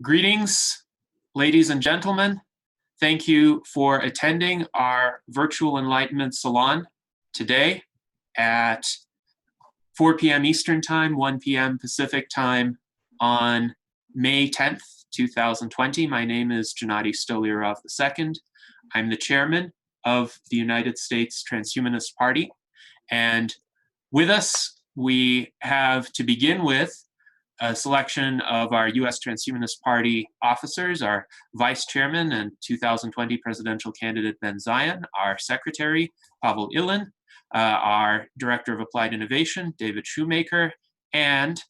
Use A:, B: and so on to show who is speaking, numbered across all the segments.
A: Greetings, ladies and gentlemen. Thank you for attending our virtual Enlightenment Salon today at 4 p.m. Eastern Time, 1 p.m. Pacific Time on May 10th, 2020. My name is Gennady Stolyarov II. I'm the chairman of the United States Transhumanist Party. And with us, we have, to begin with, a selection of our U.S. Transhumanist Party officers, our vice chairman and 2020 presidential candidate Ben Zion, our secretary, Pavel Ilin, our director of applied innovation, David Shoemaker, and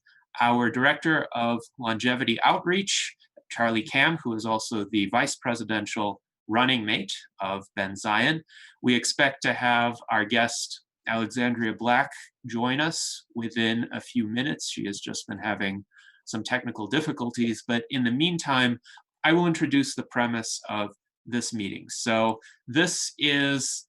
A: our director of longevity outreach, Charlie Kam, who is also the vice presidential running mate of Ben Zion. We expect to have our guest, Alexandria Black, join us within a few minutes. She has just been having some technical difficulties, but in the meantime, I will introduce the premise of this meeting. So this is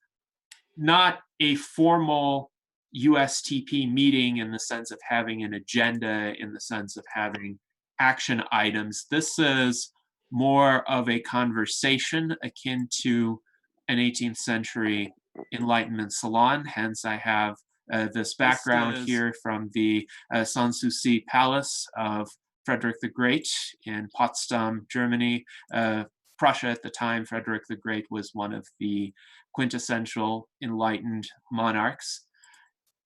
A: not a formal USTP meeting in the sense of having an agenda, in the sense of having action items. This is more of a conversation akin to an 18th century Enlightenment salon. Hence, I have this background here from the Sanssouci Palace of Frederick the Great in Potsdam, Germany. Prussia at the time, Frederick the Great was one of the quintessential enlightened monarchs.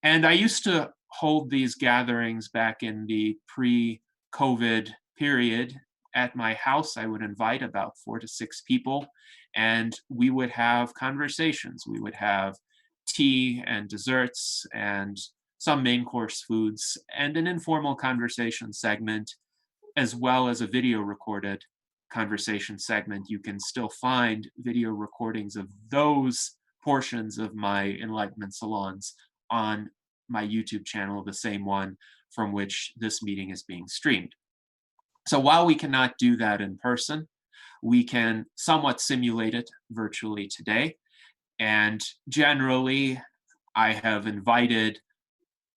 A: And I used to hold these gatherings back in the pre-COVID period. At my house, I would invite about 4 to 6 people, and we would have conversations. We would have tea and desserts and some main course foods and an informal conversation segment, as well as a video recorded conversation segment. You can still find video recordings of those portions of my Enlightenment salons on my YouTube channel, the same one from which this meeting is being streamed. So while we cannot do that in person, we can somewhat simulate it virtually today. And generally, I have invited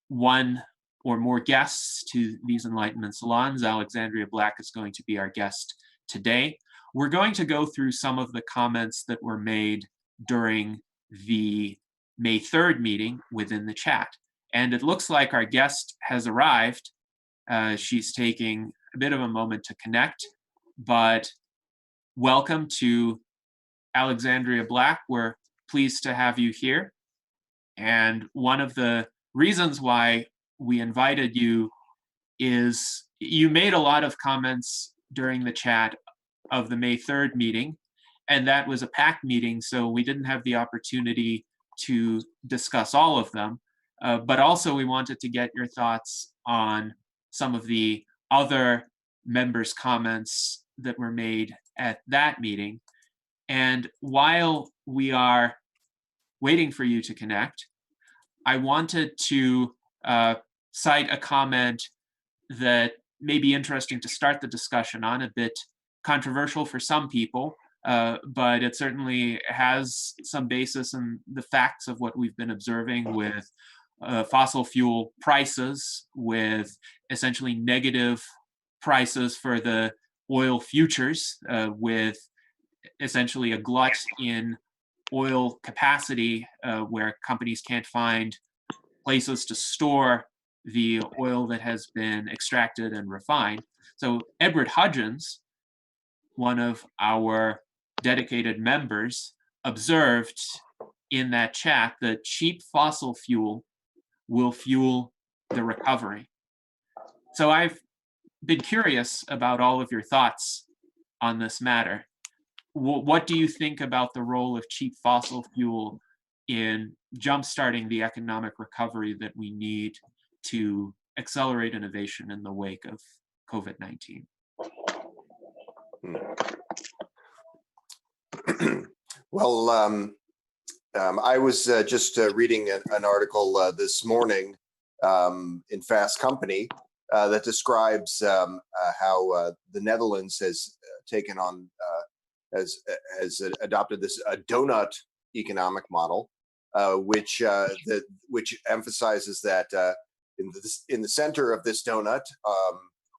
A: one or more guests to these Enlightenment salons. Alexandria Black is going to be our guest today. We're going to go through some of the comments that were made during the May 3rd meeting within the chat. And it looks like our guest has arrived. She's taking a bit of a moment to connect, but welcome to Alexandria Black. We're pleased to have you here. And one of the reasons why we invited you is you made a lot of comments during the chat of the May 3rd meeting, and that was a packed meeting, so we didn't have the opportunity to discuss all of them. But also we wanted to get your thoughts on some of the other members' comments that were made at that meeting. And while we are waiting for you to connect, I wanted to cite a comment that may be interesting to start the discussion on, a bit controversial for some people, but it certainly has some basis in the facts of what we've been observing with fossil fuel prices, with essentially negative prices for the oil futures, with essentially a glut in oil capacity where companies can't find places to store the oil that has been extracted and refined. So Edward Hudgens, one of our dedicated members, observed in that chat that cheap fossil fuel will fuel the recovery. So I've been curious about all of your thoughts on this matter. What do you think about the role of cheap fossil fuel in jumpstarting the economic recovery that we need to accelerate innovation in the wake of COVID-19?
B: Well, I was just reading an article this morning in Fast Company that describes how the Netherlands has taken on, has adopted this donut economic model, which emphasizes that in the center of this donut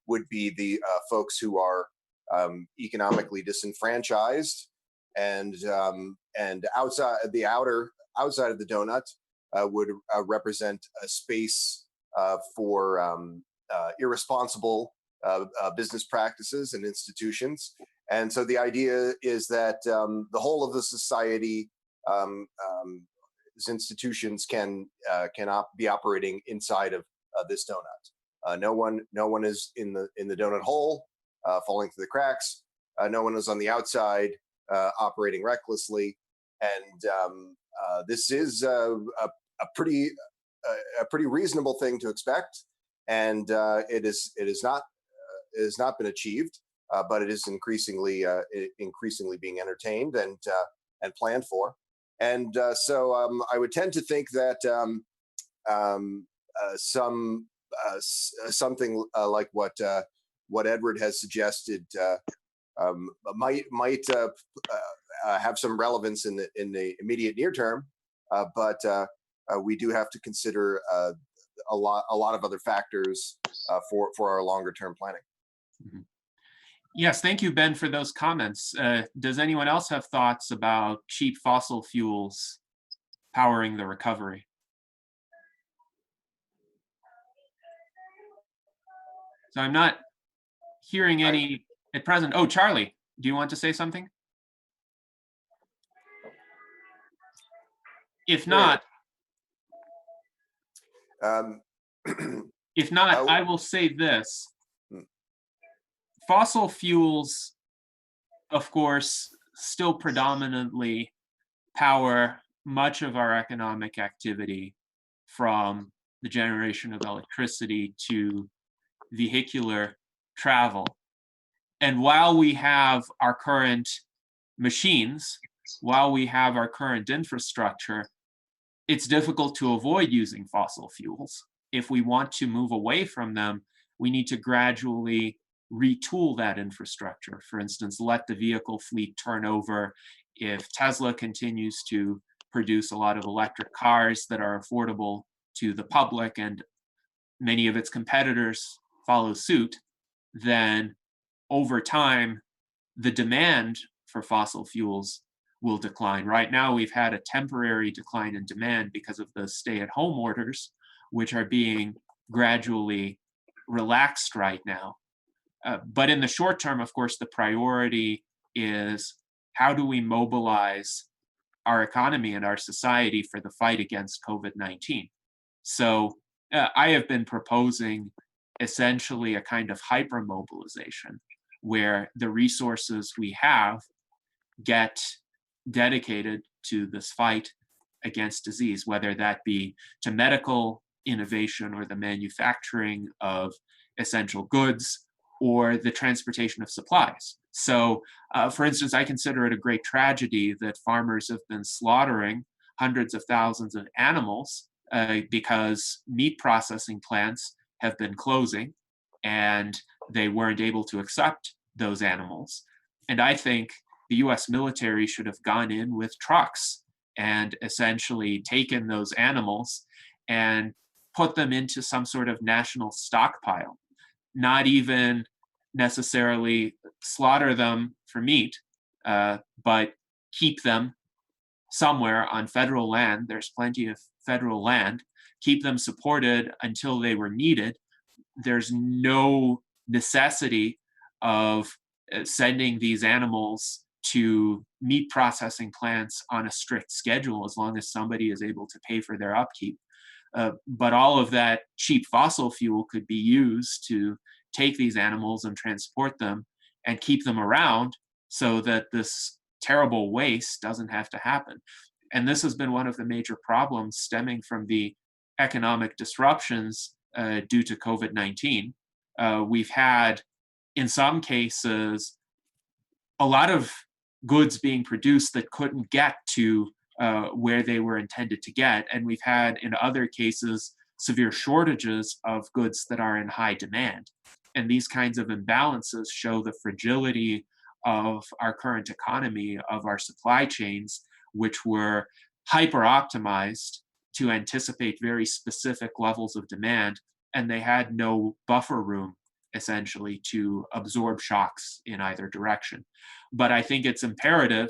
B: would be the folks who are economically disenfranchised, and outside of the donut would represent a space for irresponsible business practices and institutions. And so the idea is that the whole of the society, institutions can be operating inside of this donut. No one is in the donut hole, falling through the cracks. No one is on the outside operating recklessly, and this is a pretty reasonable thing to expect, and it is not been achieved, but it is increasingly being entertained and planned for. And so I would tend to think that something like what Edward has suggested might have some relevance in the immediate near term, but we do have to consider a lot of other factors for our longer term planning.
A: Mm-hmm. Yes, thank you, Ben, for those comments. Does anyone else have thoughts about cheap fossil fuels powering the recovery? So I'm not hearing any at present. Oh, Charlie, do you want to say something? If not, I will say this. Fossil fuels, of course, still predominantly power much of our economic activity, from the generation of electricity to vehicular travel. And while we have our current machines, while we have our current infrastructure, it's difficult to avoid using fossil fuels. If we want to move away from them, we need to gradually retool that infrastructure. For instance, let the vehicle fleet turn over. If Tesla continues to produce a lot of electric cars that are affordable to the public, and many of its competitors follow suit, then over time, the demand for fossil fuels will decline. Right now, we've had a temporary decline in demand because of the stay-at-home orders, which are being gradually relaxed right now. But in the short term, of course, the priority is how do we mobilize our economy and our society for the fight against COVID-19? So I have been proposing essentially a kind of hypermobilization where the resources we have get dedicated to this fight against disease, whether that be to medical innovation or the manufacturing of essential goods or the transportation of supplies. So, for instance, I consider it a great tragedy that farmers have been slaughtering hundreds of thousands of animals because meat processing plants have been closing and they weren't able to accept those animals. And I think the US military should have gone in with trucks and essentially taken those animals and put them into some sort of national stockpile. Not even necessarily slaughter them for meat, but keep them somewhere on federal land. There's plenty of federal land. Keep them supported until they were needed. There's no necessity of sending these animals to meat processing plants on a strict schedule as long as somebody is able to pay for their upkeep. But all of that cheap fossil fuel could be used to take these animals and transport them and keep them around so that this terrible waste doesn't have to happen. And this has been one of the major problems stemming from the economic disruptions due to COVID-19. We've had, in some cases, a lot of goods being produced that couldn't get to where they were intended to get. And we've had, in other cases, severe shortages of goods that are in high demand. And these kinds of imbalances show the fragility of our current economy, of our supply chains, which were hyper-optimized to anticipate very specific levels of demand, and they had no buffer room essentially, to absorb shocks in either direction. But I think it's imperative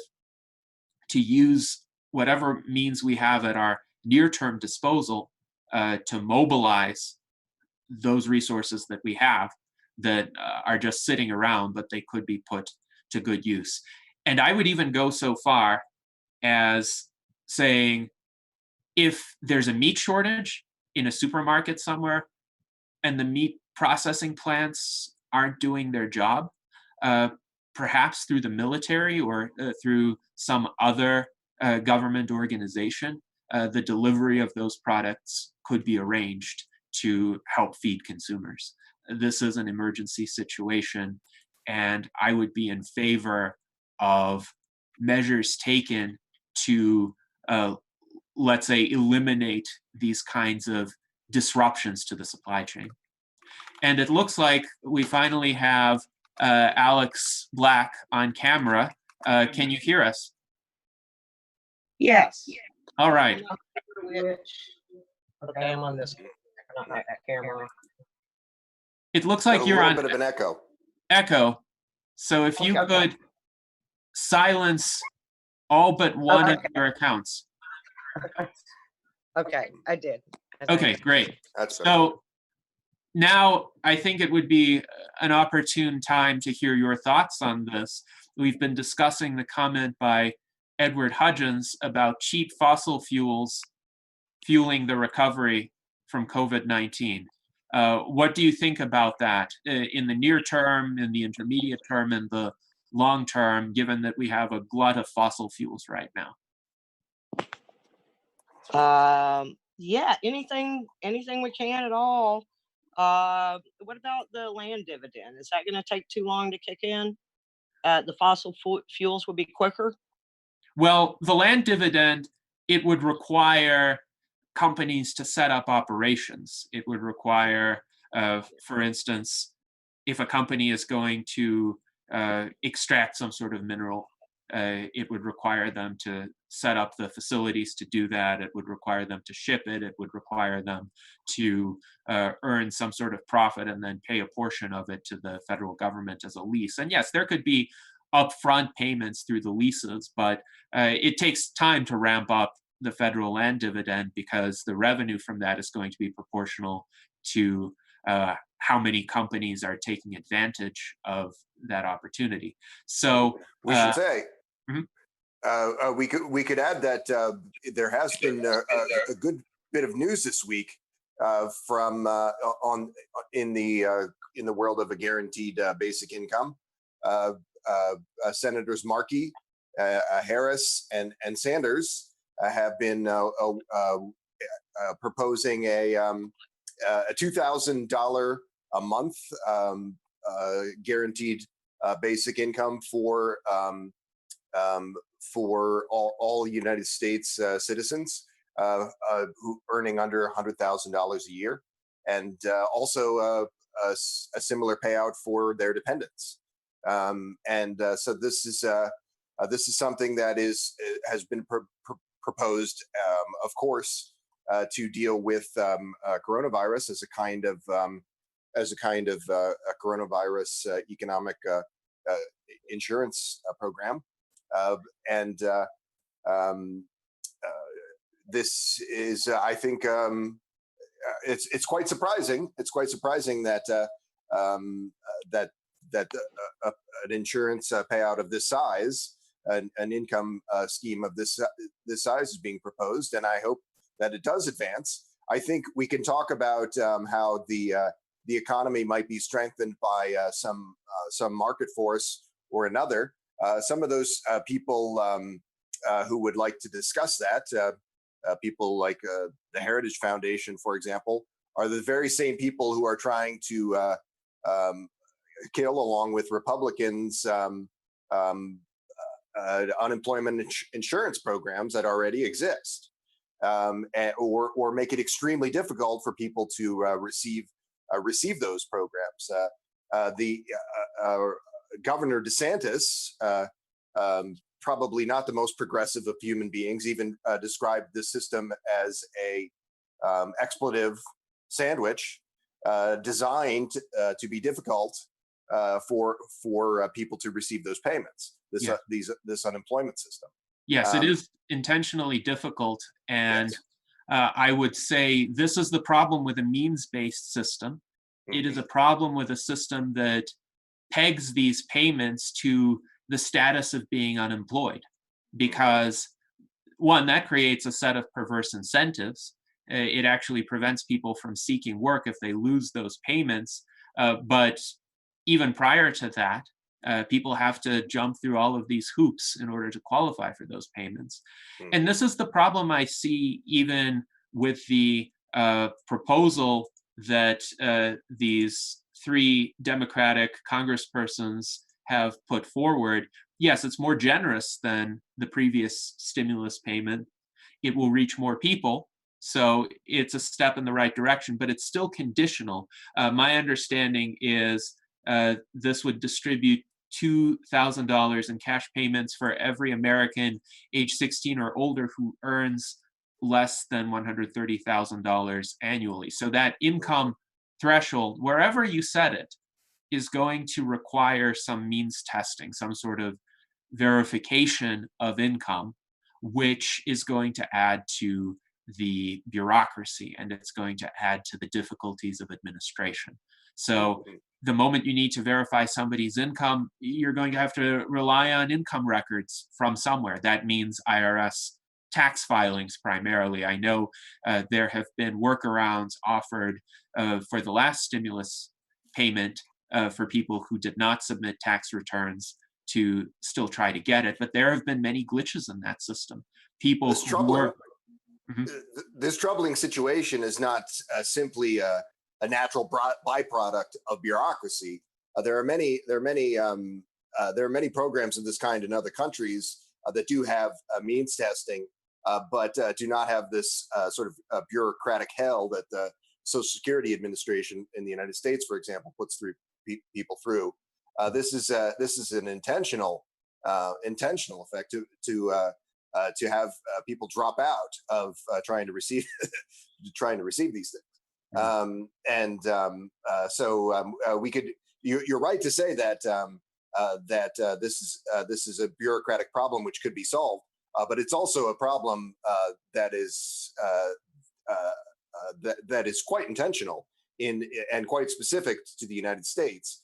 A: to use whatever means we have at our near-term disposal to mobilize those resources that we have that are just sitting around, but they could be put to good use. And I would even go so far as saying, if there's a meat shortage in a supermarket somewhere and the meat processing plants aren't doing their job, uh, perhaps through the military or through some other government organization, the delivery of those products could be arranged to help feed consumers. This is an emergency situation, and I would be in favor of measures taken to, let's say, eliminate these kinds of disruptions to the supply chain. And it looks like we finally have Alex Black on camera. Can you hear us?
C: Yes.
A: All right.
C: Okay, I'm on this, not that camera.
A: It looks like you're on
B: a little bit of an
A: echo. So if you could silence all but one of your accounts.
C: Okay, I did.
A: Okay, great.
B: That's
A: So now I think it would be an opportune time to hear your thoughts on this. We've been discussing the comment by Edward Hudgens about cheap fossil fuels fueling the recovery from COVID-19. What do you think about that in the near term, in the intermediate term, and the long term, given that we have a glut of fossil fuels right now?
C: Yeah, anything we can at all. What about the land dividend? Is that going to take too long to kick in? The fossil fuels would be quicker?
A: Well, the land dividend, it would require companies to set up operations. It would require, for instance, if a company is going to extract some sort of mineral, it would require them to set up the facilities to do that. It would require them to ship it. It would require them to earn some sort of profit and then pay a portion of it to the federal government as a lease. And yes, there could be upfront payments through the leases, but it takes time to ramp up the federal land dividend because the revenue from that is going to be proportional to how many companies are taking advantage of that opportunity. So
B: we should say
A: mhm.
B: we could add that there has been a good bit of news this week from in the world of a guaranteed basic income. Senators Markey, Harris, and Sanders have been proposing a $2,000 a month guaranteed basic income for all United States citizens who earning under $100,000 a year, and also a similar payout for their dependents. So this is something that has been proposed, of course, to deal with coronavirus as a kind of a coronavirus economic insurance program, this is, I think, it's quite surprising. It's quite surprising that an insurance payout of this size, an income scheme of this size, is being proposed, and I hope that it does advance. I think we can talk about how the economy might be strengthened by some market force or another. Some of those people who would like to discuss that, people like the Heritage Foundation, for example, are the very same people who are trying to kill, along with Republicans, unemployment insurance programs that already exist, or make it extremely difficult for people to receive those programs. The Governor DeSantis, probably not the most progressive of human beings, even described the system as a expletive sandwich. designed to be difficult for people to receive those payments. This unemployment system.
A: Yes, it is intentionally difficult, and
B: Yes.
A: I would say this is the problem with a means-based system. It is a problem with a system that pegs these payments to the status of being unemployed, because one, that creates a set of perverse incentives. It actually prevents people from seeking work if they lose those payments. But even prior to that, people have to jump through all of these hoops in order to qualify for those payments. And this is the problem I see even with the proposal that these three Democratic congresspersons have put forward. Yes, it's more generous than the previous stimulus payment. It will reach more people. So it's a step in the right direction, but it's still conditional. My understanding is this would distribute $2,000 in cash payments for every American age 16 or older who earns less than $130,000 annually. So that income threshold, wherever you set it, is going to require some means testing, some sort of verification of income, which is going to add to the bureaucracy, and it's going to add to the difficulties of administration. So the moment you need to verify somebody's income, you're going to have to rely on income records from somewhere. That means IRS tax filings primarily. I know there have been workarounds offered for the last stimulus payment for people who did not submit tax returns to still try to get it, but there have been many glitches in that system. People who were
B: this troubling situation is not simply a natural byproduct of bureaucracy. There are many programs of this kind in other countries that do have means testing, but do not have this sort of bureaucratic hell that the Social Security Administration in the United States, for example, puts through people through. This is an intentional effect to have people drop out of trying to receive these things. We could. You're right to say that this is a bureaucratic problem which could be solved, but it's also a problem that is quite intentional and quite specific to the United States.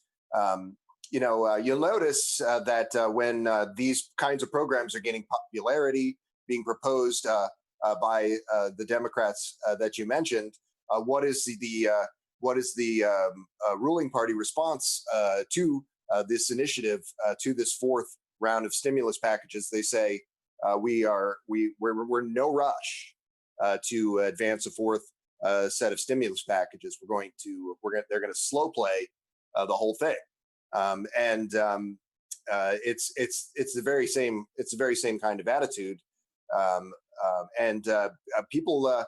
B: You'll notice that when these kinds of programs are gaining popularity, being proposed by the Democrats that you mentioned, what is the ruling party response to this initiative, to this fourth round of stimulus packages? They say we're no rush to advance a fourth set of stimulus packages. They're going to slow play the whole thing. It's the very same kind of attitude, people.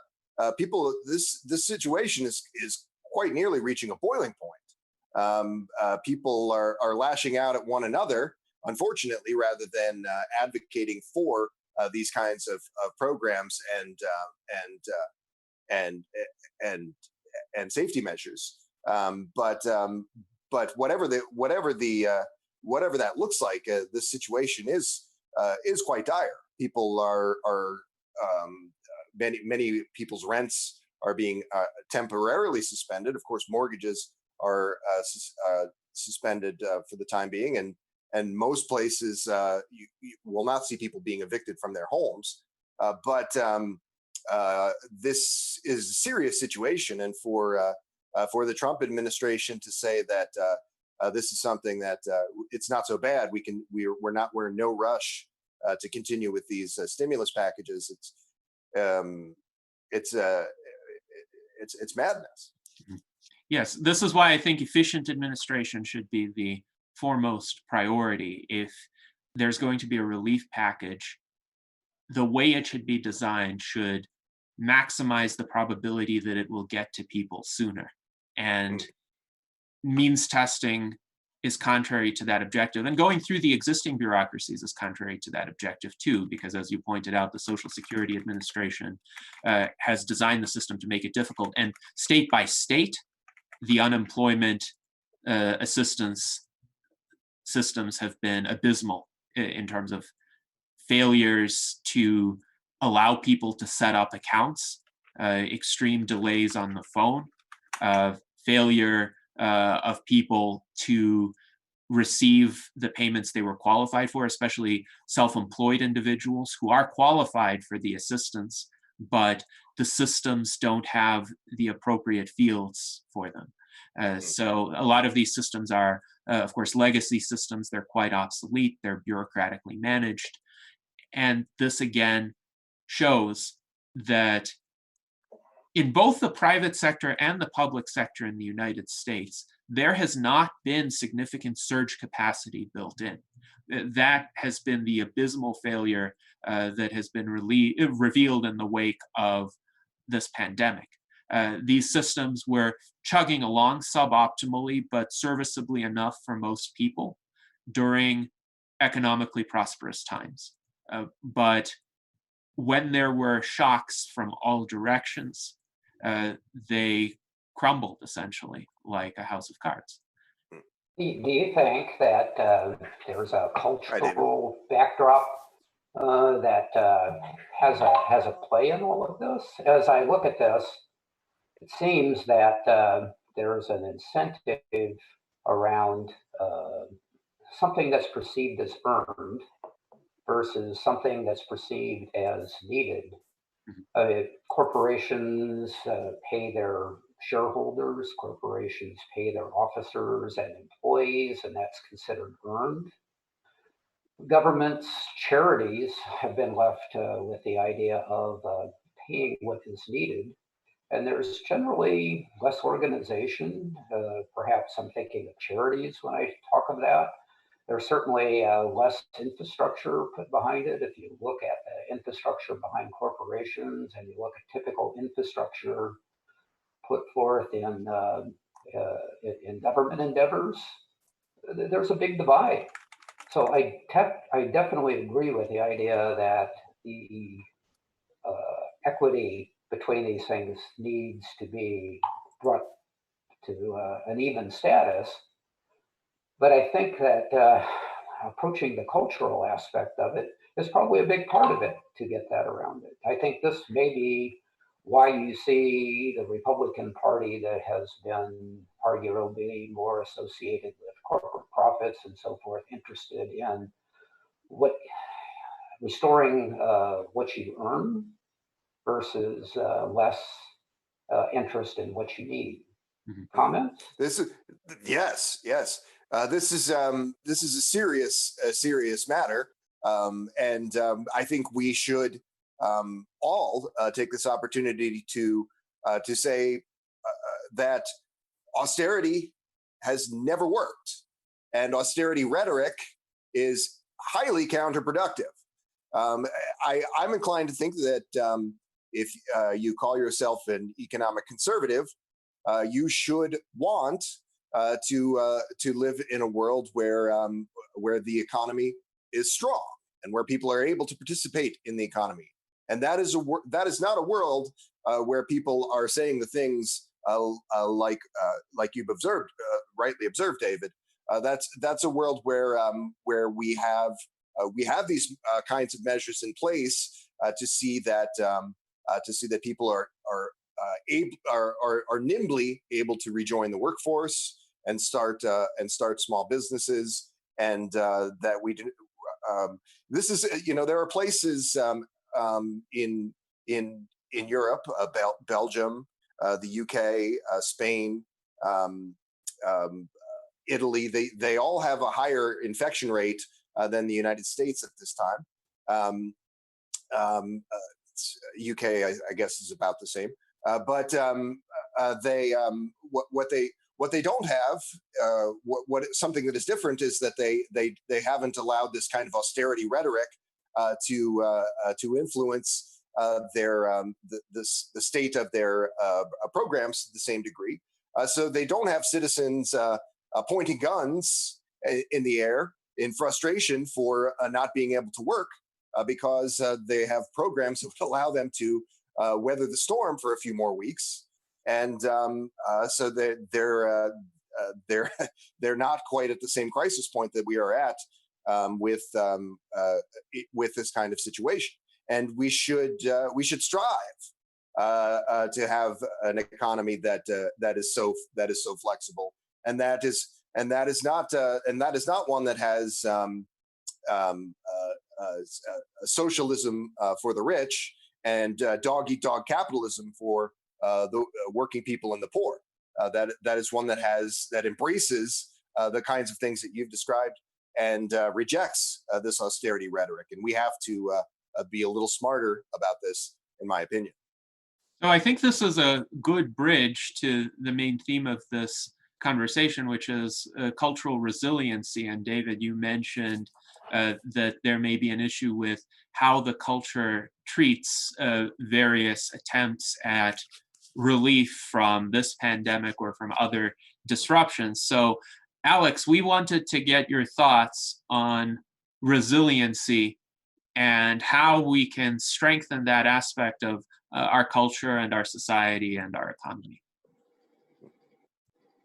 B: This situation is quite nearly reaching a boiling point. People are lashing out at one another, unfortunately, rather than advocating for these kinds of programs and safety measures. But whatever that looks like, this situation is quite dire. People are many people's rents are being temporarily suspended. Of course, mortgages are suspended for the time being, and most places you will not see people being evicted from their homes. But this is a serious situation, and for the Trump administration to say that this is something that it's not so bad, we're in no rush to continue with these stimulus packages. It's madness.
A: Yes, this is why I think efficient administration should be the foremost priority. If there's going to be a relief package, the way it should be designed should maximize the probability that it will get to people sooner. And means testing is contrary to that objective. And going through the existing bureaucracies is contrary to that objective too, because as you pointed out, the Social Security Administration has designed the system to make it difficult. And state by state, the unemployment assistance systems have been abysmal in terms of failures to allow people to set up accounts, extreme delays on the phone, failure of people to receive the payments they were qualified for, especially self-employed individuals who are qualified for the assistance, but the systems don't have the appropriate fields for them. So a lot of these systems are, of course, legacy systems. They're quite obsolete. They're bureaucratically managed. And this again shows that in both the private sector and the public sector in the United States, there has not been significant surge capacity built in. That has been the abysmal failure that has been revealed in the wake of this pandemic. These systems were chugging along suboptimally, but serviceably enough for most people during economically prosperous times. But when there were shocks from all directions, they crumbled essentially like a house of cards.
D: Do you think that there's a cultural backdrop that has a play in all of this? As I look at this, it seems that there's an incentive around something that's perceived as earned versus something that's perceived as needed. Corporations pay their shareholders, corporations pay their officers and employees, and that's considered earned. Governments, charities have been left with the idea of paying what is needed. And there's generally less organization. Perhaps I'm thinking of charities when I talk of that. There's certainly less infrastructure put behind it. If you look at the infrastructure behind corporations and you look at typical infrastructure put forth in government endeavors, there's a big divide. So I definitely agree with the idea that the equity between these things needs to be brought to an even status. But I think that approaching the cultural aspect of it is probably a big part of it to get that around it. I think this may be why you see the Republican Party that has been arguably more associated with corporate profits and so forth, interested in restoring what you earn versus less interest in what you need. Comments?
B: Yes. This is a serious matter, and I think we should all take this opportunity to say that austerity has never worked, and austerity rhetoric is highly counterproductive. I'm inclined to think that if you call yourself an economic conservative, you should want to live in a world where the economy is strong and where people are able to participate in the economy. And that is not a world where people are saying the things like you've observed, rightly observed, David. That's a world where we have these kinds of measures in place to see that people are nimbly able to rejoin the workforce and start small businesses, and that we do. This is, there are places in Europe, Belgium, the UK, Spain, Italy. They all have a higher infection rate than the United States at this time. UK, I guess, is about the same. But what they don't have, something that is different, is that they haven't allowed this kind of austerity rhetoric to influence the state of their programs to the same degree. So they don't have citizens pointing guns in the air in frustration for not being able to work, because they have programs that would allow them to weather the storm for a few more weeks and so they're they're not quite at the same crisis point that we are at with this kind of situation, and we should strive to have an economy that is so flexible, and that is not one that has socialism for the rich and dog eat dog capitalism for the working people and the poor. That is one that embraces the kinds of things that you've described and rejects this austerity rhetoric. And we have to be a little smarter about this, in my opinion.
A: So I think this is a good bridge to the main theme of this conversation, which is cultural resiliency. And David, you mentioned that there may be an issue with how the culture treats various attempts at relief from this pandemic or from other disruptions. So, Alex, we wanted to get your thoughts on resiliency and how we can strengthen that aspect of our culture and our society and our economy.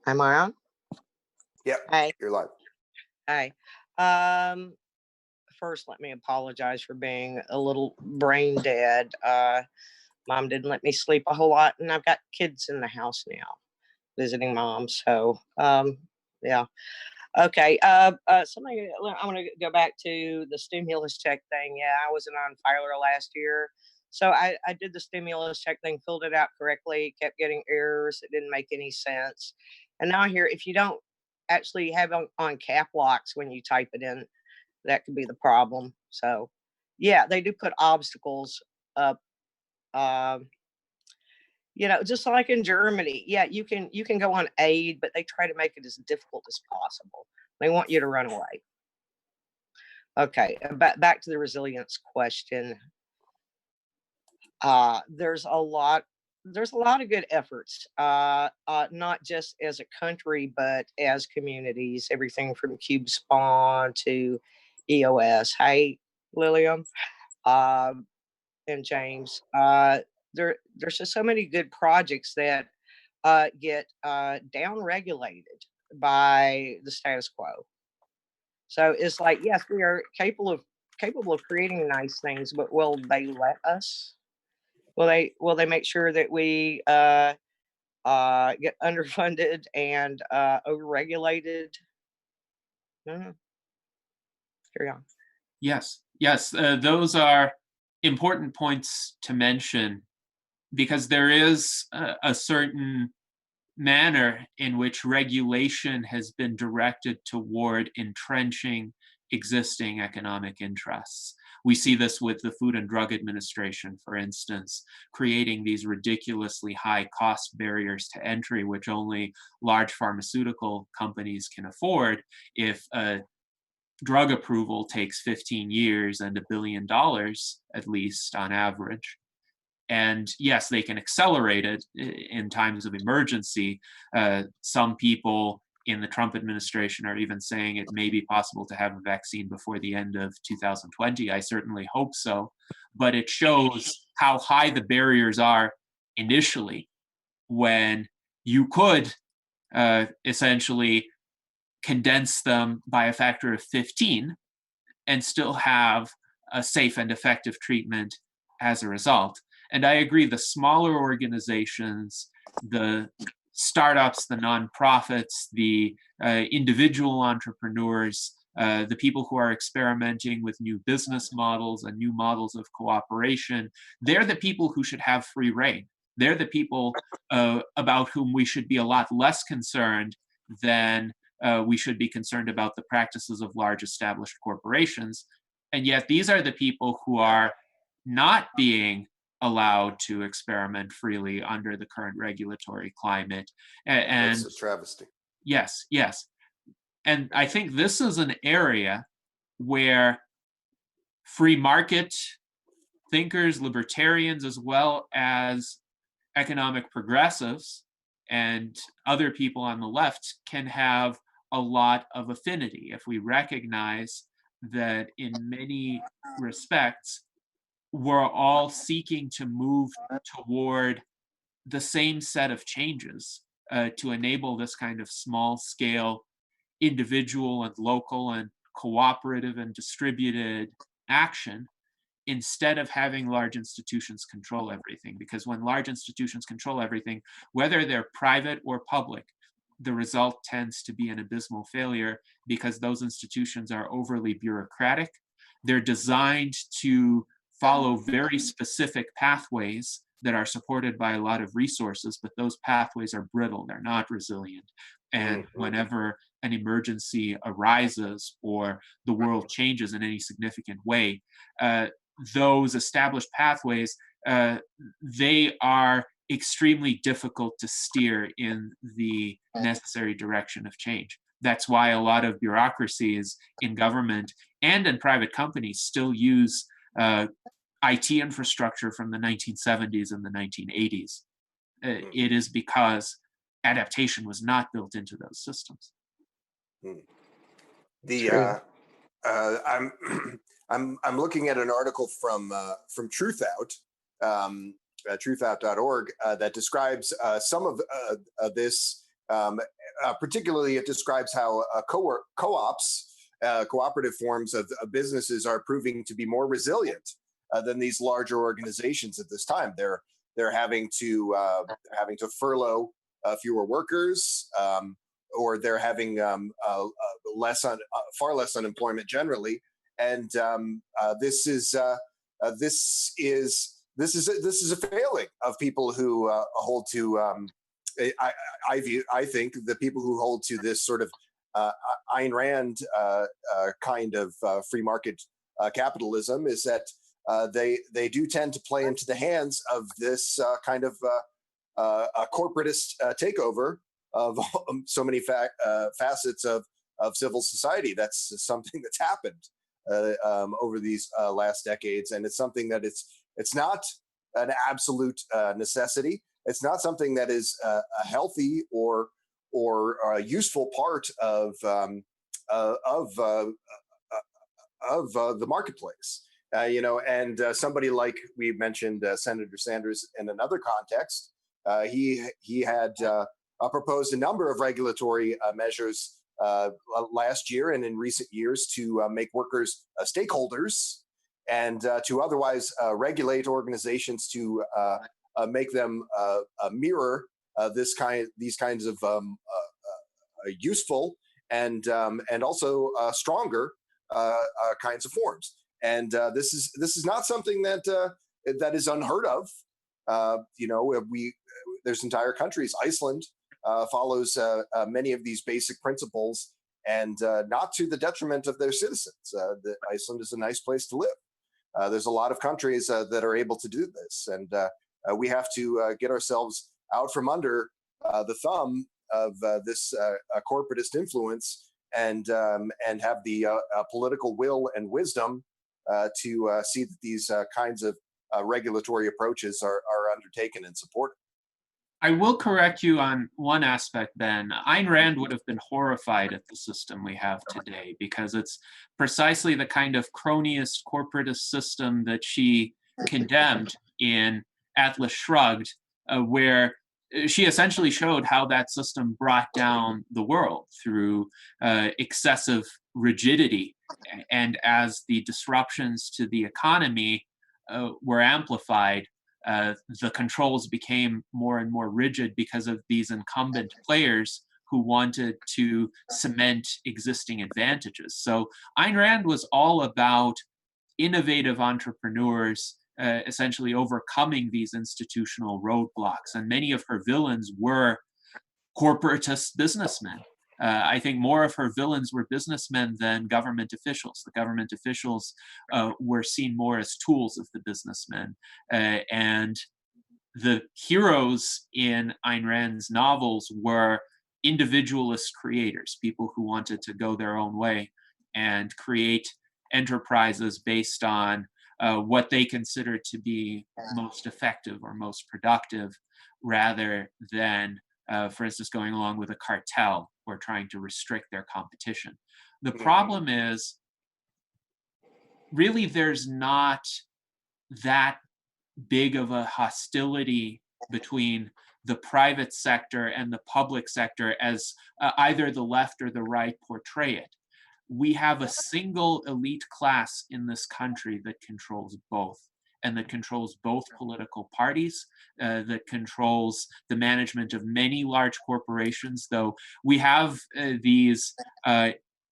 C: Am I on?
B: Yep.
C: Hi.
B: You're live.
C: Hi. First, let me apologize for being a little brain dead. Mom didn't let me sleep a whole lot, and I've got kids in the house now, visiting mom. So, yeah. Okay. Somebody, I'm going to go back to the stimulus check thing. Yeah, I was an on-filer last year. So I did the stimulus check thing, filled it out correctly, kept getting errors. It didn't make any sense. And now I hear if you don't actually have on cap locks when you type it in, that could be the problem. So yeah, they do put obstacles up. Just like in Germany, yeah, you can go on aid, but they try to make it as difficult as possible. They want you to run away. Okay, back to the resilience question. There's a lot of good efforts, not just as a country, but as communities, everything from Cube Spawn to EOS. Hey, Lillian, and James. There's just so many good projects that get down regulated by the status quo. So it's like, yes, we are capable of creating nice things, but will they let us? Will they make sure that we get underfunded and overregulated? No. Carry on.
A: Yes, those are important points to mention, because there is a certain manner in which regulation has been directed toward entrenching existing economic interests. We see this with the Food and Drug Administration, for instance, creating these ridiculously high cost barriers to entry, which only large pharmaceutical companies can afford. If a drug approval takes 15 years and $1 billion, at least on average. And yes, they can accelerate it in times of emergency. Some people in the Trump administration are even saying it may be possible to have a vaccine before the end of 2020. I certainly hope so. But it shows how high the barriers are initially, when you could essentially condense them by a factor of 15 and still have a safe and effective treatment as a result. And I agree, the smaller organizations, the startups, the nonprofits, the individual entrepreneurs, the people who are experimenting with new business models and new models of cooperation, they're the people who should have free rein. They're the people about whom we should be a lot less concerned than we should be concerned about the practices of large established corporations. And yet these are the people who are not being allowed to experiment freely under the current regulatory climate. And
B: it's a travesty.
A: Yes. And I think this is an area where free market thinkers, libertarians, as well as economic progressives and other people on the left can have a lot of affinity if we recognize that in many respects, we're all seeking to move toward the same set of changes to enable this kind of small scale individual and local and cooperative and distributed action, instead of having large institutions control everything. Because when large institutions control everything, whether they're private or public, the result tends to be an abysmal failure, because those institutions are overly bureaucratic. They're designed to follow very specific pathways that are supported by a lot of resources, but those pathways are brittle, they're not resilient. And whenever an emergency arises or the world changes in any significant way, those established pathways, they are extremely difficult to steer in the necessary direction of change. That's why a lot of bureaucracies in government and in private companies still use IT infrastructure from the 1970s and the 1980s. It is because adaptation was not built into those systems.
B: I'm looking at an article from Truthout, truthout.org, that describes some of this. Particularly, it describes how co-ops, cooperative forms of businesses, are proving to be more resilient than these larger organizations at this time. They're having to furlough fewer workers, or they're having far less unemployment generally. And this is a failing of people who hold to. I think the people who hold to this sort of Ayn Rand kind of free market capitalism is that they do tend to play into the hands of this kind of a corporatist takeover of so many facets of civil society. That's something that's happened over these last decades, and it's something that it's not an absolute necessity. It's not something that is a healthy or a useful part of the marketplace. And somebody like we mentioned, Senator Sanders, in another context, he had proposed a number of regulatory measures last year and in recent years to make workers stakeholders, and to otherwise regulate organizations to make them mirror these kinds of useful and also stronger kinds of forms. And this is not something that is unheard of. There's entire countries. Iceland follows many of these basic principles, and not to the detriment of their citizens. Iceland is a nice place to live. There's a lot of countries that are able to do this, and we have to get ourselves out from under the thumb of this corporatist influence, and have the political will and wisdom to see that these kinds of regulatory approaches are undertaken and supported.
A: I will correct you on one aspect, Ben. Ayn Rand would have been horrified at the system we have today, because it's precisely the kind of cronyist corporatist system that she condemned in Atlas Shrugged, where she essentially showed how that system brought down the world through excessive rigidity. And as the disruptions to the economy were amplified, the controls became more and more rigid because of these incumbent players who wanted to cement existing advantages. So Ayn Rand was all about innovative entrepreneurs essentially overcoming these institutional roadblocks. And many of her villains were corporatist businessmen. I think more of her villains were businessmen than government officials. The government officials were seen more as tools of the businessmen. And the heroes in Ayn Rand's novels were individualist creators, people who wanted to go their own way and create enterprises based on what they considered to be most effective or most productive, rather than, for instance, going along with a cartel or trying to restrict their competition. The problem is, really, there's not that big of a hostility between the private sector and the public sector as either the left or the right portray it. We have a single elite class in this country that controls both, and that controls both political parties, that controls the management of many large corporations, though we have these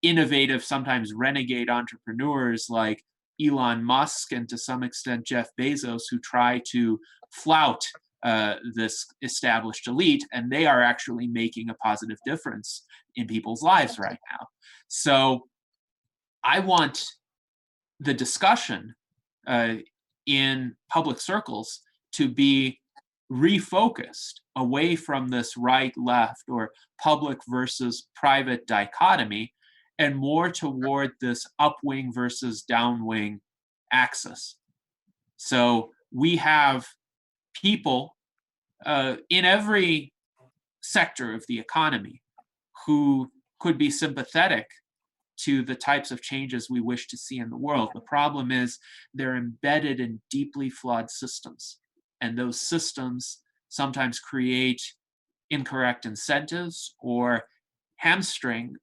A: innovative, sometimes renegade entrepreneurs like Elon Musk and to some extent Jeff Bezos, who try to flout this established elite, and they are actually making a positive difference in people's lives right now. So I want the discussion in public circles to be refocused away from this right-left or public versus private dichotomy and more toward this upwing versus downwing axis. So we have people in every sector of the economy who could be sympathetic to the types of changes we wish to see in the world. The problem is they're embedded in deeply flawed systems, and those systems sometimes create incorrect incentives or hamstring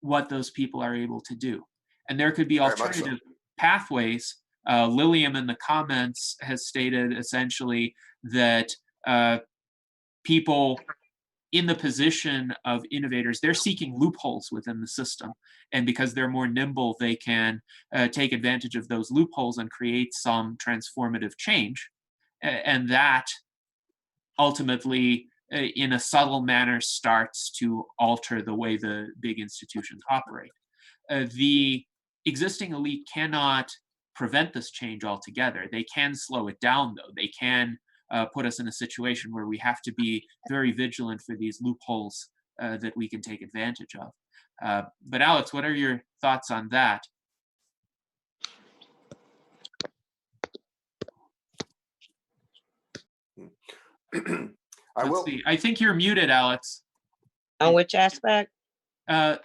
A: what those people are able to do. And there could be alternative pathways. Lilium in the comments has stated essentially that people in the position of innovators, they're seeking loopholes within the system. And because they're more nimble, they can take advantage of those loopholes and create some transformative change. And that ultimately, in a subtle manner, starts to alter the way the big institutions operate. The existing elite cannot prevent this change altogether. They can slow it down, though. They can put us in a situation where we have to be very vigilant for these loopholes that we can take advantage of. But Alex, what are your thoughts on that? I think you're muted, Alex.
C: On which aspect?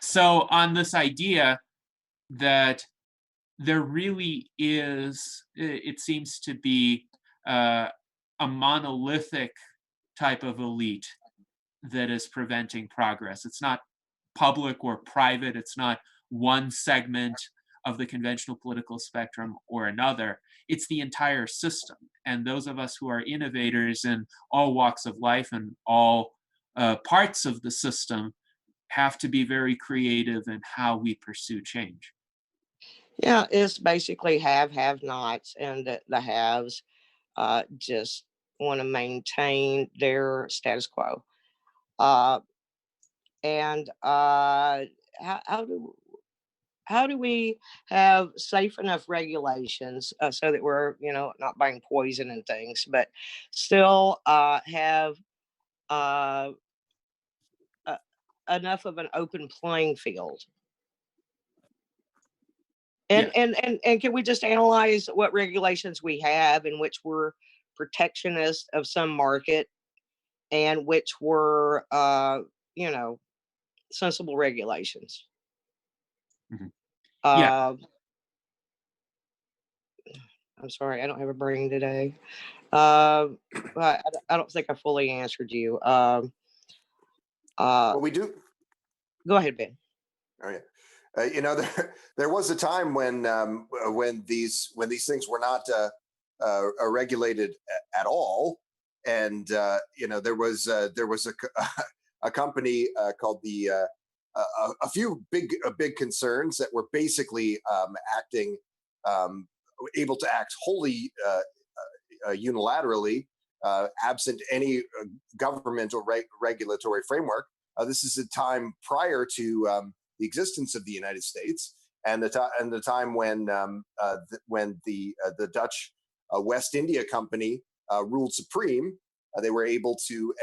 A: So on this idea that there really is, it seems to be a monolithic type of elite that is preventing progress. It's not public or private. It's not one segment of the conventional political spectrum or another. It's the entire system. And those of us who are innovators in all walks of life and all parts of the system have to be very creative in how we pursue change.
C: Yeah, it's basically have-nots, and the haves just want to maintain their status quo. And how do we have safe enough regulations so that we're, not buying poison and things, but still have enough of an open playing field? And,
A: Yeah.
C: and can we just analyze what regulations we have in which we're protectionist of some market and which were, sensible regulations?
A: Mm-hmm. Yeah.
C: I'm sorry, I don't have a brain today. But I don't think I fully answered you.
B: Well, we do.
C: Go ahead, Ben.
B: Oh yeah. There was a time when these things were not regulated at all, and there was a company called a few big concerns that were basically acting able to act wholly unilaterally, absent any government or regulatory framework. This is a time prior to the existence of the United States, and the time when the Dutch West India Company ruled supreme. They were able to,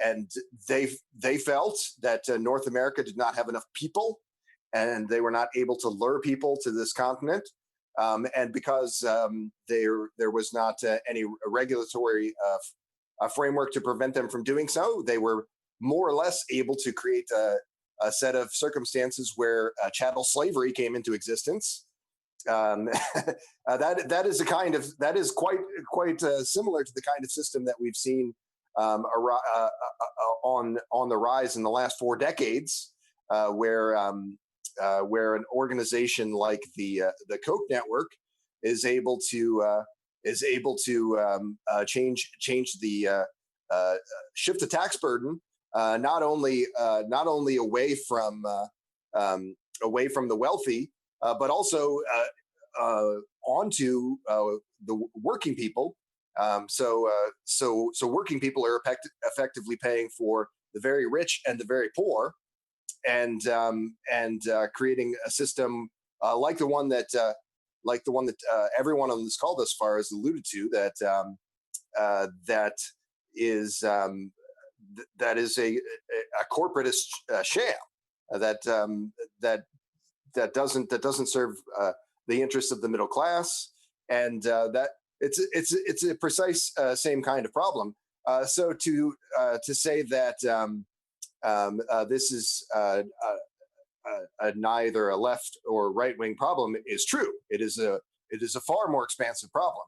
B: and they felt that North America did not have enough people, and they were not able to lure people to this continent. And because there was not any regulatory framework to prevent them from doing so, they were more or less able to create a set of circumstances where chattel slavery came into existence. that is a kind of quite similar to the kind of system that we've seen on the rise in the last 4 decades, where an organization like the Koch network is able to change the shift the tax burden not only away from the wealthy, but also onto the working people. So working people are effectively paying for the very rich and the very poor, and creating a system like the one that everyone on this call thus far has alluded to, that is a corporatist sham that doesn't serve the interests of the middle class, and that it's a precise same kind of problem. So to say that this is neither a left or right wing problem is true. It is a far more expansive problem,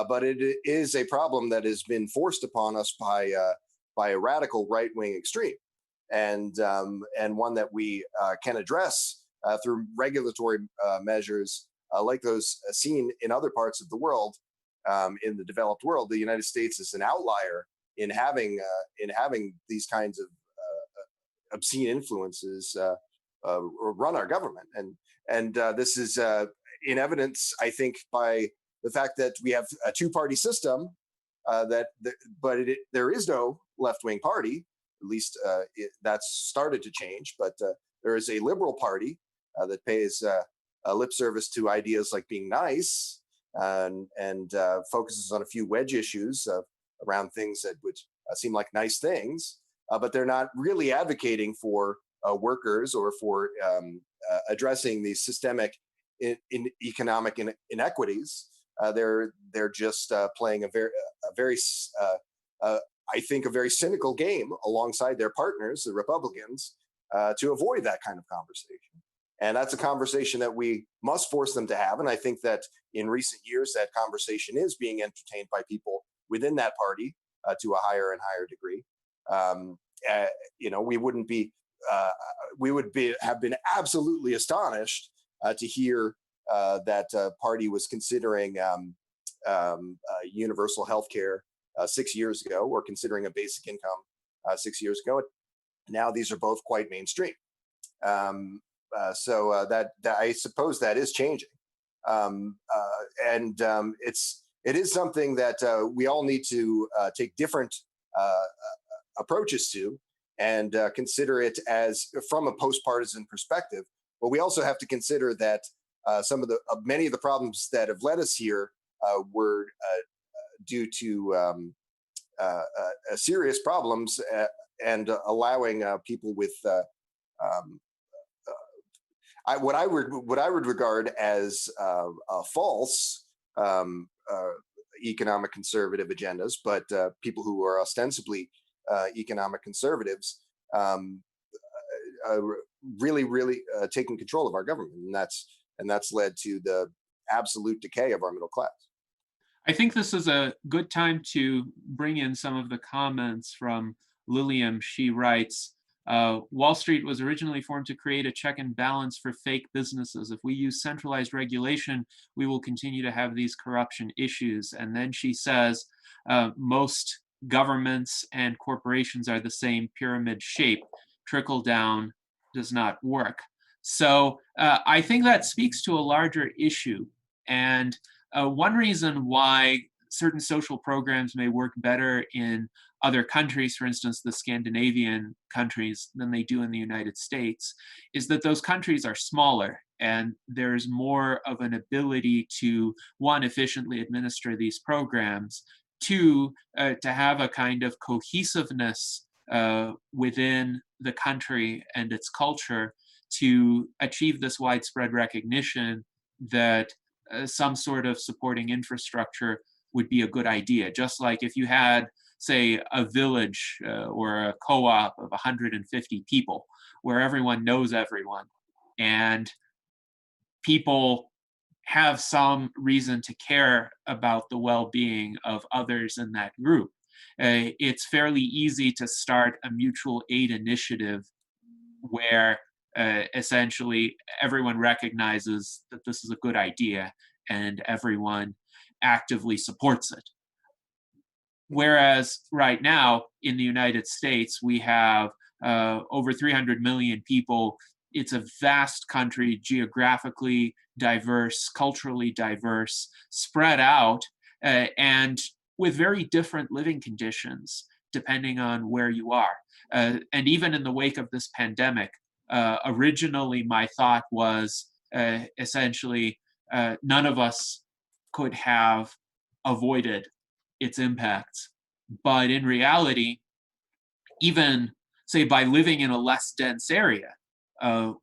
B: but it is a problem that has been forced upon us by a radical right wing extreme, and one that we can address through regulatory measures like those seen in other parts of the world. In the developed world, the United States is an outlier in having these kinds of obscene influences run our government, and this is in evidence, I think, by the fact that we have a 2-party system, but there is no left-wing party. At least that's started to change, but there is a liberal party that pays lip service to ideas like being nice, and focuses on a few wedge issues around things that would seem like nice things, but they're not really advocating for workers or for addressing these systemic economic inequities. They're just playing a very I think a very cynical game alongside their partners, the Republicans, to avoid that kind of conversation. And that's a conversation that we must force them to have. And I think that in recent years, that conversation is being entertained by people within that party to a higher and higher degree. We would have been absolutely astonished to hear that party was considering universal health care 6 years ago, or considering a basic income 6 years ago. Now these are both quite mainstream. So that I suppose that is changing, and it is something that we all need to take different approaches to, and consider it as from a post-partisan perspective. But we also have to consider that many of the problems that have led us here were due to serious problems and allowing people with what I would regard as false economic conservative agendas, but people who are ostensibly economic conservatives really taking control of our government, and that's led to the absolute decay of our middle class.
A: I think this is a good time to bring in some of the comments from Lilium. She writes, Wall Street was originally formed to create a check and balance for fake businesses. If we use centralized regulation, we will continue to have these corruption issues. And then she says, most governments and corporations are the same pyramid shape. Trickle down does not work. So I think that speaks to a larger issue. And one reason why certain social programs may work better in other countries, for instance, the Scandinavian countries, than they do in the United States, is that those countries are smaller and there's more of an ability to, one, efficiently administer these programs, two, to have a kind of cohesiveness within the country and its culture to achieve this widespread recognition that some sort of supporting infrastructure would be a good idea. Just like if you had, say, a village or a co-op of 150 people where everyone knows everyone, and people have some reason to care about the well-being of others in that group. It's fairly easy to start a mutual aid initiative where essentially everyone recognizes that this is a good idea and everyone actively supports it. Whereas right now in the United States, we have over 300 million people. It's a vast country, geographically diverse, culturally diverse, spread out, and with very different living conditions depending on where you are. And even in the wake of this pandemic, originally my thought was essentially none of us could have avoided its impacts. But in reality, even say by living in a less dense area,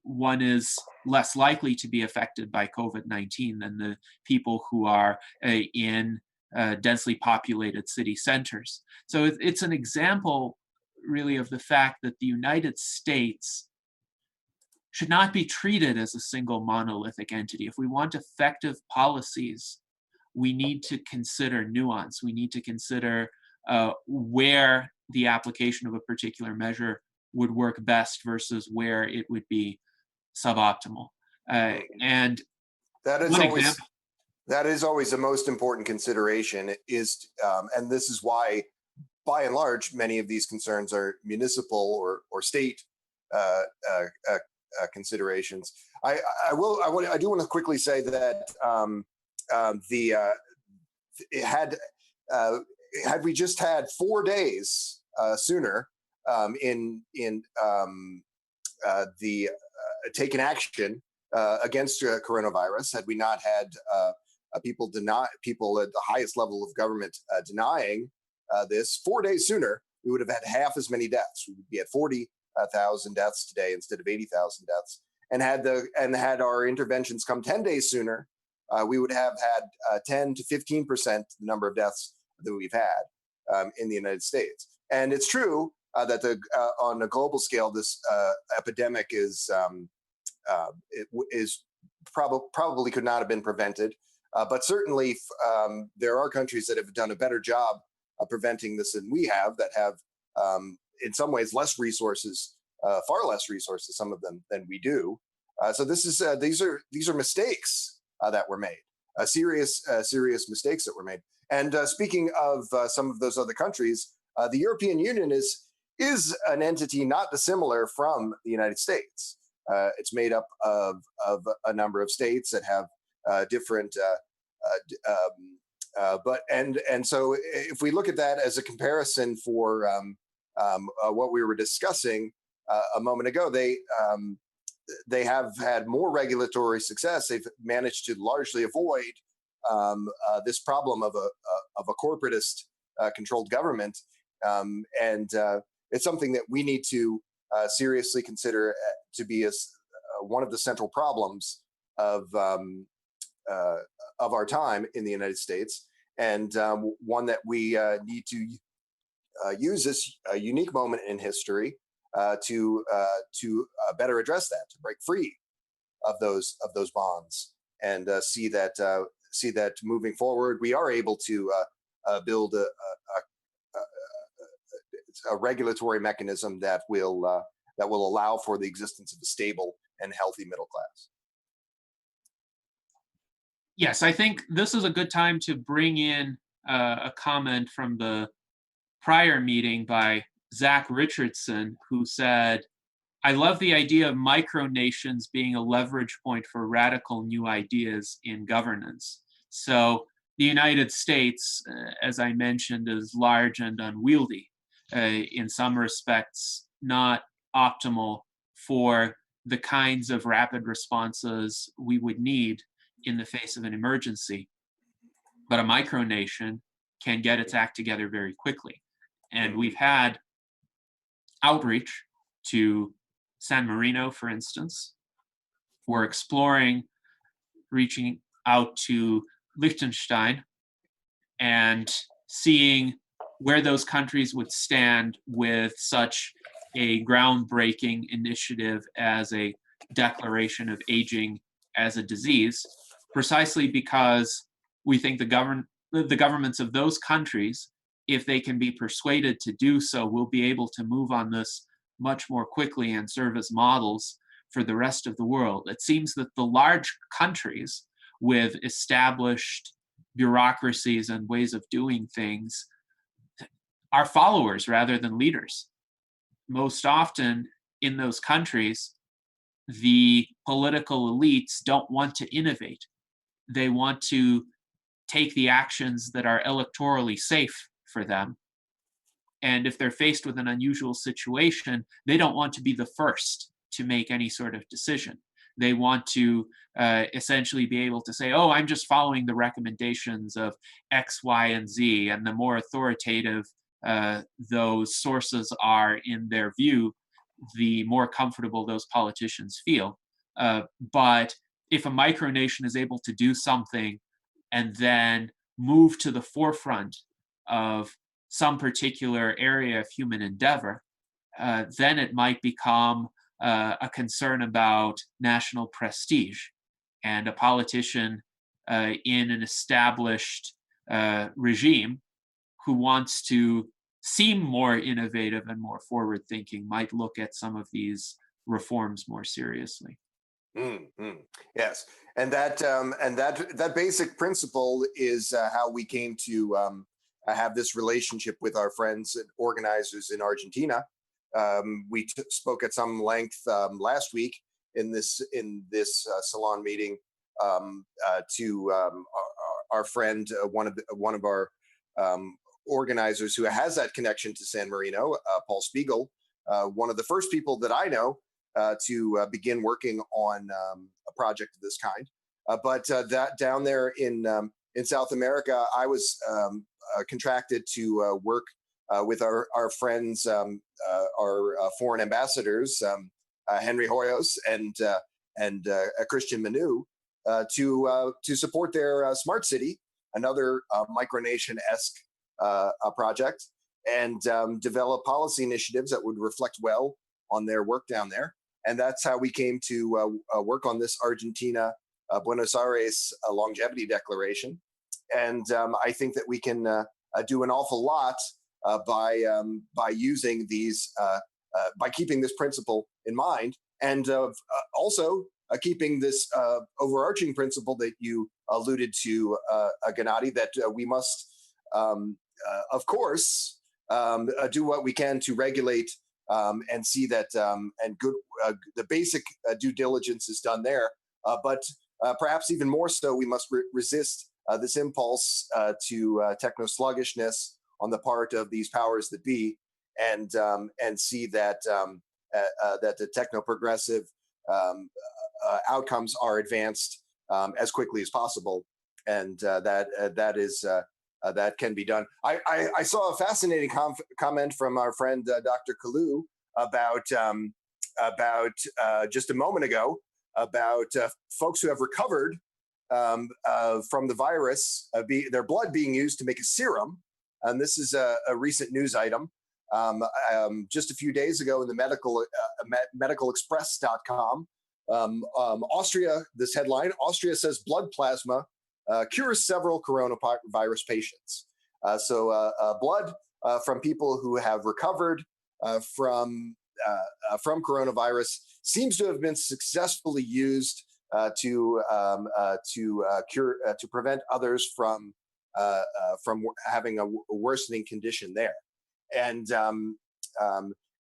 A: one is less likely to be affected by COVID-19 than the people who are in densely populated city centers. So it's an example really of the fact that the United States should not be treated as a single monolithic entity. If we want effective policies, we need to consider nuance. We need to consider where the application of a particular measure would work best versus where it would be suboptimal. And
B: that is
A: one
B: always
A: example,
B: that is always the most important consideration. And this is why, by and large, many of these concerns are municipal or state considerations. I do want to quickly say that had we just had 4 days sooner taken action against coronavirus, had we not had people at the highest level of government denying this 4 days sooner, we would have had half as many deaths. We would be at 40,000 deaths today instead of 80,000 deaths. And had our interventions come 10 days sooner, we would have had 10 to 15% the number of deaths that we've had in the United States. And it's true that on a global scale, this epidemic is probably could not have been prevented. But certainly there are countries that have done a better job of preventing this than we have, that have in some ways less resources, far less resources, some of them, than we do. So these are mistakes that were made, serious mistakes that were made. And speaking of some of those other countries, the European Union is an entity not dissimilar from the United States. It's made up of a number of states that have different, so if we look at that as a comparison for what we were discussing a moment ago, they have had more regulatory success. They've managed to largely avoid this problem of a corporatist controlled government, and it's something that we need to seriously consider to be as one of the central problems of our time in the United States, and one that we need to use this unique moment in history to better address that, to break free of those bonds, and see that moving forward we are able to build a regulatory mechanism that will allow for the existence of a stable and healthy middle class.
A: Yes, I think this is a good time to bring in a comment from the prior meeting by Zach Richardson, who said, "I love the idea of micronations being a leverage point for radical new ideas in governance." So the United States, as I mentioned, is large and unwieldy, in some respects not optimal for the kinds of rapid responses we would need in the face of an emergency. But a micronation can get its act together very quickly. And we've had outreach to San Marino, for instance. We're exploring reaching out to Liechtenstein and seeing where those countries would stand with such a groundbreaking initiative as a declaration of aging as a disease, precisely because we think the governments of those countries, if they can be persuaded to do so, will be able to move on this much more quickly and serve as models for the rest of the world. It seems that the large countries with established bureaucracies and ways of doing things are followers rather than leaders. Most often in those countries, the political elites don't want to innovate. They want to take the actions that are electorally safe for them. And if they're faced with an unusual situation, they don't want to be the first to make any sort of decision. They want to essentially be able to say, oh, I'm just following the recommendations of X, Y, and Z. And the more authoritative those sources are in their view, the more comfortable those politicians feel. But if a micronation is able to do something and then move to the forefront of some particular area of human endeavor, then it might become a concern about national prestige. And a politician in an established regime who wants to seem more innovative and more forward-thinking might look at some of these reforms more seriously.
B: Mm-hmm. Yes, and that basic principle is how we came to have this relationship with our friends and organizers in Argentina. We spoke at some length last week in this Salon meeting to our friend, one of our organizers who has that connection to San Marino, Paul Spiegel, one of the first people that I know to begin working on a project of this kind. But that down there in South America, I was contracted to work with our friends, our foreign ambassadors, Henry Hoyos and Christian Manu, to support their smart city, another micronation-esque project, and develop policy initiatives that would reflect well on their work down there. And that's how we came to work on this Argentina Buenos Aires longevity declaration. And I think that we can do an awful lot by using these, by keeping this principle in mind, and also keeping this overarching principle that you alluded to, Gennady, that we must, of course, do what we can to regulate and see that and good the basic due diligence is done there. But perhaps even more so, we must resist this impulse to techno sluggishness on the part of these powers that be, and see that that the techno progressive outcomes are advanced as quickly as possible, and that can be done. I saw a fascinating comment from our friend Dr. Kalu about just a moment ago about folks who have recovered from the virus, their blood being used to make a serum. And this is a recent news item. Just a few days ago in the medicalexpress.com, Austria, this headline, Austria says blood plasma cures several coronavirus patients. So blood from people who have recovered from coronavirus seems to have been successfully used to prevent others from having a worsening condition there. And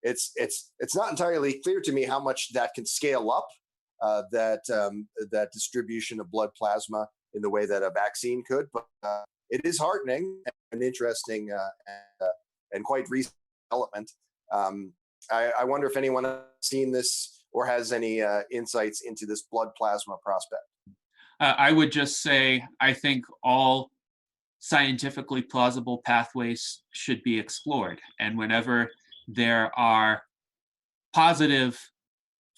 B: it's not entirely clear to me how much that can scale up, that distribution of blood plasma in the way that a vaccine could, but it is heartening and interesting and quite recent development. I wonder if anyone has seen this or has any insights into this blood plasma prospect.
A: I would just say I think all scientifically plausible pathways should be explored. And whenever there are positive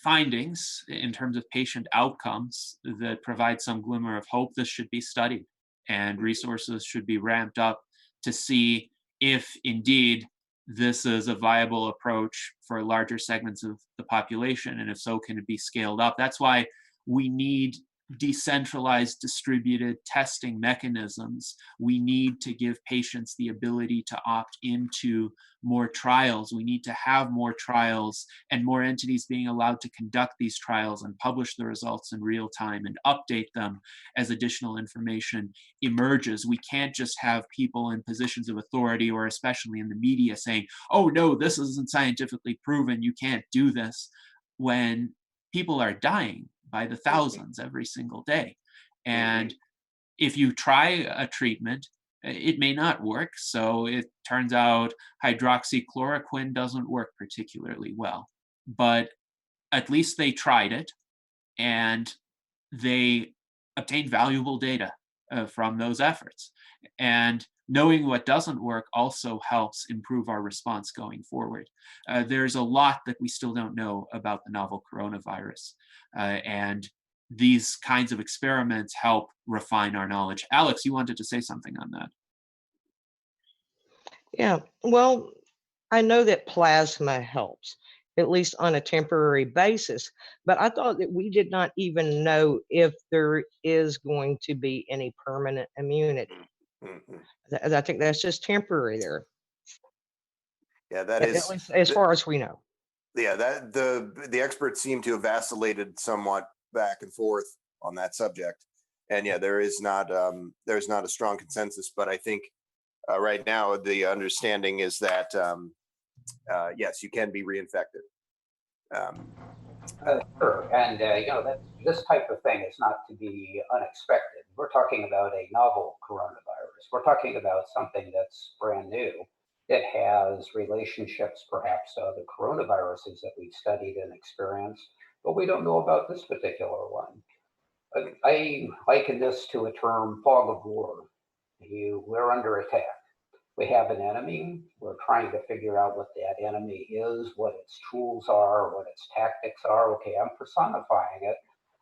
A: findings in terms of patient outcomes that provide some glimmer of hope, this should be studied, and resources should be ramped up to see if indeed this is a viable approach for larger segments of the population, and if so, can it be scaled up? That's why we need decentralized distributed testing mechanisms. We need to give patients the ability to opt into more trials. We need to have more trials and more entities being allowed to conduct these trials and publish the results in real time and update them as additional information emerges. We can't just have people in positions of authority, or especially in the media, saying, oh no, this isn't scientifically proven, you can't do this, when people are dying by the thousands every single day. And if you try a treatment, it may not work. So it turns out hydroxychloroquine doesn't work particularly well, but at least they tried it and they obtained valuable data from those efforts. And knowing what doesn't work also helps improve our response going forward. There's a lot that we still don't know about the novel coronavirus. And these kinds of experiments help refine our knowledge. Alex, you wanted to say something on that.
C: Yeah, well, I know that plasma helps, at least on a temporary basis, but I thought that we did not even know if there is going to be any permanent immunity. I think that's just temporary there.
B: Yeah, that
C: At
B: is,
C: least as far as we know.
B: yeah, that the experts seem to have vacillated somewhat back and forth on that subject. And yeah, there's not a strong consensus, but I think right now the understanding is that yes, you can be reinfected.
D: Sure, and that this type of thing is not to be unexpected. We're talking about a novel coronavirus. We're talking about something that's brand new. It has relationships perhaps to other coronaviruses that we've studied and experienced, but we don't know about this particular one. I liken this to a term, fog of war. We're under attack. We have an enemy. We're trying to figure out what that enemy is, what its tools are, what its tactics are. Okay, I'm personifying it,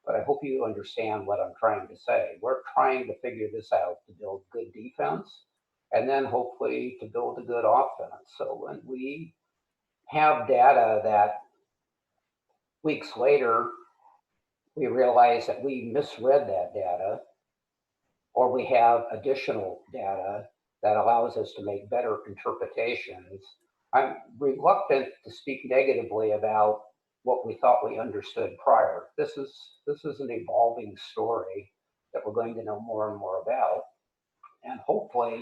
D: but I hope you understand what I'm trying to say. We're trying to figure this out to build good defense and then hopefully to build a good offense. So when we have data that weeks later, we realize that we misread that data, or we have additional data that allows us to make better interpretations, I'm reluctant to speak negatively about what we thought we understood prior. This is an evolving story that we're going to know more and more about, and hopefully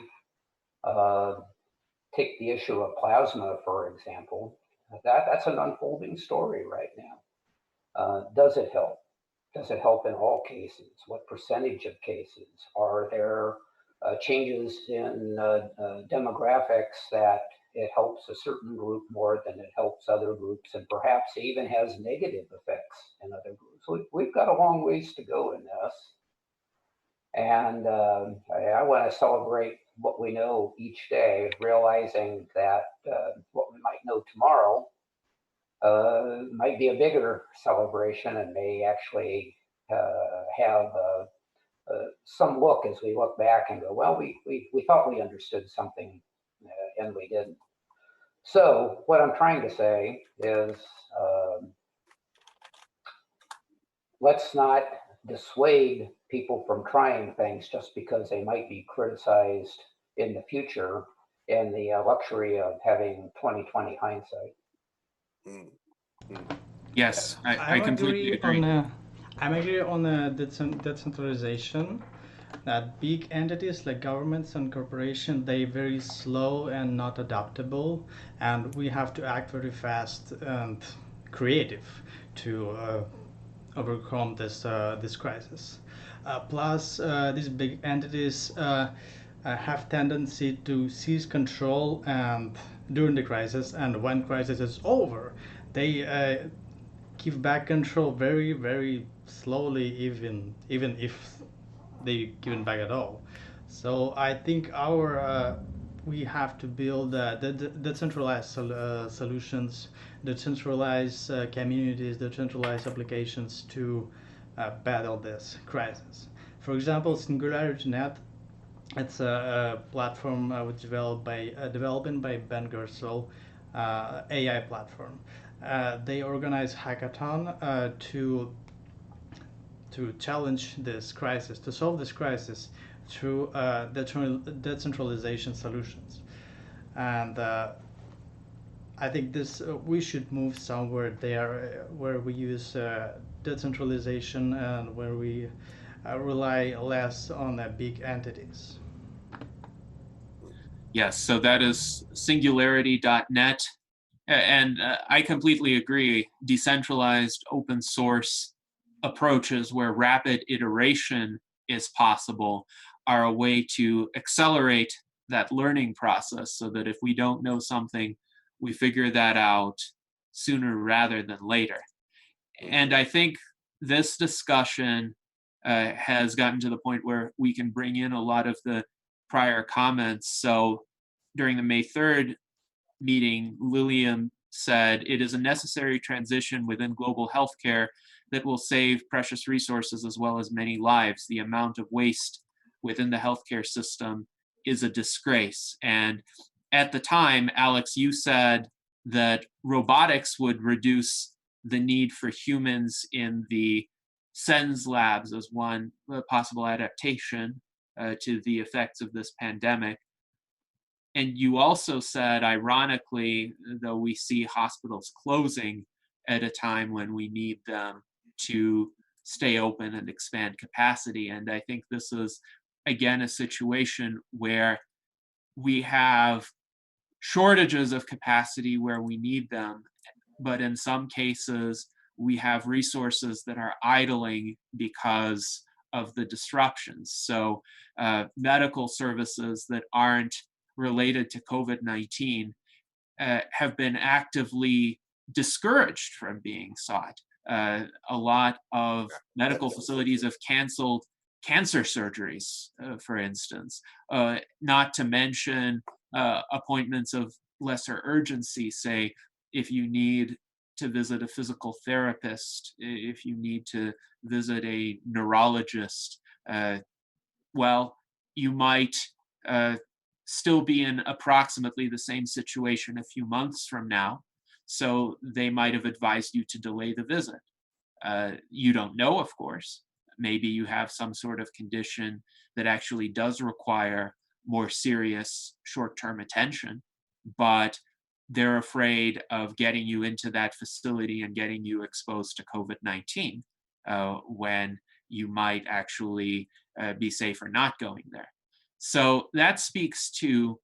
D: take the issue of plasma, for example. That's an unfolding story right now. Does it help? Does it help in all cases? What percentage of cases? Are there changes in demographics that it helps a certain group more than it helps other groups, and perhaps even has negative effects in other groups? We've got a long ways to go in this. And I want to celebrate what we know each day, realizing that what we might know tomorrow might be a bigger celebration and may actually have some look as we look back and go, well, we thought we understood something and we didn't. So what I'm trying to say is let's not dissuade people from trying things just because they might be criticized in the future in the luxury of having 20/20 hindsight.
A: Yes, I completely agree.
E: I'm agree on decentralization. That big entities like governments and corporations, they very slow and not adaptable, and we have to act very fast and creative to overcome this crisis. Plus, these big entities have tendency to seize control and during the crisis, and when crisis is over, they give back control very, very slowly, even if they give it back at all. So I think we have to build decentralized solutions, decentralized communities, decentralized applications to battle this crisis. For example, SingularityNet, it's a platform which developed by Ben Gersel, AI platform. They organize hackathon to challenge this crisis, to solve this crisis through decentralization solutions. And I think this we should move somewhere there where we use decentralization and where we rely less on big entities.
A: Yes, so that is singularity.net. And I completely agree. Decentralized open source approaches where rapid iteration is possible are a way to accelerate that learning process so that if we don't know something, we figure that out sooner rather than later. And I think this discussion has gotten to the point where we can bring in a lot of the prior comments. So during the May 3rd meeting, Lillian said, "It is a necessary transition within global healthcare that will save precious resources as well as many lives. The amount of waste within the healthcare system is a disgrace." And at the time, Alex, you said that robotics would reduce the need for humans in the SENS labs as one possible adaptation to the effects of this pandemic. And you also said, ironically, though we see hospitals closing at a time when we need them to stay open and expand capacity. And I think this is, again, a situation where we have shortages of capacity where we need them, but in some cases, we have resources that are idling because of the disruptions. So medical services that aren't related to COVID-19 have been actively discouraged from being sought. A lot of medical facilities have canceled cancer surgeries, for instance, not to mention appointments of lesser urgency, say, if you need to visit a physical therapist, if you need to visit a neurologist, well, you might still be in approximately the same situation a few months from now. So they might have advised you to delay the visit. You don't know, of course. Maybe you have some sort of condition that actually does require more serious short-term attention, but they're afraid of getting you into that facility and getting you exposed to COVID-19 when you might actually be safer not going there. So that speaks to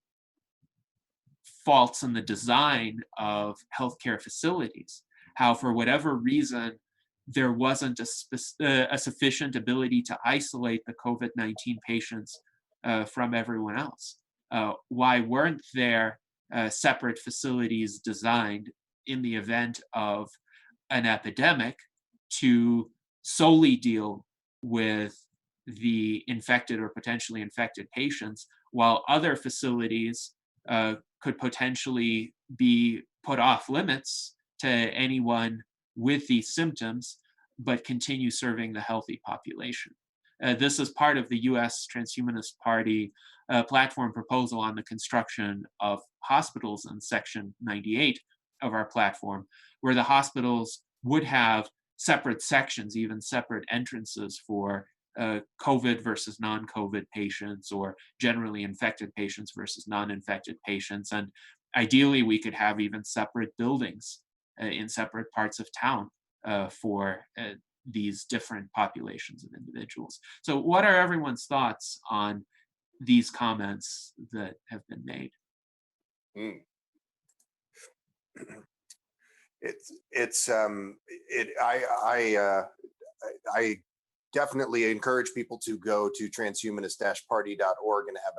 A: faults in the design of healthcare facilities, how for whatever reason, there wasn't a sufficient ability to isolate the COVID-19 patients from everyone else. Why weren't there separate facilities designed in the event of an epidemic to solely deal with the infected or potentially infected patients, while other facilities could potentially be put off limits to anyone with these symptoms, but continue serving the healthy population? This is part of the US Transhumanist Party platform proposal on the construction of hospitals in Section 98 of our platform, where the hospitals would have separate sections, even separate entrances for COVID versus non-COVID patients, or generally infected patients versus non-infected patients. And ideally, we could have even separate buildings in separate parts of town for these different populations of individuals. So what are everyone's thoughts on these comments that have been made?
B: I definitely encourage people to go to transhumanist-party.org and have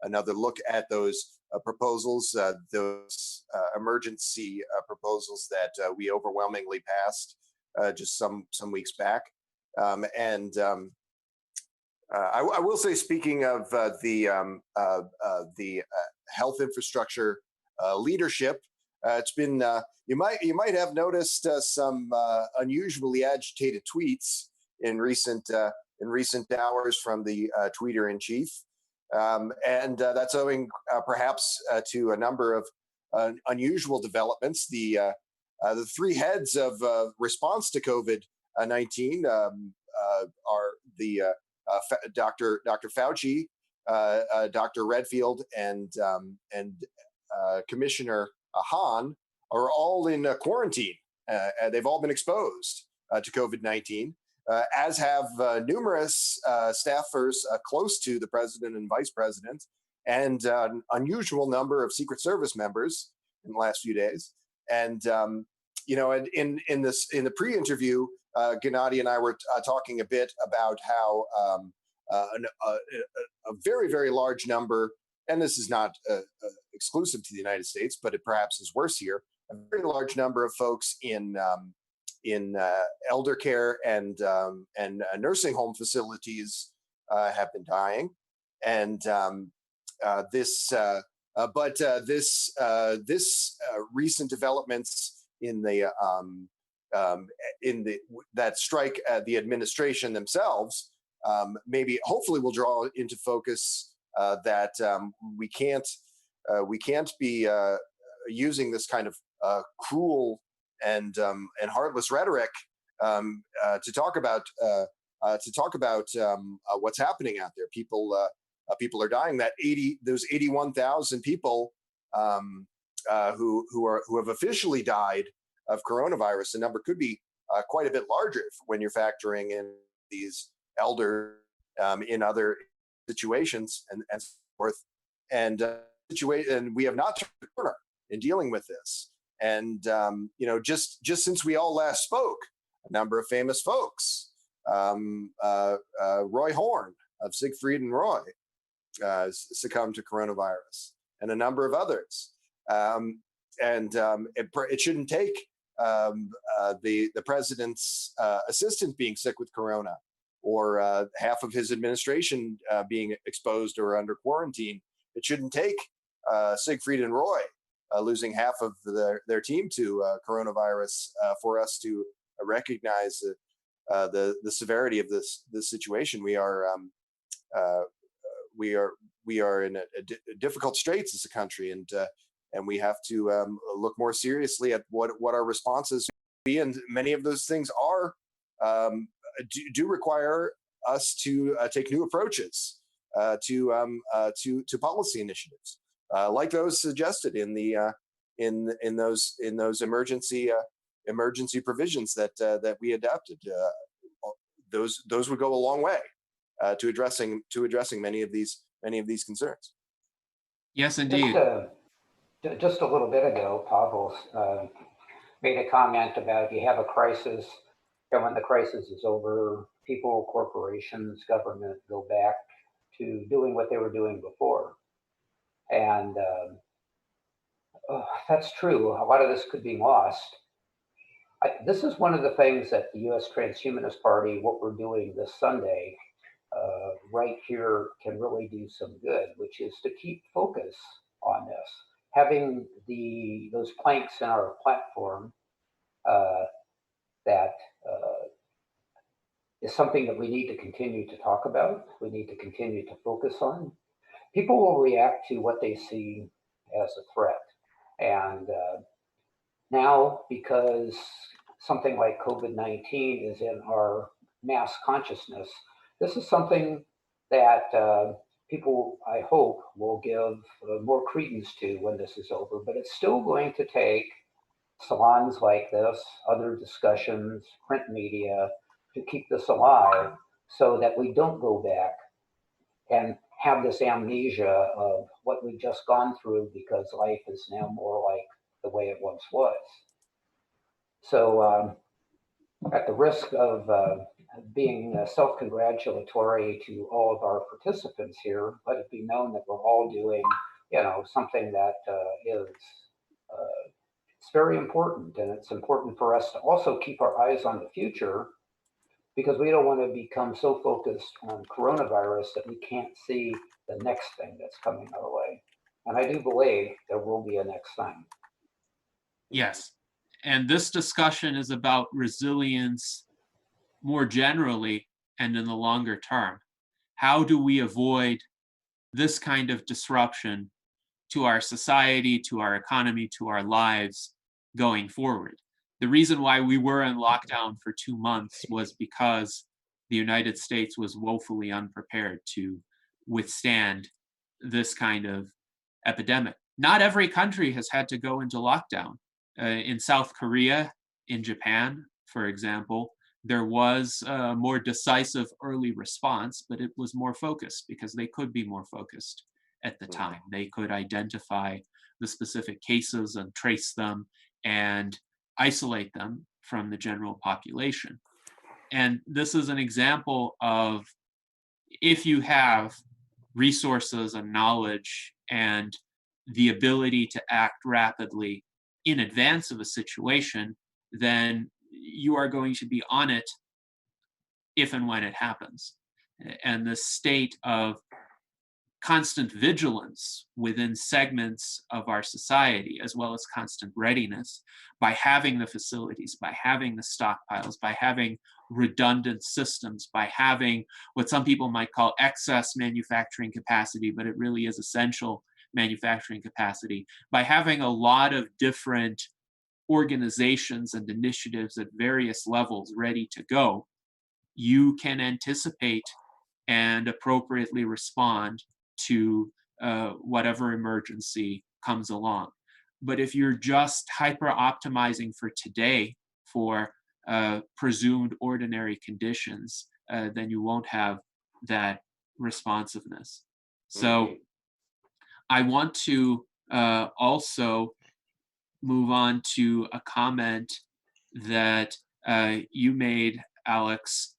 B: another look at those proposals, those emergency proposals that we overwhelmingly passed just some weeks back. I will say, speaking of the health infrastructure leadership, it's been you might have noticed some unusually agitated tweets in recent hours from the tweeter in chief, and that's owing perhaps to a number of unusual developments. The three heads of response to COVID-19, Dr. Fauci, Dr. Redfield, and Commissioner Hahn are all in quarantine. They've all been exposed to COVID-19, as have numerous staffers close to the president and vice president, and an unusual number of Secret Service members in the last few days. And you know, in the pre-interview, Gennady and I were talking a bit about how a very, very large number, and this is not exclusive to the United States, but it perhaps is worse here. A very large number of folks in elder care and nursing home facilities have been dying, and this recent developments in the that strike the administration themselves maybe hopefully will draw into focus that we can't be using this kind of cruel and heartless rhetoric to talk about what's happening out there. People are dying. Those 81,000 people who have officially died of coronavirus. The number could be quite a bit larger when you're factoring in these elders in other situations and so forth. And we have not turned the corner in dealing with this. And you know, just since we all last spoke, a number of famous folks, Roy Horn of Siegfried and Roy, succumbed to coronavirus, and a number of others. It shouldn't take the president's assistant being sick with corona, or half of his administration being exposed or under quarantine. It shouldn't take Siegfried and Roy losing half of their team to coronavirus for us to recognize the severity of this situation. We are in a difficult straits as a country, and we have to look more seriously at what our responses be. And many of those things do require us to take new approaches to policy initiatives, like those suggested in those emergency provisions that we adopted. Those would go a long way to addressing many of these concerns.
A: Yes, indeed.
D: Just a little bit ago, Pavel made a comment about you have a crisis, and when the crisis is over, people, corporations, government go back to doing what they were doing before. And that's true. A lot of this could be lost. This is one of the things that the U.S. Transhumanist Party, what we're doing this Sunday, right here, can really do some good, which is to keep focus on this. Having those planks in our platform that is something that we need to continue to talk about. We need to continue to focus on. People will react to what they see as a threat. And now, because something like COVID-19 is in our mass consciousness, this is something that people, I hope, will give more credence to when this is over. But it's still going to take salons like this, other discussions, print media, to keep this alive so that we don't go back and have this amnesia of what we've just gone through, because life is now more like the way it once was. So at the risk of being self-congratulatory to all of our participants here, let it be known that we're all doing, something that is it's very important, and it's important for us to also keep our eyes on the future, because we don't want to become so focused on coronavirus that we can't see the next thing that's coming our way. And I do believe there will be a next thing.
A: Yes. And this discussion is about resilience more generally and in the longer term. How do we avoid this kind of disruption to our society, to our economy, to our lives going forward? The reason why we were in lockdown for 2 months was because the United States was woefully unprepared to withstand this kind of epidemic. Not every country has had to go into lockdown. In South Korea, in Japan, for example, there was a more decisive early response, but it was more focused because they could be more focused at the time. They could identify the specific cases and trace them and isolate them from the general population. And this is an example of, if you have resources and knowledge and the ability to act rapidly in advance of a situation, then you are going to be on it if and when it happens. And the state of constant vigilance within segments of our society, as well as constant readiness, by having the facilities, by having the stockpiles, by having redundant systems, by having what some people might call excess manufacturing capacity, but it really is essential manufacturing capacity, by having a lot of different organizations and initiatives at various levels ready to go, you can anticipate and appropriately respond to whatever emergency comes along. But if you're just hyper optimizing for today, for presumed ordinary conditions, then you won't have that responsiveness. So I want to also move on to a comment that you made, Alex.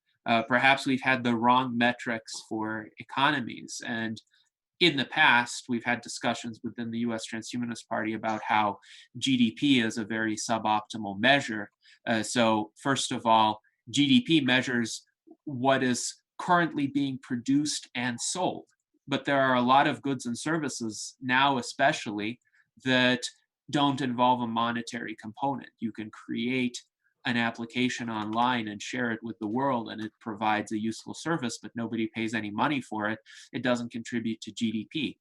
A: Perhaps we've had the wrong metrics for economies. And in the past, we've had discussions within the US Transhumanist Party about how GDP is a very suboptimal measure. So first of all, GDP measures what is currently being produced and sold. But there are a lot of goods and services now, especially, that don't involve a monetary component. You can create an application online and share it with the world, and it provides a useful service, but nobody pays any money for it. It doesn't contribute to GDP.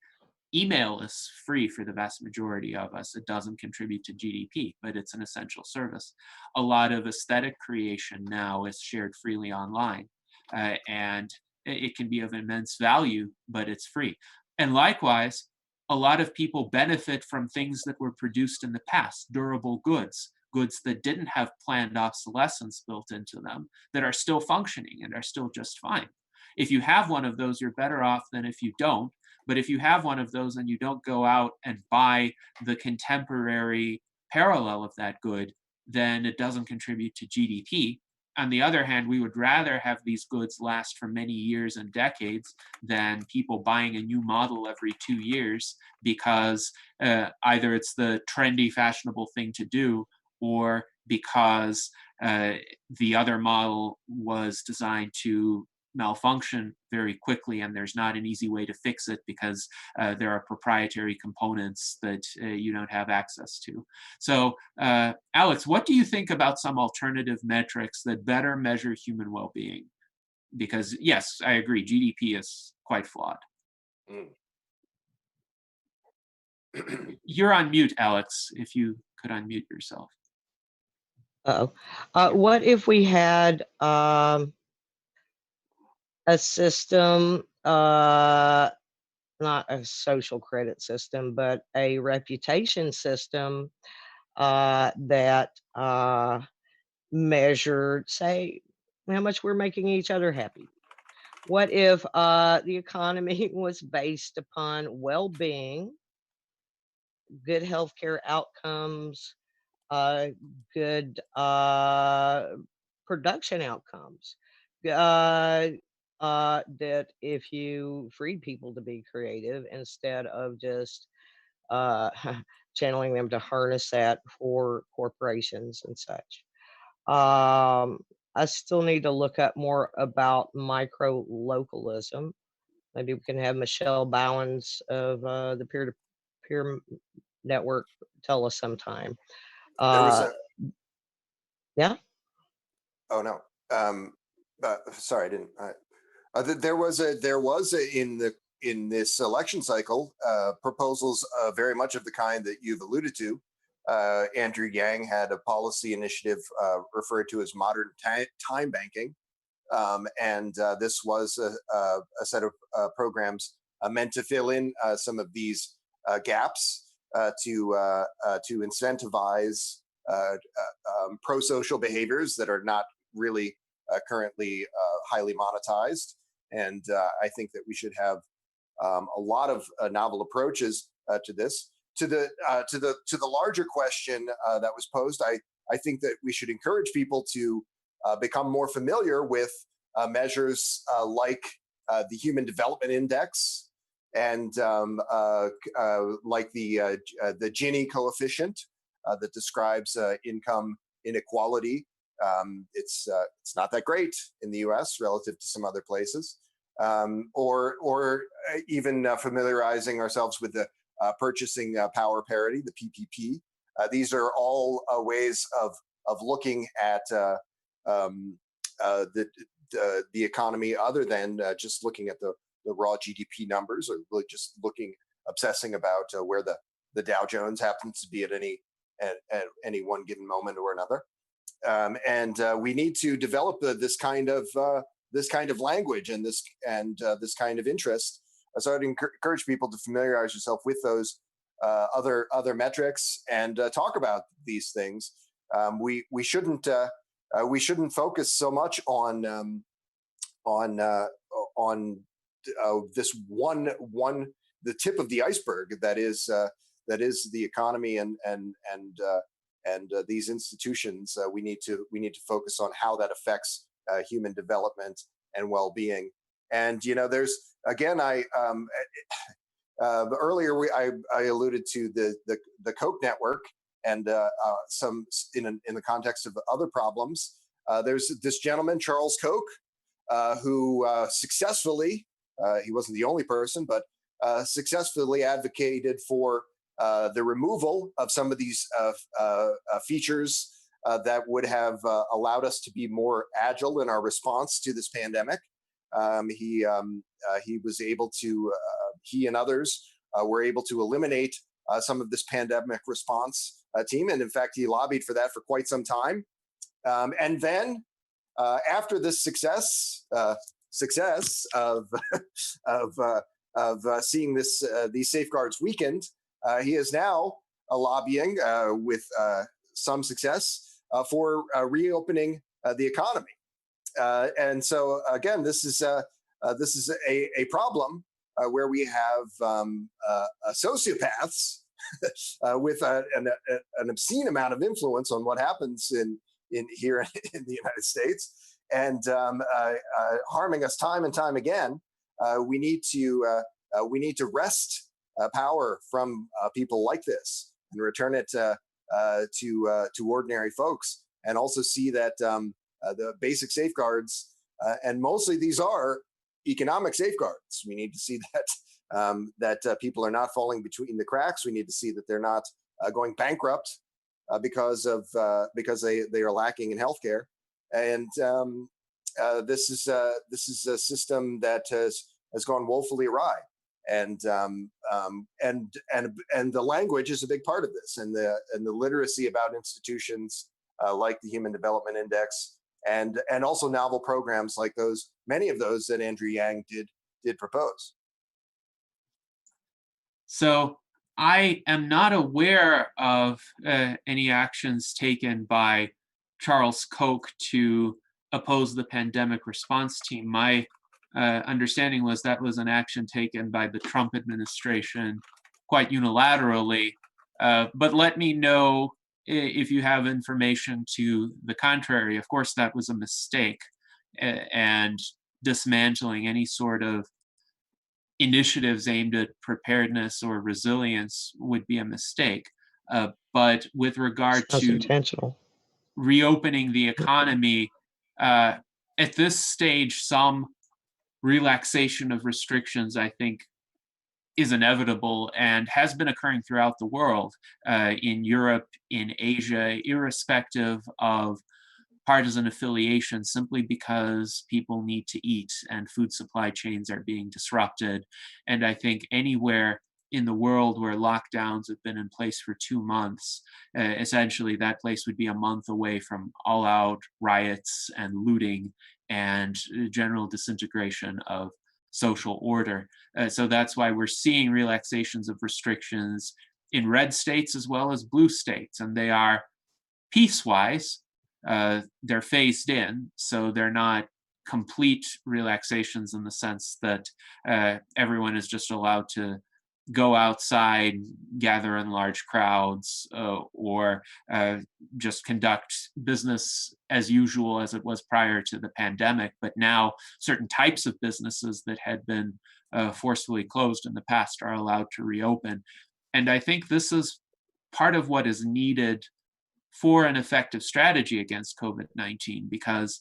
A: Email is free for the vast majority of us. It doesn't contribute to GDP, but it's an essential service. A lot of aesthetic creation now is shared freely online, and it can be of immense value, but it's free. And likewise, a lot of people benefit from things that were produced in the past, durable goods, goods that didn't have planned obsolescence built into them, that are still functioning and are still just fine. If you have one of those, you're better off than if you don't. But if you have one of those and you don't go out and buy the contemporary parallel of that good, then it doesn't contribute to GDP. On the other hand, we would rather have these goods last for many years and decades than people buying a new model every 2 years because either it's the trendy, fashionable thing to do, or because the other model was designed to malfunction very quickly and there's not an easy way to fix it because there are proprietary components that you don't have access to. So Alex, what do you think about some alternative metrics that better measure human well-being? Because yes, I agree, GDP is quite flawed. You're on mute, Alex, if you could unmute yourself.
C: What if we had a system, not a social credit system, but a reputation system that measured, say, how much we're making each other happy? What if the economy was based upon well-being, good healthcare outcomes, good production outcomes? That if you freed people to be creative instead of just channeling them to harness that for corporations and such. I still need to look up more about micro localism. Maybe we can have Michelle Bowens of the peer-to-peer network tell us sometime.
B: There was a
C: Yeah.
B: Oh no. Sorry, I didn't. There was in this election cycle proposals very much of the kind that you've alluded to. Andrew Yang had a policy initiative referred to as modern time banking, This was a set of programs meant to fill in some of these gaps to incentivize pro-social behaviors that are not really currently highly monetized. And I think that we should have a lot of novel approaches to this. To the larger question that was posed, I think that we should encourage people to become more familiar with measures like the Human Development Index and like the Gini coefficient that describes income inequality. It's not that great in the U.S. relative to some other places, or even familiarizing ourselves with the purchasing power parity, the PPP. These are all ways of looking at the economy other than just looking at the raw GDP numbers, or really just obsessing about where the Dow Jones happens to be at any one given moment or another. We need to develop this kind of language and this kind of interest. So I'd encourage people to familiarize yourself with those other metrics and talk about these things. We shouldn't focus so much on this one the tip of the iceberg that is the economy and these institutions. We need to focus on how that affects human development and well-being. And there's again, earlier I alluded to the Koch network and some in the context of other problems. There's this gentleman, Charles Koch, who successfully, he wasn't the only person, but successfully advocated for the removal of some of these features that would have allowed us to be more agile in our response to this pandemic. He was able to, he and others were able to eliminate some of this pandemic response team. And in fact, he lobbied for that for quite some time. And then after this success of seeing these safeguards weakened, he is now lobbying with some success for reopening the economy. And so again, this is a problem where we have sociopaths with an obscene amount of influence on what happens here in the United States, and harming us time and time again. We need to wrest power from people like this and return it to ordinary folks, and also see that the basic safeguards, and mostly these are economic safeguards. We need to see that people are not falling between the cracks. We need to see that they're not going bankrupt because they are lacking in healthcare. And this is a system that has gone woefully awry. And the language is a big part of this, and the literacy about institutions like the Human Development Index, and also novel programs like many of those that Andrew Yang did propose.
A: So I am not aware of any actions taken by Charles Koch to oppose the pandemic response team. My understanding was that was an action taken by the Trump administration quite unilaterally. But let me know if you have information to the contrary. Of course, that was a mistake, and dismantling any sort of initiatives aimed at preparedness or resilience would be a mistake. But with regard
C: That's
A: to
C: intentional.
A: reopening the economy, at this stage, some relaxation of restrictions, I think, is inevitable and has been occurring throughout the world, in Europe, in Asia, irrespective of partisan affiliation, simply because people need to eat and food supply chains are being disrupted. And I think anywhere in the world where lockdowns have been in place for 2 months, essentially that place would be a month away from all-out riots and looting and general disintegration of social order. So that's why we're seeing relaxations of restrictions in red states as well as blue states, and they are piecewise. They're phased in, so they're not complete relaxations in the sense that everyone is just allowed to go outside, gather in large crowds, or just conduct business as usual as it was prior to the pandemic. But now certain types of businesses that had been forcefully closed in the past are allowed to reopen. And I think this is part of what is needed for an effective strategy against COVID-19, because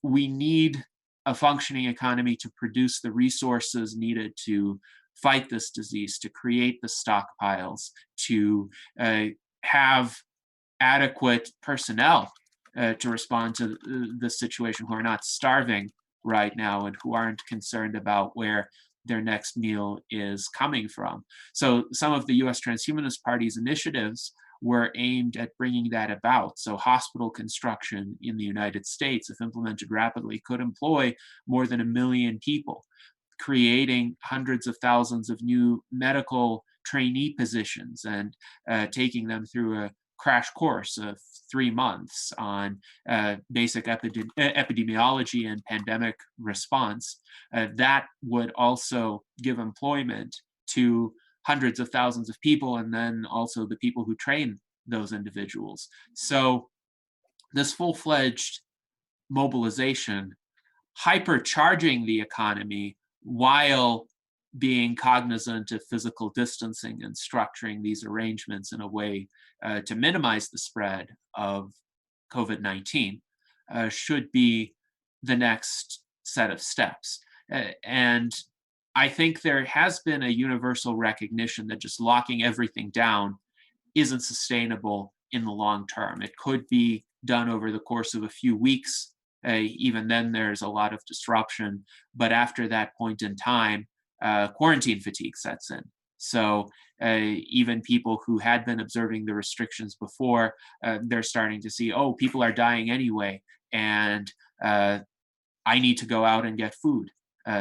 A: we need a functioning economy to produce the resources needed to fight this disease, to create the stockpiles, to have adequate personnel to respond to the situation, who are not starving right now and who aren't concerned about where their next meal is coming from. So some of the US Transhumanist Party's initiatives were aimed at bringing that about. So hospital construction in the United States, if implemented rapidly, could employ more than 1 million people, creating hundreds of thousands of new medical trainee positions and taking them through a crash course of 3 months on basic epidemiology and pandemic response. That would also give employment to hundreds of thousands of people, and then also the people who train those individuals. So this full-fledged mobilization, hypercharging the economy while being cognizant of physical distancing and structuring these arrangements in a way to minimize the spread of COVID-19 should be the next set of steps. And I think there has been a universal recognition that just locking everything down isn't sustainable in the long term. It could be done over the course of a few weeks. Even then, there's a lot of disruption. But after that point in time, quarantine fatigue sets in. So even people who had been observing the restrictions before, they're starting to see, oh, people are dying anyway, and I need to go out and get food.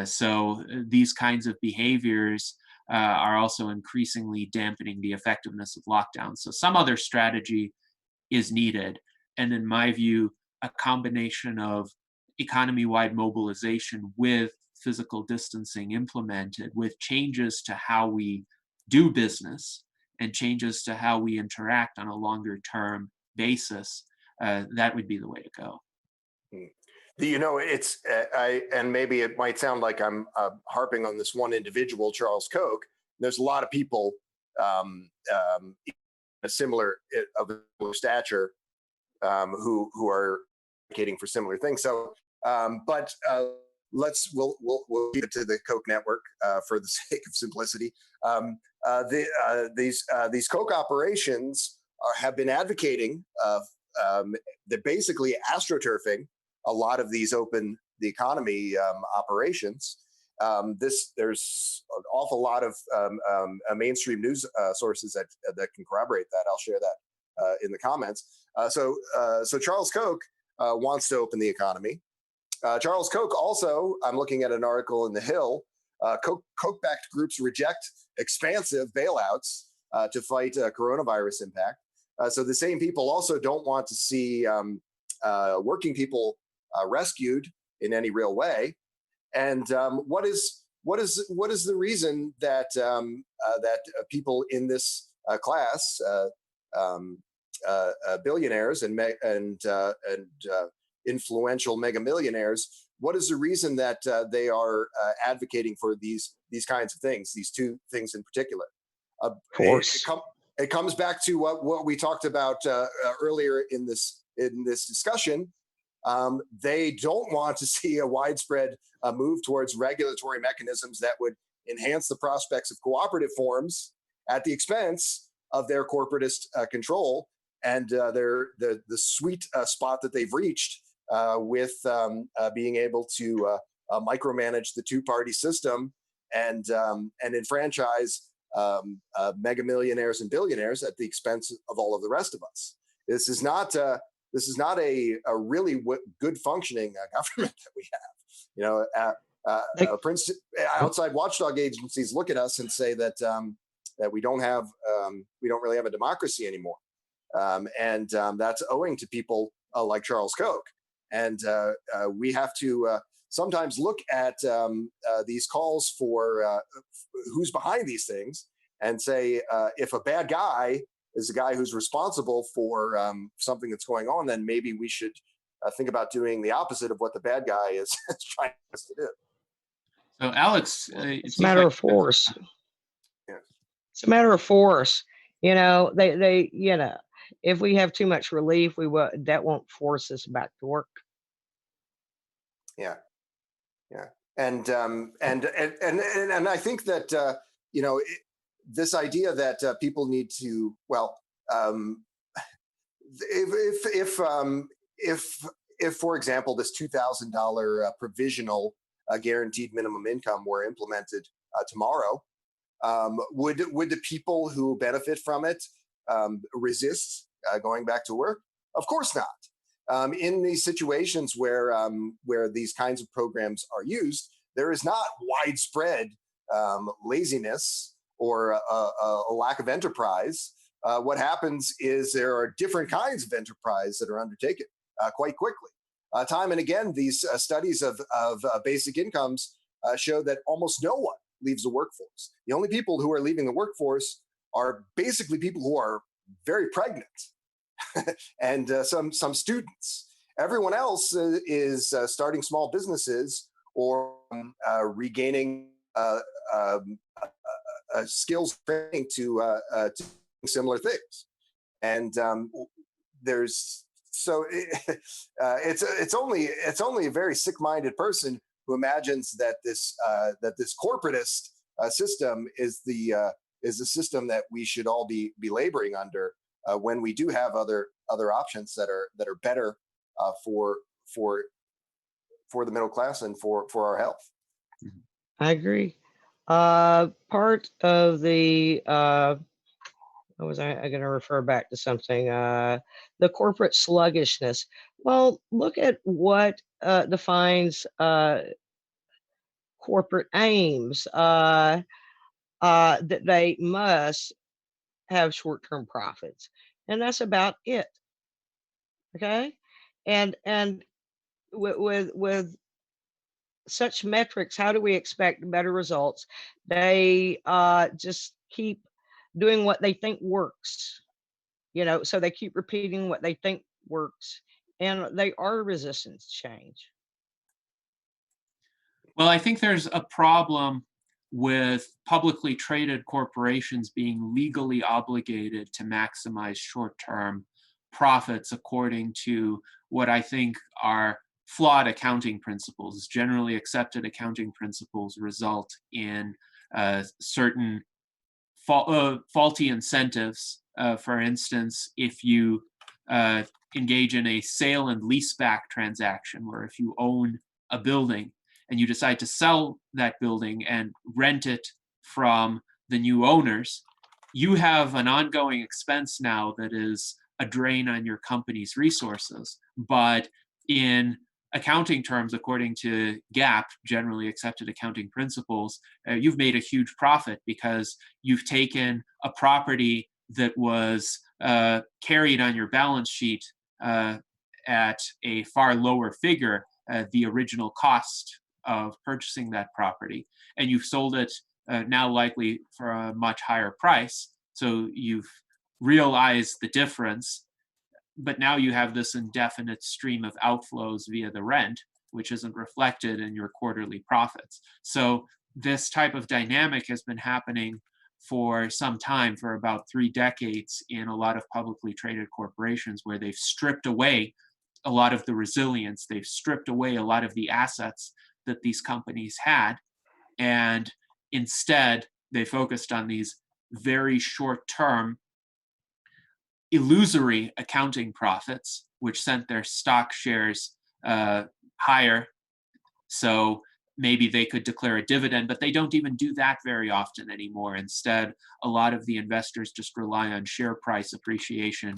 A: So these kinds of behaviors are also increasingly dampening the effectiveness of lockdown. So some other strategy is needed. And in my view, a combination of economy-wide mobilization with physical distancing implemented, with changes to how we do business and changes to how we interact on a longer-term basis, that would be the way to go.
B: You know, it's and maybe it might sound like I'm harping on this one individual, Charles Koch. There's a lot of people a similar of stature who are advocating for similar things. So, but we'll keep it to the Koch network for the sake of simplicity. These Koch operations have been advocating they're basically astroturfing a lot of these open the economy operations. There's an awful lot of mainstream news sources that can corroborate that. I'll share that in the comments. So Charles Koch wants to open the economy. Charles Koch also, I'm looking at an article in The Hill, Koch-backed groups reject expansive bailouts to fight coronavirus impact. So the same people also don't want to see working people rescued in any real way. And what is the reason that that people in this class, billionaires and influential mega millionaires, what is the reason that they are advocating for these kinds of things, these two things in particular? It comes back to what we talked about earlier in this discussion. They don't want to see a widespread move towards regulatory mechanisms that would enhance the prospects of cooperative forms at the expense of their corporatist control and the sweet spot that they've reached with being able to micromanage the two-party system and enfranchise mega millionaires and billionaires at the expense of all of the rest of us. This is not this is not a really good functioning government that we have. You know, outside watchdog agencies look at us and say that that we don't really have a democracy anymore, and that's owing to people like Charles Koch. And we have to sometimes look at these calls for who's behind these things and say, if a bad guy is the guy who's responsible for something that's going on, then maybe we should think about doing the opposite of what the bad guy is trying us to do.
A: So, Alex,
C: it's a matter of force.
B: Yeah.
C: It's a matter of force. You know, they you know, if we have too much relief, that won't force us back to work.
B: Yeah, yeah, and I think that you know, this idea that people need to, well, if for example this $2,000 provisional guaranteed minimum income were implemented tomorrow, would the people who benefit from it resist going back to work? Of course not. In these situations where these kinds of programs are used, there is not widespread laziness or a lack of enterprise. What happens is there are different kinds of enterprise that are undertaken quite quickly. Time and again, these studies of basic incomes show that almost no one leaves the workforce. The only people who are leaving the workforce are basically people who are very pregnant and some students. Everyone else is starting small businesses or regaining skills training to similar things. And there's so it's only a very sick-minded person who imagines that this corporatist system is the system that we should all be laboring under, when we do have other options that are better for the middle class and for our health.
C: I agree. Part of the what was I going to refer back to something? The corporate sluggishness. Well, look at what defines corporate aims. That they must have short-term profits, and that's about it. Okay, and with such metrics, how do we expect better results? They just keep doing what they think works, you know, so they keep repeating what they think works, and they are resistant to change.
A: Well, I think there's a problem with publicly traded corporations being legally obligated to maximize short-term profits according to what I think are flawed accounting principles. Generally accepted accounting principles result in certain faulty incentives. For instance, if you engage in a sale and leaseback transaction, where if you own a building and you decide to sell that building and rent it from the new owners, you have an ongoing expense now that is a drain on your company's resources. But in accounting terms, according to GAAP, generally accepted accounting principles, you've made a huge profit because you've taken a property that was carried on your balance sheet at a far lower figure, the original cost of purchasing that property, and you've sold it now likely for a much higher price. So you've realized the difference, but now you have this indefinite stream of outflows via the rent, which isn't reflected in your quarterly profits. So this type of dynamic has been happening for some time, for about 3 decades, in a lot of publicly traded corporations, where they've stripped away a lot of the resilience, they've stripped away a lot of the assets that these companies had, and instead they focused on these very short-term, illusory accounting profits, which sent their stock shares higher. So maybe they could declare a dividend, but they don't even do that very often anymore. Instead, a lot of the investors just rely on share price appreciation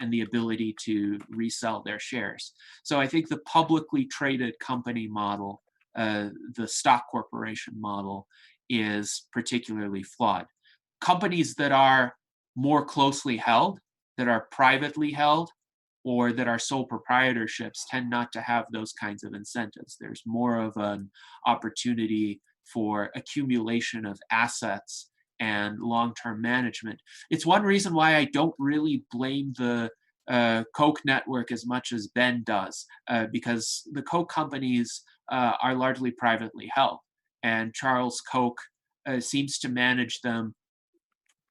A: and the ability to resell their shares. So I think the publicly traded company model, the stock corporation model, is particularly flawed. Companies that are more closely held, that are privately held, or that are sole proprietorships tend not to have those kinds of incentives. There's more of an opportunity for accumulation of assets and long-term management. It's one reason why I don't really blame the Koch network as much as Ben does, because the Koch companies are largely privately held, and Charles Koch seems to manage them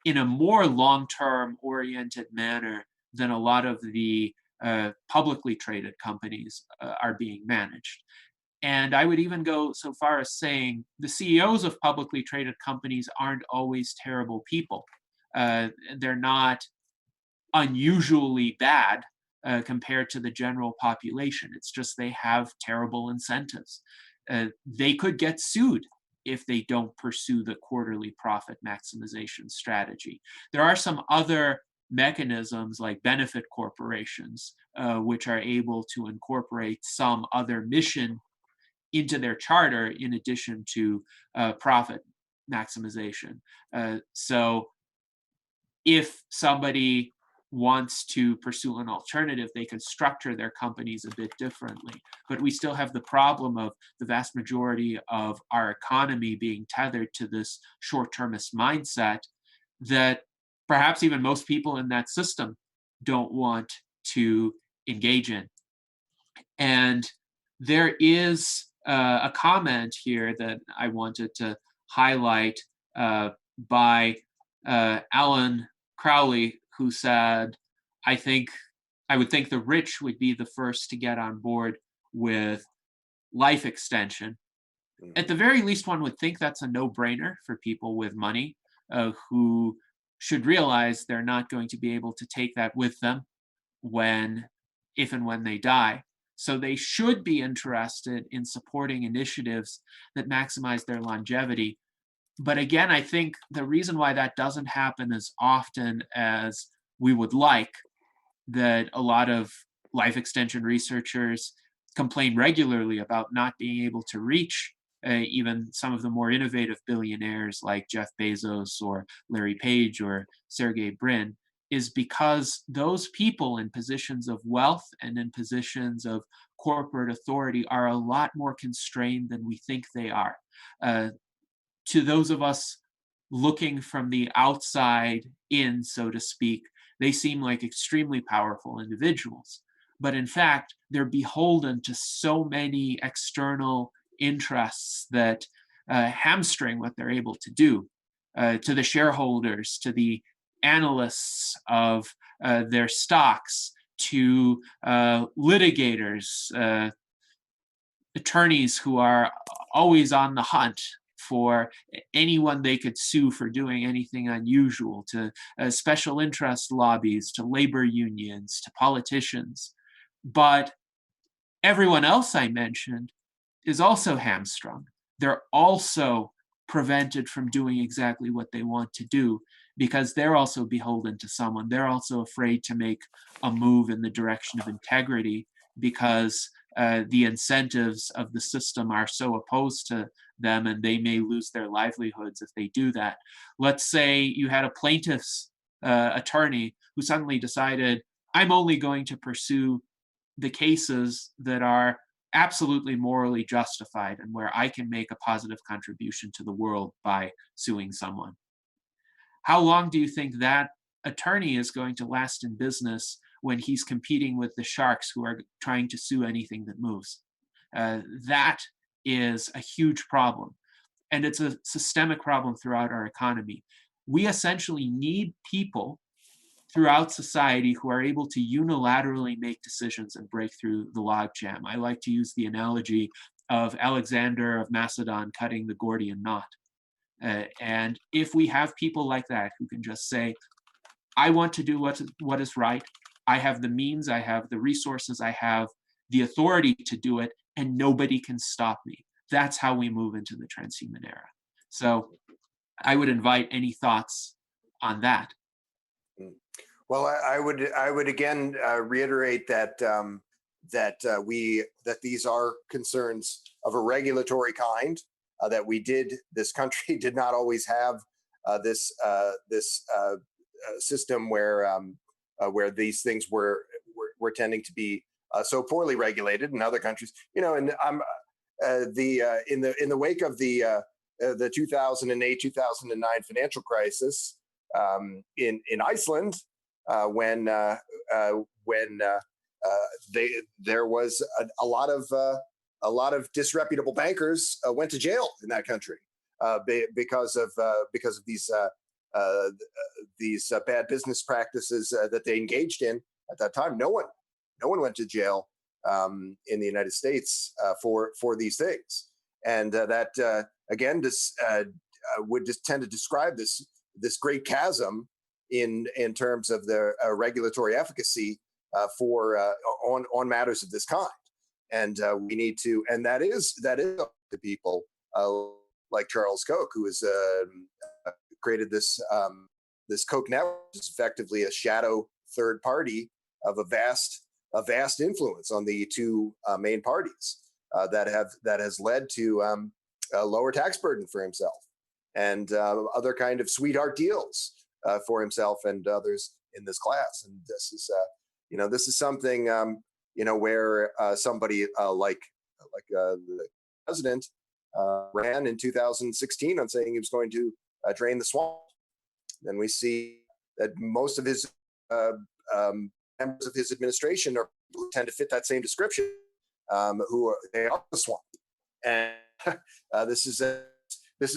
A: in a more long-term oriented manner than a lot of the publicly traded companies are being managed. And I would even go so far as saying the CEOs of publicly traded companies aren't always terrible people. They're not unusually bad compared to the general population. It's just they have terrible incentives. They could get sued if they don't pursue the quarterly profit maximization strategy. There are some other mechanisms like benefit corporations, which are able to incorporate some other mission into their charter in addition to profit maximization. So if somebody wants to pursue an alternative, they can structure their companies a bit differently. But we still have the problem of the vast majority of our economy being tethered to this short-termist mindset that perhaps even most people in that system don't want to engage in. And there is a comment here that I wanted to highlight by Alan Crowley, who said, I would think the rich would be the first to get on board with life extension. At the very least, one would think that's a no-brainer for people with money who should realize they're not going to be able to take that with them if and when they die. So they should be interested in supporting initiatives that maximize their longevity. But again, I think the reason why that doesn't happen as often as we would like, that a lot of life extension researchers complain regularly about not being able to reach even some of the more innovative billionaires like Jeff Bezos or Larry Page or Sergey Brin, is because those people in positions of wealth and in positions of corporate authority are a lot more constrained than we think they are. To those of us looking from the outside in, so to speak, they seem like extremely powerful individuals. But in fact, they're beholden to so many external interests that hamstring what they're able to do, to the shareholders, to the analysts of their stocks, to litigators, attorneys who are always on the hunt for anyone they could sue for doing anything unusual, to special interest lobbies, to labor unions, to politicians. But everyone else I mentioned is also hamstrung. They're also prevented from doing exactly what they want to do because they're also beholden to someone. They're also afraid to make a move in the direction of integrity because the incentives of the system are so opposed to them, and they may lose their livelihoods if they do that. Let's say you had a plaintiff's attorney who suddenly decided, I'm only going to pursue the cases that are absolutely morally justified and where I can make a positive contribution to the world by suing someone. How long do you think that attorney is going to last in business when he's competing with the sharks who are trying to sue anything that moves? That is a huge problem. And it's a systemic problem throughout our economy. We essentially need people throughout society who are able to unilaterally make decisions and break through the logjam. I like to use the analogy of Alexander of Macedon cutting the Gordian knot. And if we have people like that who can just say, I want to do what is right, I have the means, I have the resources, I have the authority to do it, and nobody can stop me. that's how we move into the transhuman era. So I would invite any thoughts on that.
B: Well, I would again reiterate that that these are concerns of a regulatory kind, that this country did not always have this system where these things were tending to be so poorly regulated in other countries. And in the wake of the 2008-2009 financial crisis in Iceland, when there was a lot of disreputable bankers went to jail in that country because of these bad business practices that they engaged in at that time. No one went to jail in the United States for these things, and that again would just tend to describe this great chasm in terms of the regulatory efficacy on matters of this kind. And we need to, and that is up to people like Charles Koch, who has created this Koch network, which is effectively a shadow third party of a vast influence on the two main parties that has led to a lower tax burden for himself and other kind of sweetheart deals for himself and others in this class. And this is something where somebody like the president ran in 2016 on saying he was going to drain the swamp. Then we see that most of his members of his administration tend to fit that same description, they are the swamp. And this is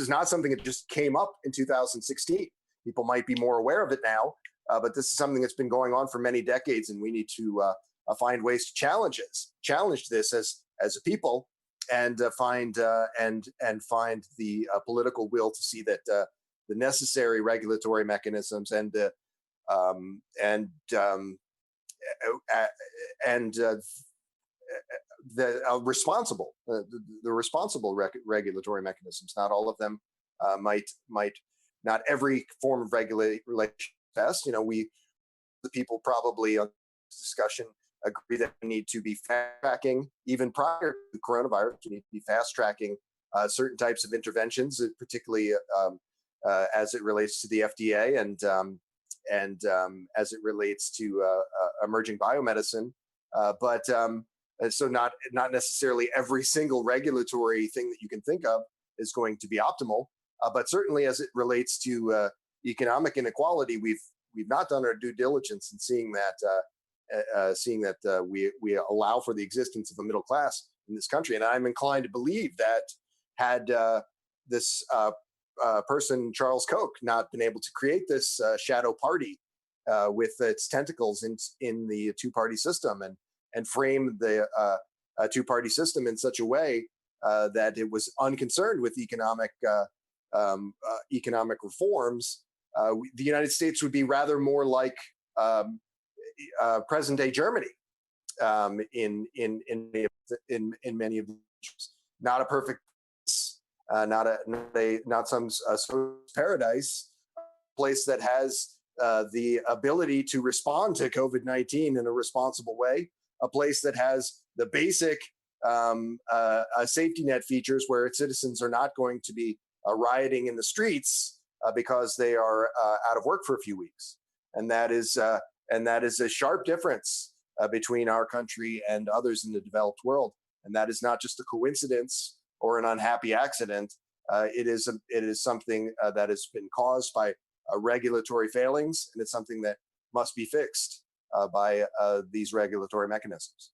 B: not something that just came up in 2016. People might be more aware of it now, but this is something that's been going on for many decades, and we need to find ways to challenge this as a people, and find the political will to see that the necessary regulatory mechanisms and the responsible regulatory mechanisms. Not all of them might not every form of regulation best. The people probably on this discussion agree that we need to be fast tracking, even prior to coronavirus, we need to be fast tracking certain types of interventions, particularly as it relates to the FDA and as it relates to emerging biomedicine. But so not necessarily every single regulatory thing that you can think of is going to be optimal. But certainly, as it relates to economic inequality, we've not done our due diligence in seeing that we allow for the existence of a middle class in this country. And I'm inclined to believe that had this person, Charles Koch, not been able to create this shadow party with its tentacles in the two-party system and frame the two-party system in such a way that it was unconcerned with economic reforms, the United States would be rather more like present-day Germany in many of the countries. Not a perfect place, not some paradise, place that has the ability to respond to COVID-19 in a responsible way, a place that has the basic safety net features where its citizens are not going to be rioting in the streets because they are out of work for a few weeks. And that is a sharp difference between our country and others in the developed world. And that is not just a coincidence or an unhappy accident. It is something that has been caused by regulatory failings, and it's something that must be fixed by these regulatory mechanisms.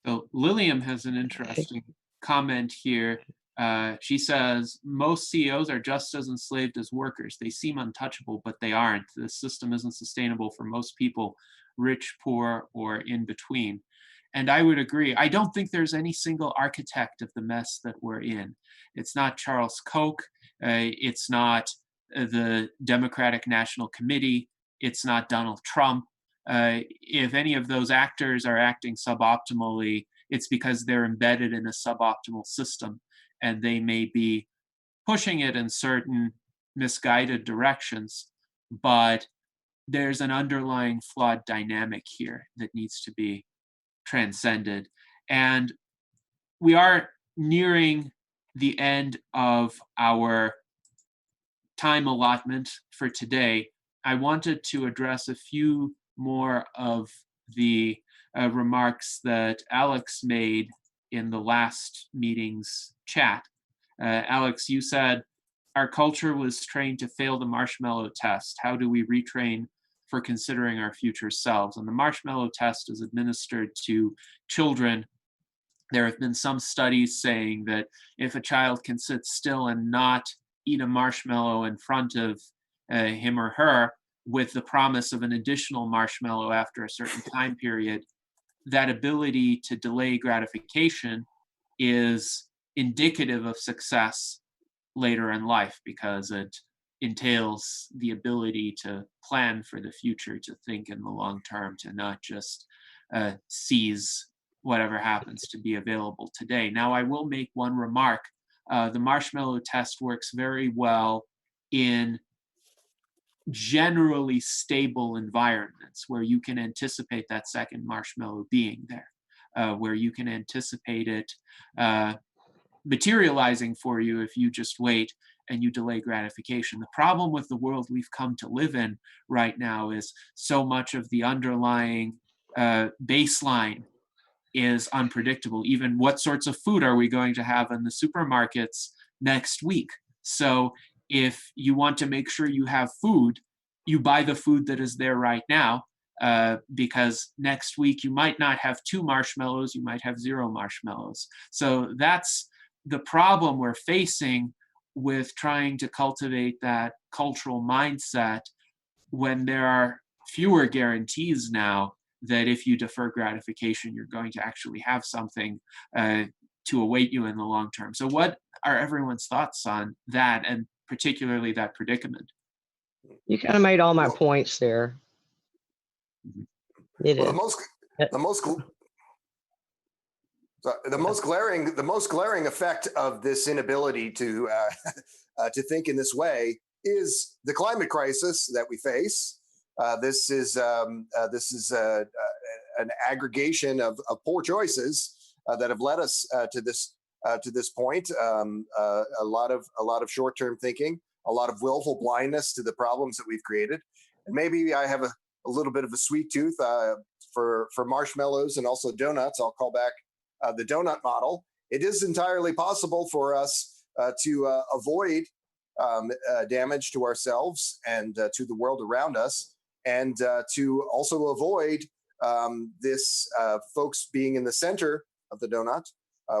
A: So Lilium has an interesting comment here. She says, most CEOs are just as enslaved as workers. They seem untouchable, but they aren't. The system isn't sustainable for most people, rich, poor, or in between. And I would agree. I don't think there's any single architect of the mess that we're in. It's not Charles Koch. It's not the Democratic National Committee. It's not Donald Trump. If any of those actors are acting suboptimally, it's because they're embedded in a suboptimal system, and they may be pushing it in certain misguided directions, but there's an underlying flawed dynamic here that needs to be transcended. And we are nearing the end of our time allotment for today. I wanted to address a few more of the remarks that Alex made in the last meeting's chat. Alex, you said, our culture was trained to fail the marshmallow test. How do we retrain for considering our future selves? And the marshmallow test is administered to children. There have been some studies saying that if a child can sit still and not eat a marshmallow in front of him or her with the promise of an additional marshmallow after a certain time period, that ability to delay gratification is indicative of success later in life, because it entails the ability to plan for the future, to think in the long term, to not just seize whatever happens to be available today. Now, I will make one remark. The marshmallow test works very well in generally stable environments where you can anticipate that second marshmallow being there, where you can anticipate it materializing for you if you just wait and you delay gratification. The problem with the world we've come to live in right now is so much of the underlying baseline is unpredictable. Even what sorts of food are we going to have in the supermarkets next week? So if you want to make sure you have food, you buy the food that is there right now, because next week you might not have 2 marshmallows, you might have 0 marshmallows. So that's the problem we're facing with trying to cultivate that cultural mindset, when there are fewer guarantees now that if you defer gratification, you're going to actually have something to await you in the long term. So what are everyone's thoughts on that, and particularly that predicament?
C: You kind of made all my points there. You
B: Well,
C: did.
B: the most glaring effect of this inability to think in this way is the climate crisis that we face. This is an aggregation of poor choices that have led us to this point. A lot of short-term thinking, a lot of willful blindness to the problems that we've created, and maybe I have a little bit of a sweet tooth for marshmallows and also donuts. I'll call back the donut model. It is entirely possible for us to avoid damage to ourselves and to the world around us, and to also avoid this folks being in the center of the donut,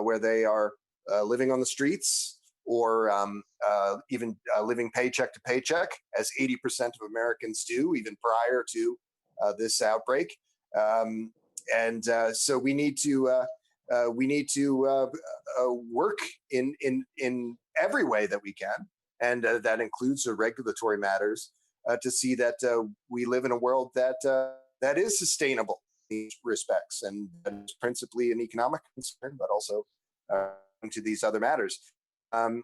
B: where they are living on the streets, or even living paycheck to paycheck, as 80% of Americans do, even prior to this outbreak. So we need to work in every way that we can, and that includes the regulatory matters, to see that we live in a world that is sustainable in these respects, and that is principally an economic concern, but also to these other matters. That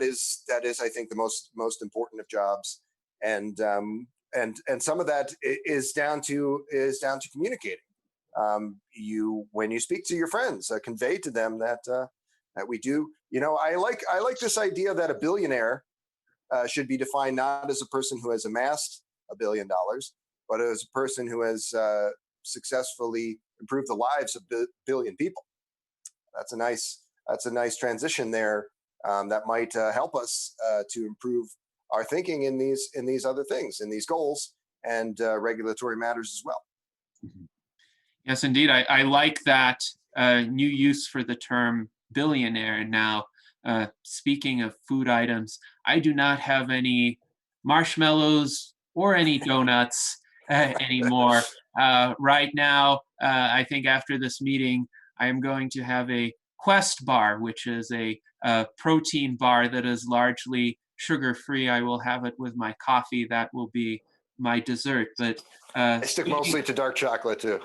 B: is, I think, the most important of jobs, and some of that is down to communicating. When you speak to your friends, convey to them that we do. I like this idea that a billionaire should be defined not as a person who has amassed $1 billion, but as a person who has successfully improved the lives of a billion people. That's a nice transition there, that might help us to improve our thinking in these other things, in these goals, and regulatory matters as well.
A: Yes, indeed. I like that new use for the term billionaire. Now, speaking of food items, I do not have any marshmallows or any donuts anymore. Right now, I think after this meeting, I am going to have a Quest bar, which is a protein bar that is largely sugar-free. I will have it with my coffee. That will be my dessert. But
B: I stick mostly to dark chocolate too.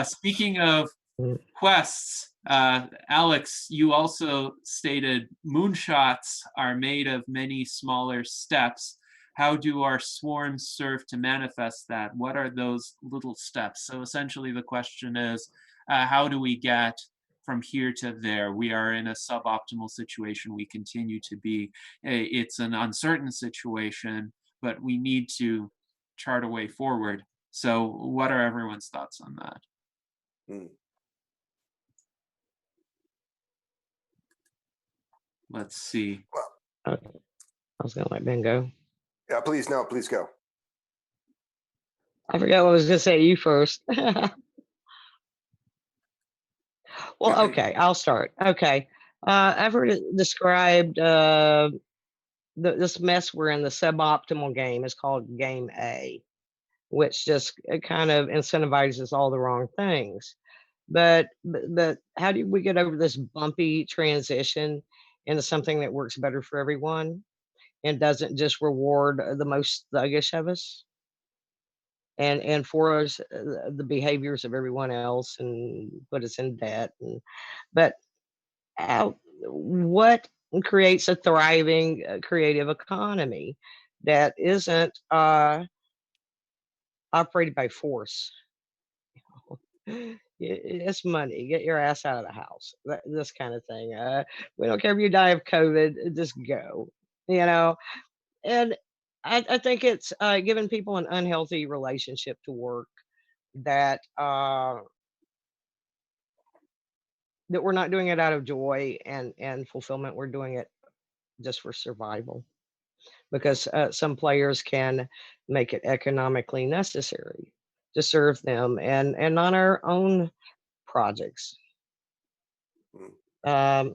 A: speaking of quests, Alex, you also stated moonshots are made of many smaller steps. How do our swarms serve to manifest that? What are those little steps? So essentially the question is, how do we get from here to there? We are in a suboptimal situation. We continue to be. It's an uncertain situation, but we need to chart a way forward. So what are everyone's thoughts on that?
B: Hmm.
A: Let's see.
C: Okay. I was gonna let Ben go.
B: Yeah, please go.
C: I forgot what I was gonna say. You first. Well, okay, I'll start. Okay. I've heard it described, this mess we're in, the suboptimal game, is called game A, which just kind of incentivizes all the wrong things. But how do we get over this bumpy transition into something that works better for everyone and doesn't just reward the most thuggish of us and for us the behaviors of everyone else and put us in debt? And but what creates a thriving creative economy that isn't operated by force? It's money. Get your ass out of the house. This kind of thing. We don't care if you die of COVID. Just go. You know. And I think it's giving people an unhealthy relationship to work that that we're not doing it out of joy and fulfillment. We're doing it just for survival, because some players can make it economically necessary to serve them and on our own projects. I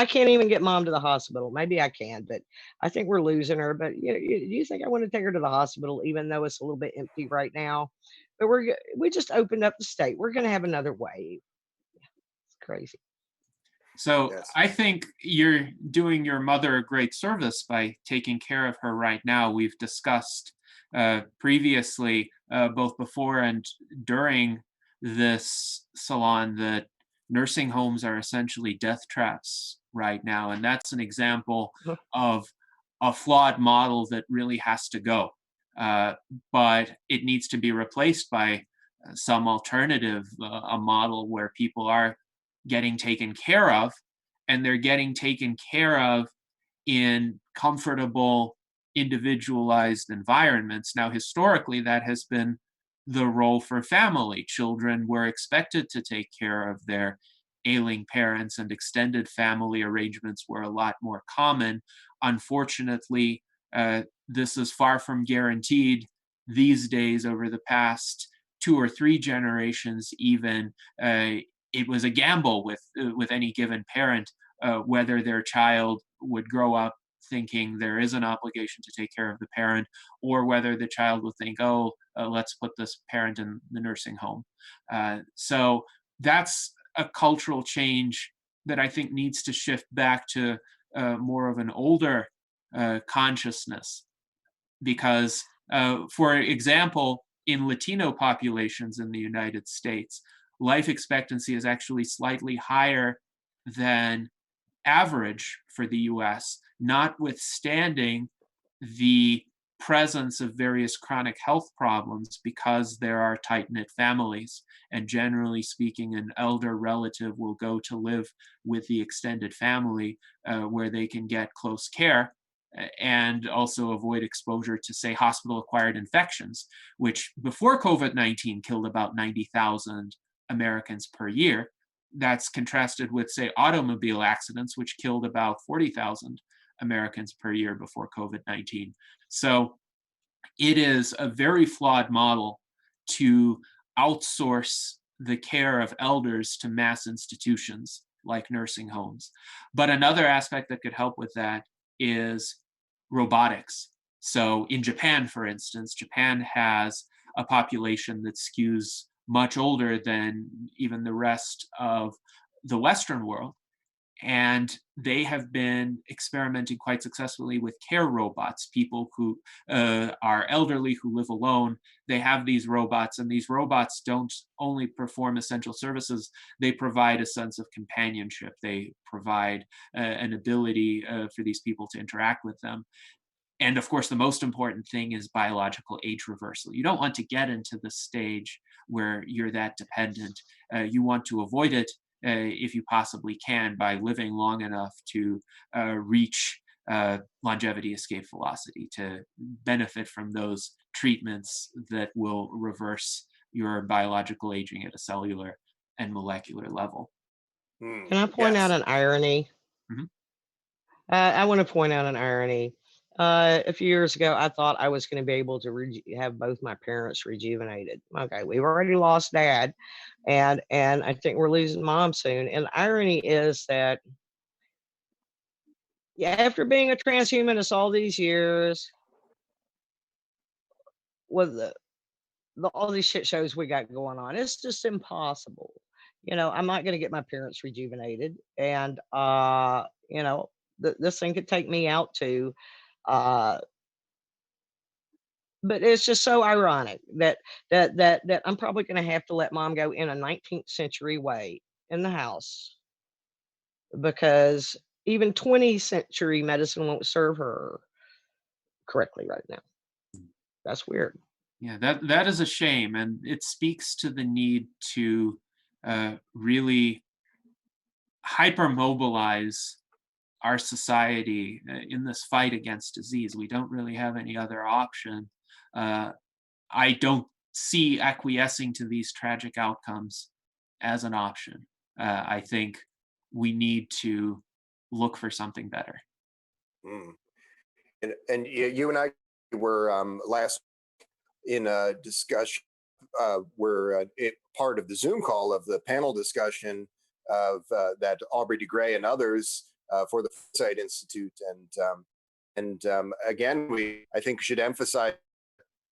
C: can't even get mom to the hospital. Maybe I can, but I think we're losing her. But do you think I want to take her to the hospital, even though it's a little bit empty right now? But we just opened up the state. We're going to have another wave. It's crazy.
A: So
B: Yes.
A: I think you're doing your mother a great service by taking care of her right now. We've discussed previously, both before and during this salon, that nursing homes are essentially death traps right now. And that's an example of a flawed model that really has to go. But it needs to be replaced by some alternative, a model where people are getting taken care of, and they're getting taken care of in comfortable, individualized environments. Now, historically, that has been the role for family. Children were expected to take care of their ailing parents, and extended family arrangements were a lot more common. Unfortunately, this is far from guaranteed these days. Over the past 2 or 3 generations, even, it was a gamble with any given parent whether their child would grow up thinking there is an obligation to take care of the parent, or whether the child would think, oh, let's put this parent in the nursing home. So that's a cultural change that I think needs to shift back to more of an older consciousness. Because, for example, in Latino populations in the United States, life expectancy is actually slightly higher than average for the US, notwithstanding the presence of various chronic health problems, because there are tight-knit families. And generally speaking, an elder relative will go to live with the extended family where they can get close care and also avoid exposure to, say, hospital-acquired infections, which before COVID-19 killed about 90,000 Americans per year. That's contrasted with, say, automobile accidents, which killed about 40,000 Americans per year before COVID-19. So it is a very flawed model to outsource the care of elders to mass institutions like nursing homes. But another aspect that could help with that is robotics. So in Japan, for instance, Japan has a population that skews much older than even the rest of the Western world. And they have been experimenting quite successfully with care robots, people who are elderly, who live alone. They have these robots, and these robots don't only perform essential services, they provide a sense of companionship. They provide an ability for these people to interact with them. And of course, the most important thing is biological age reversal. You don't want to get into the stage where you're that dependent. You want to avoid it if you possibly can by living long enough to reach longevity escape velocity, to benefit from those treatments that will reverse your biological aging at a cellular and molecular level.
C: Can I point out
B: Yes.
C: an irony?
A: Mhm.
C: I want to point out an irony. A few years ago, I thought I was going to be able to have both my parents rejuvenated. Okay, we've already lost dad, and I think we're losing mom soon. And the irony is that, yeah, after being a transhumanist all these years, with all these shit shows we got going on, it's just impossible. You know, I'm not going to get my parents rejuvenated, and you know, this thing could take me out too. Uh, but it's just so ironic that I'm probably going to have to let mom go in a 19th century way in the house, because even 20th century medicine won't serve her correctly right now. That's weird.
A: Yeah, that is a shame, and it speaks to the need to really hypermobilize our society in this fight against disease. We don't really have any other option. I don't see acquiescing to these tragic outcomes as an option. I think we need to look for something better.
B: Mm. And you and I were last in a discussion, were part of the Zoom call of the panel discussion of that Aubrey de Grey and others for the Foresight Institute, and again, I think should emphasize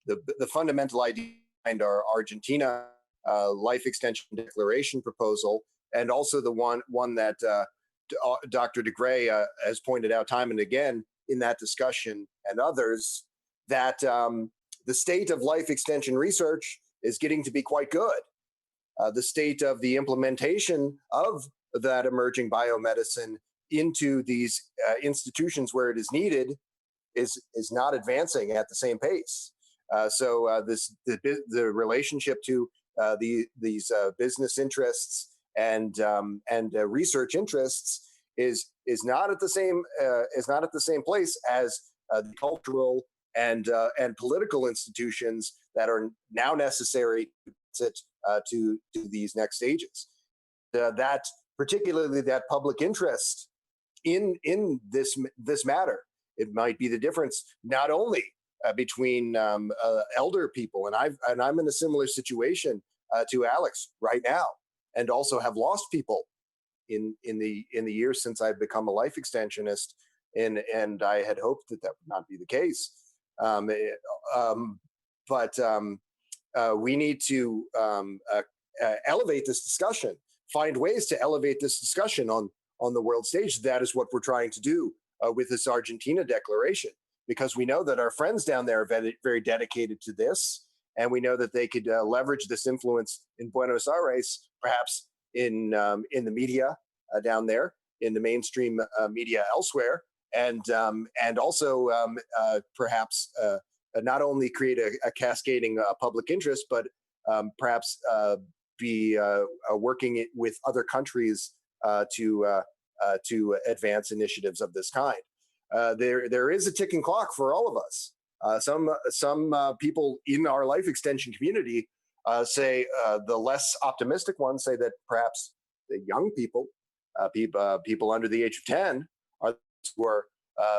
B: the fundamental idea behind our Argentina life extension declaration proposal, and also the one that Dr. de Grey has pointed out time and again in that discussion and others, that the state of life extension research is getting to be quite good. The state of the implementation of that emerging biomedicine into these institutions where it is needed is not advancing at the same pace. So the relationship to these business interests and research interests is not at the same place as the cultural and political institutions that are now necessary to these next stages. That particularly that public interest in this matter, it might be the difference not only between elder people, and I'm in a similar situation to Alex right now, and also have lost people in the years since I've become a life extensionist, and I had hoped that would not be the case. But we need to elevate this discussion, find ways to elevate this discussion on the world stage. That is what we're trying to do with this Argentina declaration, because we know that our friends down there are very, very dedicated to this, and we know that they could leverage this influence in Buenos Aires, perhaps in the media down there, in the mainstream media elsewhere, and also perhaps not only create a cascading public interest, but perhaps be working with other countries to advance initiatives of this kind. There is a ticking clock for all of us. Some people in our life extension community say, the less optimistic ones say that perhaps the young people, people under the age of 10, are who are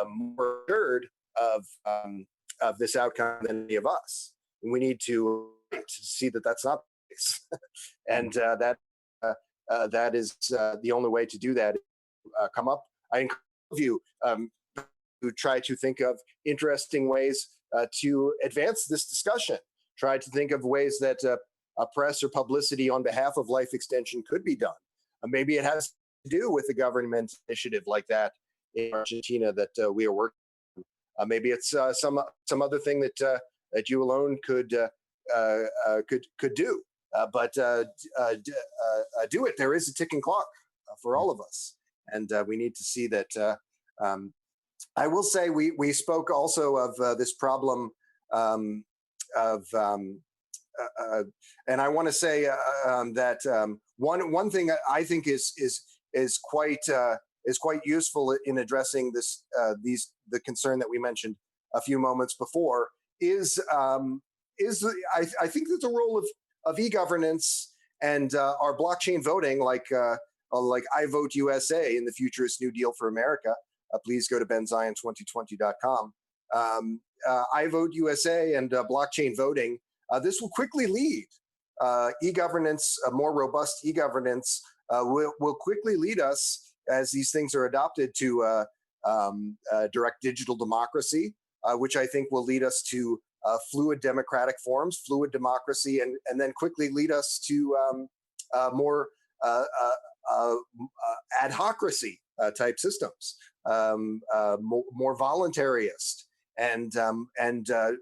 B: more assured of this outcome than any of us. And we need to see that that's not the case, and that is the only way to do that. Come up. I encourage you to try to think of interesting ways to advance this discussion. Try to think of ways that press or publicity on behalf of life extension could be done. Maybe it has do with a government initiative like that in Argentina that we are working on. Maybe it's some other thing that you alone could do. But do it. There is a ticking clock for all of us, and we need to see that. I will say we spoke also of this problem of, and I want to say that one thing I think is quite useful in addressing this the concern that we mentioned a few moments before is I think that the role of e-governance and our blockchain voting, like I Vote USA in the Futurist New Deal for America. Please go to benzion2020.com. I Vote USA and blockchain voting. This will quickly lead e-governance, a more robust e-governance will quickly lead us as these things are adopted to direct digital democracy, which I think will lead us to fluid democratic forms, fluid democracy, and then quickly lead us to more adhocracy type systems, more voluntarist and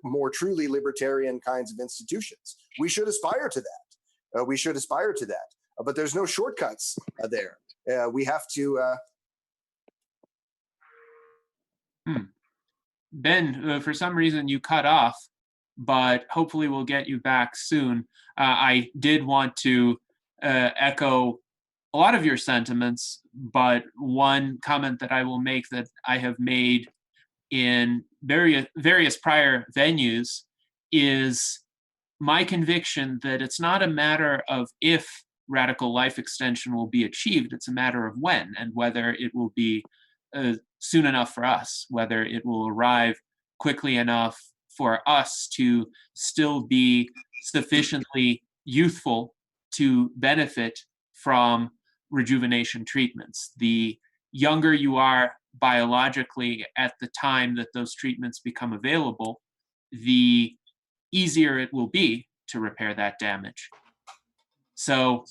B: more truly libertarian kinds of institutions. We should aspire to that. We should aspire to that. But there's no shortcuts there. We have to.
A: Ben, for some reason you cut off, but hopefully we'll get you back soon. I did want to echo a lot of your sentiments, but one comment that I will make that I have made in various prior venues is my conviction that it's not a matter of if radical life extension will be achieved, it's a matter of when, and whether it will be soon enough for us, whether it will arrive quickly enough for us to still be sufficiently youthful to benefit from rejuvenation treatments. The younger you are biologically at the time that those treatments become available, the easier it will be to repair that damage. So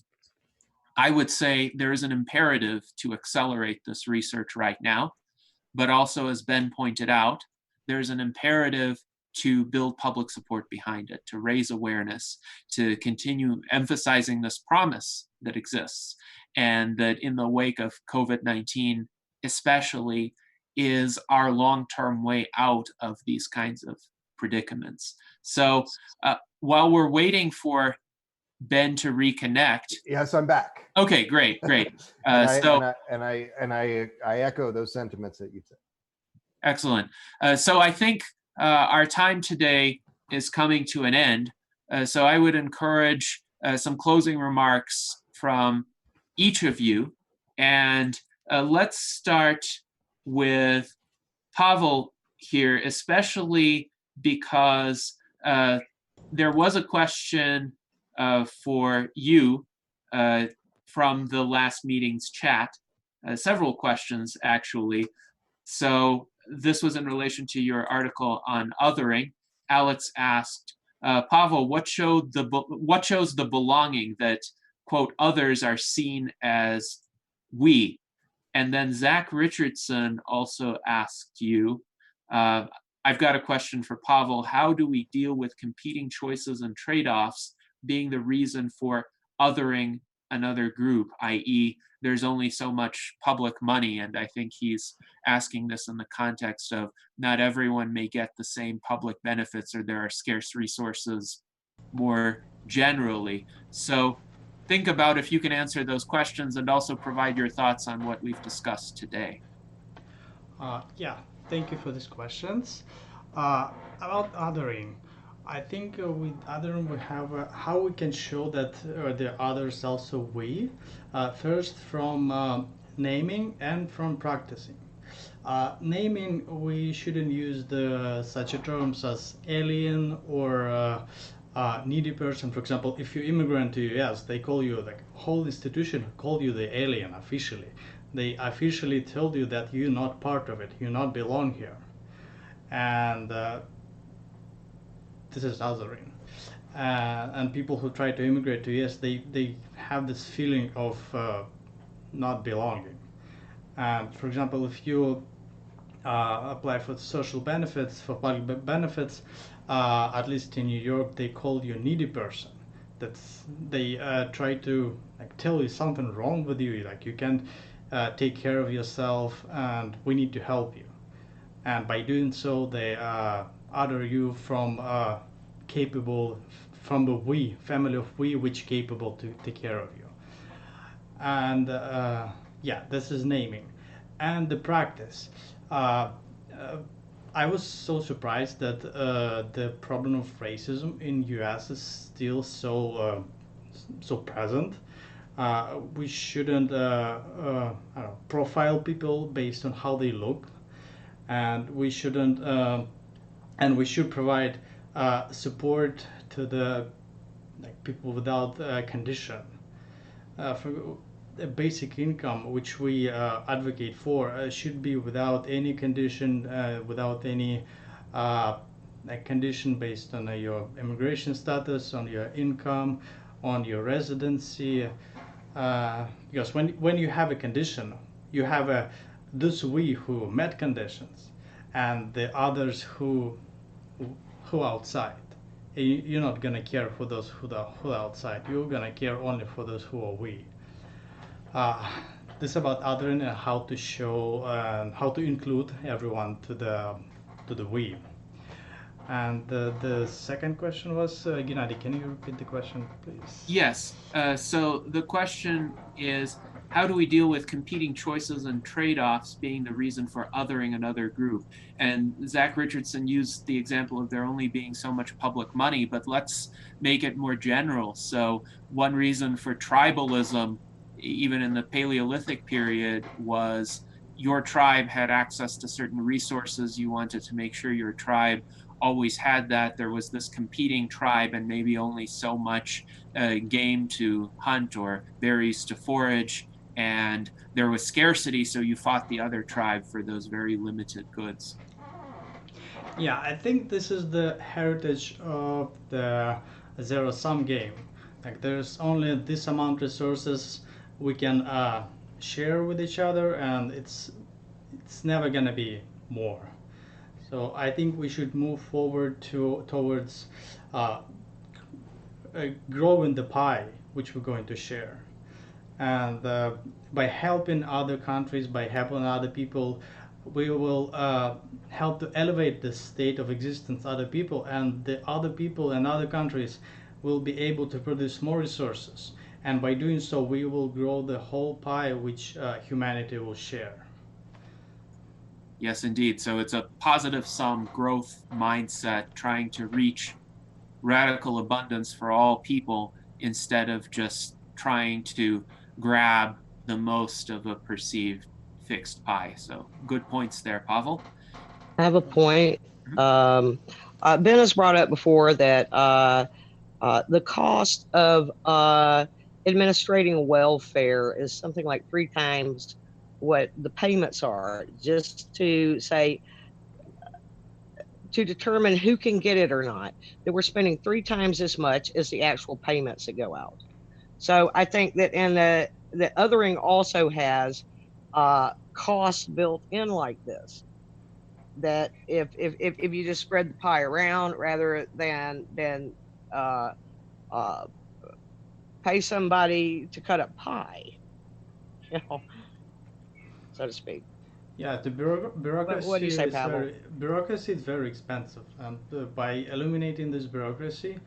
A: I would say there is an imperative to accelerate this research right now, but also, as Ben pointed out, there's an imperative to build public support behind it, to raise awareness, to continue emphasizing this promise that exists, and that in the wake of COVID-19 especially is our long-term way out of these kinds of predicaments. So while we're waiting for Ben to reconnect.
B: Yes, I'm back.
A: Okay, great.
B: I echo those sentiments that you said.
A: Excellent. So I think our time today is coming to an end. So I would encourage some closing remarks from each of you. And let's start with Pavel here, especially because there was a question for you from the last meeting's chat, several questions actually. So this was in relation to your article on othering. Alex asked, Pavel, what shows the belonging that, quote, others are seen as we? And then Zach Richardson also asked you, I've got a question for Pavel. How do we deal with competing choices and trade-offs being the reason for othering another group, i.e., there's only so much public money? And I think he's asking this in the context of not everyone may get the same public benefits, or there are scarce resources more generally. So think about if you can answer those questions and also provide your thoughts on what we've discussed today.
E: Yeah, thank you for these questions. About othering, I think with othering we have how we can show that the others also we. First from naming and from practicing. Naming, we shouldn't use such terms as alien or needy person. For example, if you immigrant to US, they call you, the whole institution call you the alien officially. They officially told you that you're not part of it, you not belong here. And this is othering. And people who try to immigrate to US, they have this feeling of not belonging. For example, if you apply for social benefits, for public benefits, at least in New York, they call you a needy person. They try to like tell you something wrong with you, like you can't take care of yourself, and we need to help you. And by doing so, they order you from capable, from the we family of we, which capable to take care of you. And yeah, this is naming. And the practice. I was so surprised that the problem of racism in US is still so present. We shouldn't I don't know, profile people based on how they look, and we shouldn't and we should provide support to the like people without condition. For a basic income, which we advocate for, should be without any condition, without any like condition based on your immigration status, on your income, on your residency. Because when you have a condition, you have those we who met conditions, and the others who outside. You're not gonna care for those who are outside. You're gonna care only for those who are we. Uh, this is about othering and how to show and how to include everyone to the we. And the second question was, Gennady, can you repeat the question, please?
A: Yes. So the question is, how do we deal with competing choices and trade-offs being the reason for othering another group? And Zach Richardson used the example of there only being so much public money, but let's make it more general. So one reason for tribalism, even in the Paleolithic period, was your tribe had access to certain resources. You wanted to make sure your tribe always had that. There was this competing tribe and maybe only so much game to hunt or berries to forage, and there was scarcity, so you fought the other tribe for those very limited goods.
E: Yeah, I think this is the heritage of the zero-sum game. Like there's only this amount resources we can share with each other, and it's never gonna be more. So I think we should move forward towards growing the pie which we're going to share. And by helping other countries, by helping other people, we will help to elevate the state of existence of other people, and the other people and other countries will be able to produce more resources. And by doing so, we will grow the whole pie which humanity will share.
A: Yes, indeed. So it's a positive sum growth mindset, trying to reach radical abundance for all people instead of just trying to grab the most of a perceived fixed pie. So good points there, Pavel.
C: I have a point. Ben has brought up before that the cost of administrating welfare is something like 3 times what the payments are, just to say, to determine who can get it or not, that we're spending 3 times as much as the actual payments that go out. So I think that in the othering also has costs built in like this, that if you just spread the pie around rather than uh, uh, pay somebody to cut up pie, you know, so to speak.
E: Yeah, the
C: What do you say,
E: bureaucracy is
C: Pavel?
E: very expensive, and by eliminating this bureaucracy,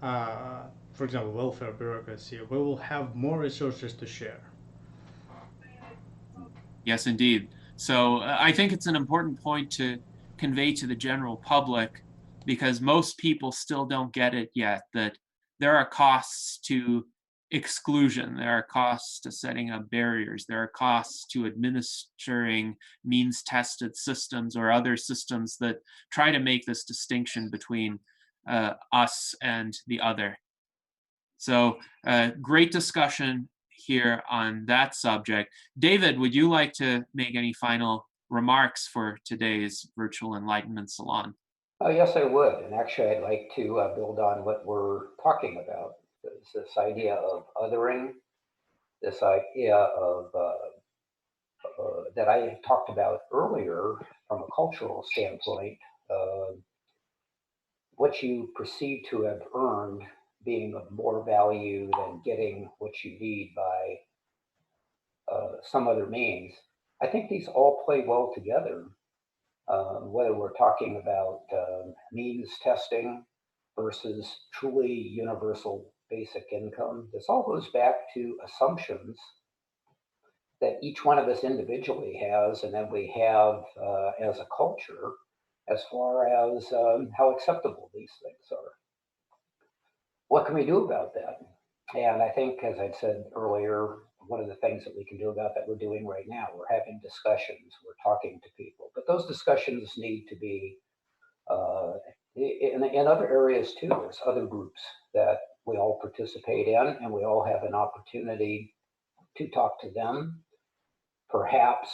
E: for example, welfare bureaucracy, we will have more resources to share.
A: Yes, indeed. So I think it's an important point to convey to the general public, because most people still don't get it yet, that there are costs to exclusion, there are costs to setting up barriers, there are costs to administering means-tested systems or other systems that try to make this distinction between us and the other. So great discussion here on that subject. David, would you like to make any final remarks for today's Virtual Enlightenment Salon?
D: Yes, I would. And actually, I'd like to build on what we're talking about. This idea of othering, this idea of that I talked about earlier from a cultural standpoint, what you perceive to have earned being of more value than getting what you need by some other means. I think these all play well together, whether we're talking about means testing versus truly universal basic income. This all goes back to assumptions that each one of us individually has, and that we have as a culture, as far as how acceptable these things are. What can we do about that? And I think, as I said earlier, one of the things that we can do about that we're doing right now, we're having discussions, we're talking to people, but those discussions need to be in other areas too. There's other groups that we all participate in, and we all have an opportunity to talk to them, perhaps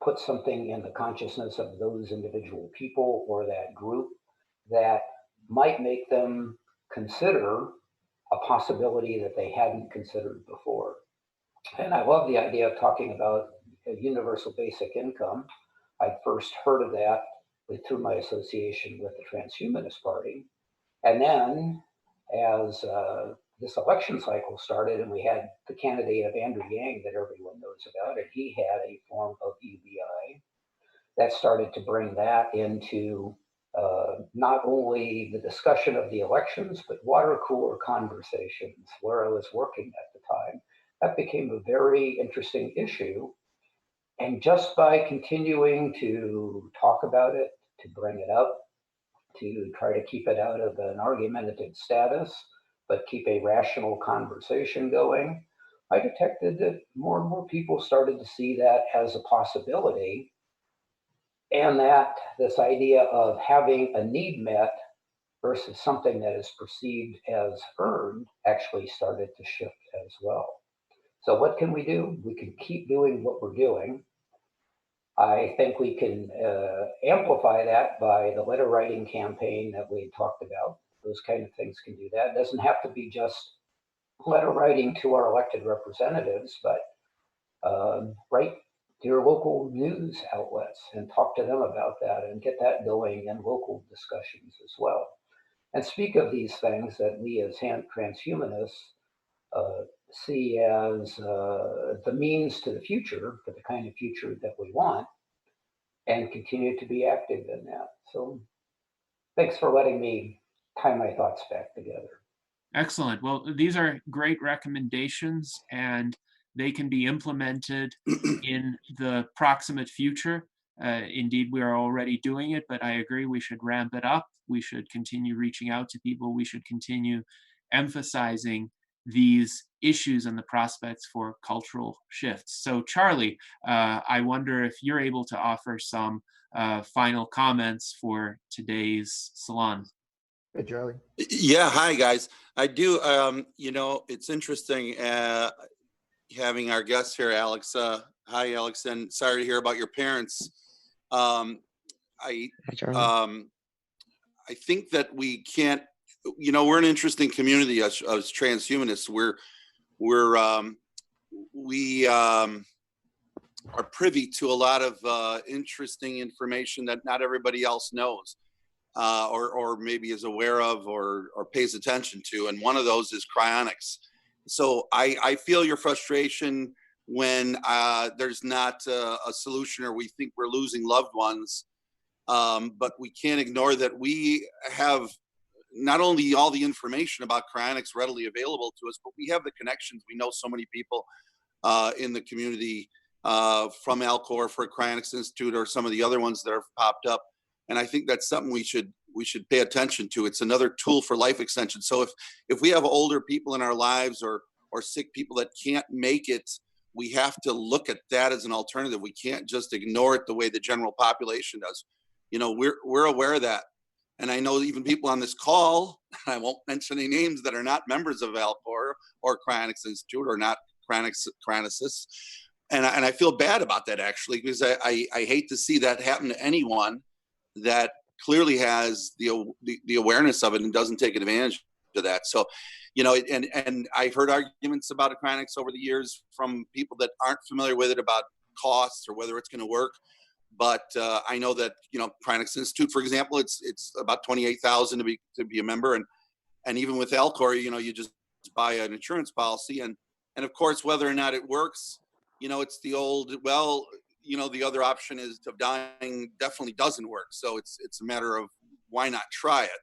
D: put something in the consciousness of those individual people or that group that might make them consider a possibility that they hadn't considered before. And I love the idea of talking about a universal basic income. I first heard of that through my association with the Transhumanist Party. And then as this election cycle started, and we had the candidate of Andrew Yang that everyone knows about, and he had a form of UBI that started to bring that into not only the discussion of the elections, but water cooler conversations where I was working at the time. That became a very interesting issue. And just by continuing to talk about it, to bring it up, to try to keep it out of an argumentative status, but keep a rational conversation going, I detected that more and more people started to see that as a possibility, and that this idea of having a need met versus something that is perceived as earned actually started to shift as well. So what can we do? We can keep doing what we're doing. I think we can amplify that by the letter writing campaign that we talked about. Those kind of things can do that. It doesn't have to be just letter writing to our elected representatives, but write to your local news outlets and talk to them about that and get that going in local discussions as well. And speak of these things that we as transhumanists see as the means to the future, for the kind of future that we want, and continue to be active in that. So thanks for letting me tie my thoughts back together.
A: Excellent. Well, these are great recommendations, and they can be implemented in the proximate future. Indeed, we are already doing it, but I agree we should ramp it up. We should continue reaching out to people. We should continue emphasizing these issues and the prospects for cultural shifts. So Charlie, I wonder if you're able to offer some final comments for today's salon.
B: Hey, Charlie.
F: Yeah, hi guys. I do. You know, it's interesting having our guest here, Alex. Hi, Alex, and sorry to hear about your parents. I think that we can't. You know, we're an interesting community as transhumanists. We are privy to a lot of interesting information that not everybody else knows. Or maybe is aware of or pays attention to. And one of those is cryonics. So I feel your frustration when there's not a solution, or we think we're losing loved ones. But we can't ignore that we have not only all the information about cryonics readily available to us, but we have the connections. We know so many people in the community from Alcor for Cryonics Institute or some of the other ones that have popped up. And I think that's something we should pay attention to. It's another tool for life extension. So if we have older people in our lives or sick people that can't make it, we have to look at that as an alternative. We can't just ignore it the way the general population does. You know, we're aware of that. And I know even people on this call, I won't mention any names, that are not members of Alcor or Cryonics Institute or not cryonicists. And I feel bad about that, actually, because I hate to see that happen to anyone that clearly has the awareness of it and doesn't take advantage of that. So you know, and I've heard arguments about cryonics over the years from people that aren't familiar with it about costs or whether it's going to work. But I know that, you know, Cryonics Institute, for example, it's about 28,000 to be a member, and even with Alcor, you know, you just buy an insurance policy, and of course, whether or not it works, you know, it's the old, well, you know, the other option is of dying definitely doesn't work. So it's a matter of why not try it.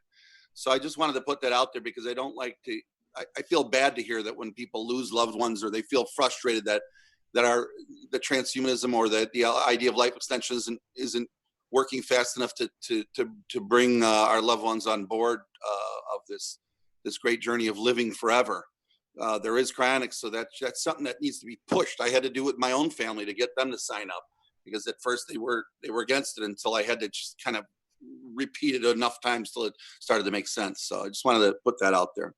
F: So I just wanted to put that out there because I don't like to. I feel bad to hear that when people lose loved ones or they feel frustrated that the transhumanism or the idea of life extension isn't working fast enough to bring our loved ones on board of this great journey of living forever. There is cryonics, so that's something that needs to be pushed. I had to do with my own family to get them to sign up because at first they were against it until I had to just kind of repeat it enough times till it started to make sense. So I just wanted to put that out there.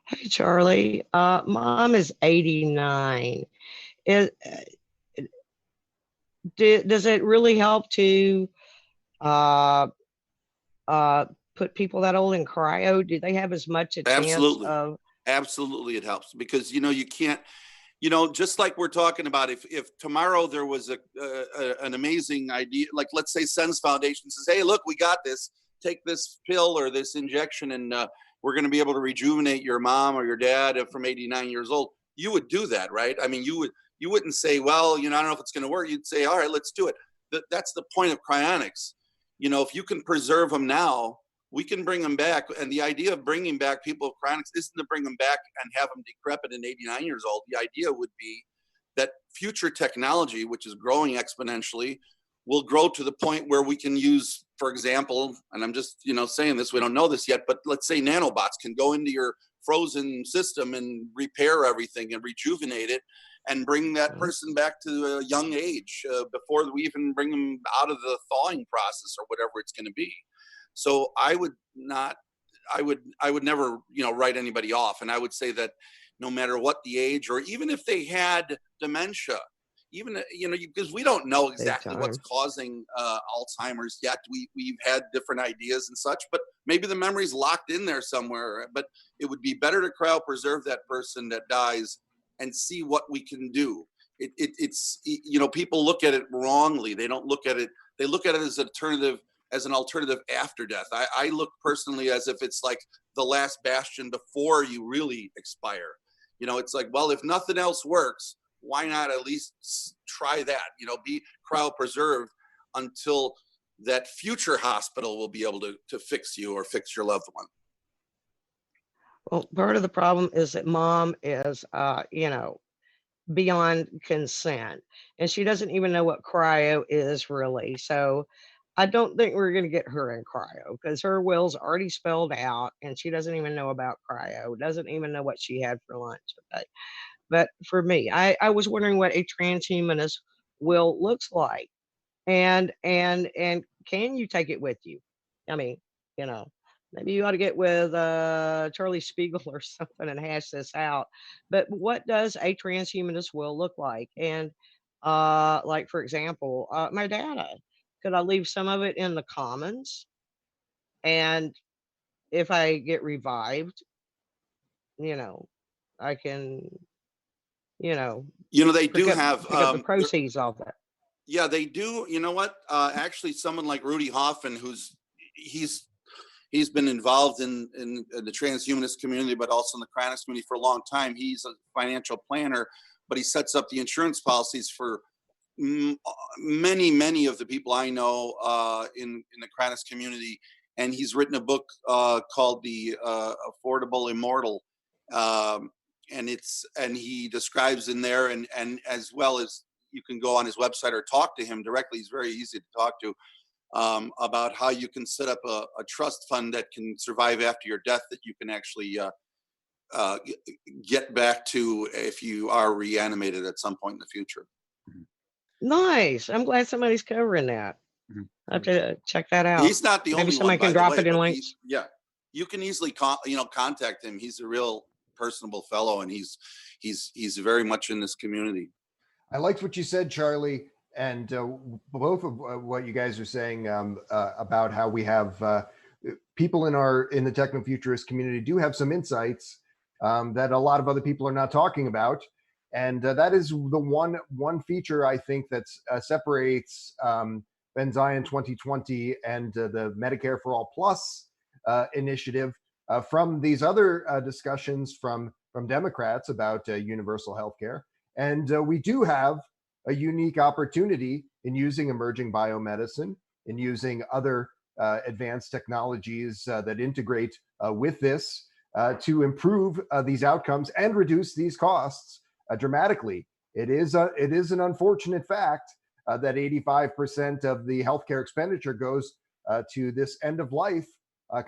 C: Hey, Charlie. Mom is 89. Does it really help to put people that old in cryo? Do they have as much a chance of?
F: Absolutely, it helps because, you know, you can't, you know, just like we're talking about, if tomorrow there was an amazing idea, like let's say Sense Foundation says, hey, look, we got this, take this pill or this injection and we're going to be able to rejuvenate your mom or your dad from 89 years old. You would do that, right? I mean, you wouldn't say, well, you know, I don't know if it's going to work. You'd say, all right, let's do it. That's the point of cryonics. You know, if you can preserve them now, we can bring them back. And the idea of bringing back people with cryonics isn't to bring them back and have them decrepit and 89 years old. The idea would be that future technology, which is growing exponentially, will grow to the point where we can use, for example, and I'm just, you know, saying this, we don't know this yet, but let's say nanobots can go into your frozen system and repair everything and rejuvenate it and bring that person back to a young age before we even bring them out of the thawing process or whatever it's going to be. So I would never, you know, write anybody off. And I would say that no matter what the age, or even if they had dementia, even, you know, because we don't know exactly what's causing Alzheimer's yet. We've had different ideas and such, but maybe the memory's locked in there somewhere. But it would be better to cryopreserve that person that dies and see what we can do. It's, you know, people look at it wrongly. They don't look at it. They look at it as an alternative after death. I look personally as if it's like the last bastion before you really expire. You know, it's like, well, if nothing else works, why not at least try that? You know, be cryopreserved until that future hospital will be able to fix you or fix your loved one.
C: Well, part of the problem is that Mom is, you know, beyond consent, and she doesn't even know what cryo is really. So I don't think we're going to get her in cryo because her will's already spelled out and she doesn't even know about cryo, doesn't even know what she had for lunch. Okay. But for me, I was wondering what a transhumanist will looks like. And can you take it with you? I mean, you know, maybe you ought to get with Charlie Spiegel or something and hash this out. But what does a transhumanist will look like? And like for example, my data. Could I leave some of it in the commons? And if I get revived, you know, I can, you know,
F: They do have
C: pick up the proceeds of that.
F: Yeah, they do. You know what? Actually, someone like Rudy Hoffman, he's been involved in the transhumanist community, but also in the cryonics community for a long time. He's a financial planner, but he sets up the insurance policies for many of the people I know in the cryonics community. And he's written a book called The Affordable Immortal. And he describes in there, and as well as you can go on his website or talk to him directly. He's very easy to talk to about how you can set up a trust fund that can survive after your death, that you can actually get back to if you are reanimated at some point in the future.
C: Nice. I'm glad somebody's covering that. I have to check that out.
F: He's not the only one.
C: Maybe somebody can drop it in links.
F: Yeah, you can easily contact him. He's a real personable fellow, and he's very much in this community.
B: I liked what you said, Charlie, and both of what you guys are saying about how we have people in the techno-futurist community do have some insights that a lot of other people are not talking about. And that is the one feature I think that separates Benzion 2020 and the Medicare for All Plus initiative from these other discussions from Democrats about universal health care. And we do have a unique opportunity in using emerging biomedicine, in using other advanced technologies that integrate with this to improve these outcomes and reduce these costs dramatically. It is an unfortunate fact that 85% of the healthcare expenditure goes to this end of life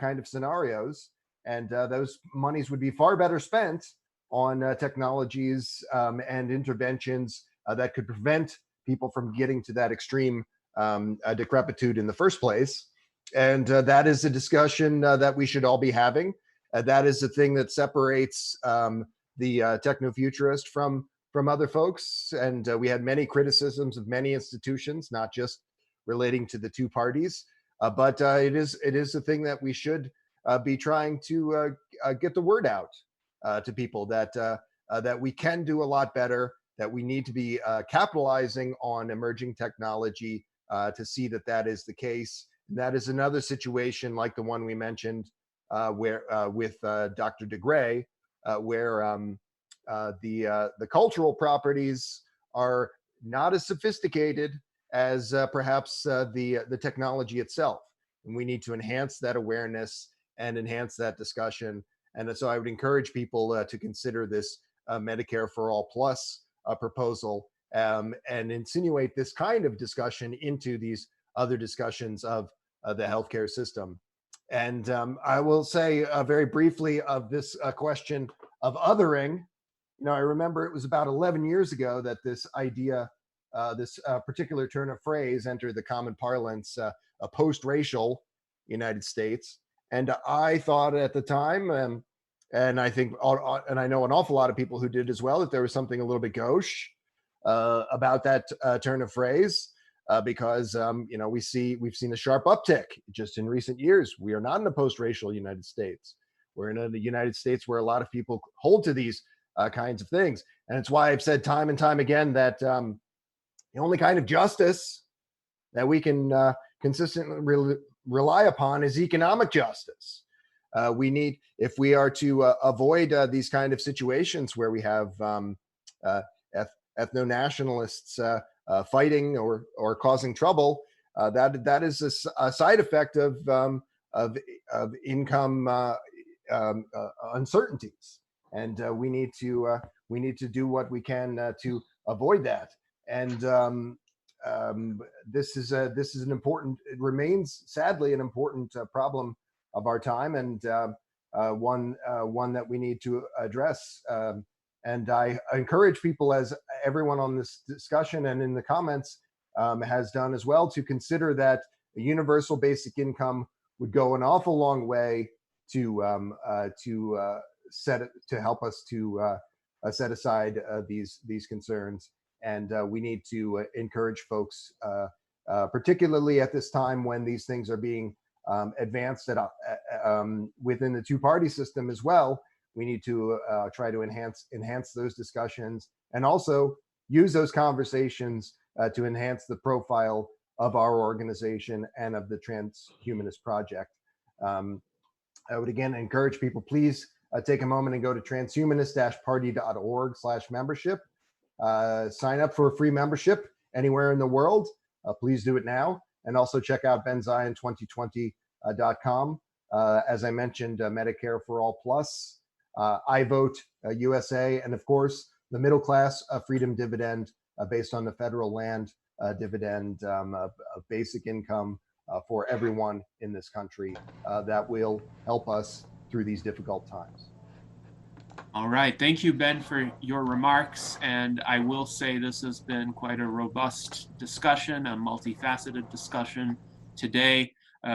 B: kind of scenarios, and those monies would be far better spent on technologies and interventions that could prevent people from getting to that extreme decrepitude in the first place. And that is a discussion that we should all be having. That is the thing that separates the techno-futurist from other folks. And we had many criticisms of many institutions, not just relating to the two parties, but it is the thing that we should be trying to get the word out to people that that we can do a lot better, that we need to be capitalizing on emerging technology to see that that is the case. And that is another situation like the one we mentioned where with Dr. DeGray, where the cultural properties are not as sophisticated as perhaps the technology itself. And we need to enhance that awareness and enhance that discussion. And so I would encourage people to consider this Medicare for All Plus proposal and insinuate this kind of discussion into these other discussions of the healthcare system. And I will say very briefly of this question of othering. You know, I remember it was about 11 years ago that this idea, this particular turn of phrase entered the common parlance, a post-racial United States. And I thought at the time, and I think, and I know an awful lot of people who did as well, that there was something a little bit gauche about that turn of phrase. Because you know, we've seen a sharp uptick just in recent years. We are not in a post-racial United States. We're in a United States where a lot of people hold to these kinds of things, and it's why I've said time and time again that the only kind of justice that we can consistently rely upon is economic justice. We need, if we are to avoid these kind of situations where we have ethno-nationalists fighting or causing trouble, that is a side effect of income uncertainties, and we need to do what we can to avoid that. And this is an important, it remains sadly an important problem of our time, and one that we need to address. And I encourage people, as everyone on this discussion and in the comments has done as well, to consider that a universal basic income would go an awful long way to help us to set aside these concerns. And we need to encourage folks, particularly at this time when these things are being advanced within the two-party system as well. We need to try to enhance those discussions, and also use those conversations to enhance the profile of our organization and of the Transhumanist Project. I would again encourage people, please take a moment and go to transhumanist-party.org/membership. Sign up for a free membership anywhere in the world. Please do it now. And also check out benzion2020.com. As I mentioned, Medicare for All Plus, I Vote USA, and of course, the middle class freedom dividend based on the federal land dividend of basic income for everyone in this country that will help us through these difficult times.
A: All right, thank you, Ben, for your remarks. And I will say this has been quite a robust discussion, a multifaceted discussion today.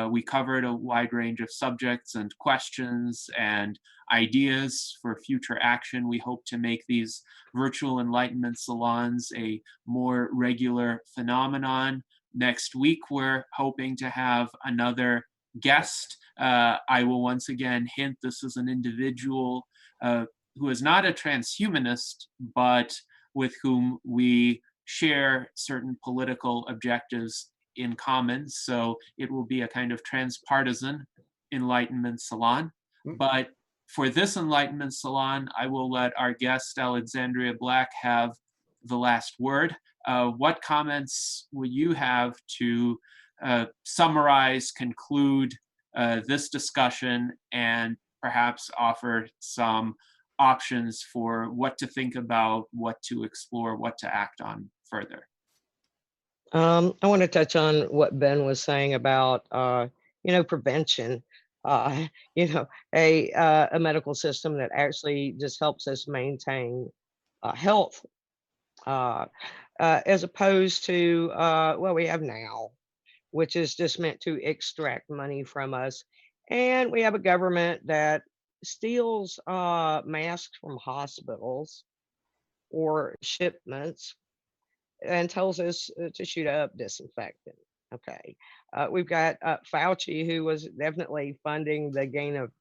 A: We covered a wide range of subjects and questions and ideas for future action. We hope to make these virtual Enlightenment salons a more regular phenomenon. Next week, we're hoping to have another guest I will once again hint this is an individual who is not a transhumanist, but with whom we share certain political objectives in common. So it will be a kind of transpartisan Enlightenment Salon. But for this Enlightenment Salon, I will let our guest, Alexandria Black, have the last word. What comments would you have to summarize, conclude this discussion, and perhaps offer some options for what to think about, what to explore, what to act on further?
C: I want to touch on what Ben was saying about, prevention. A medical system that actually just helps us maintain health, as opposed to what we have now, which is just meant to extract money from us. And we have a government that steals masks from hospitals or shipments and tells us to shoot up disinfectant. Okay. We've got Fauci, who was definitely funding the gain of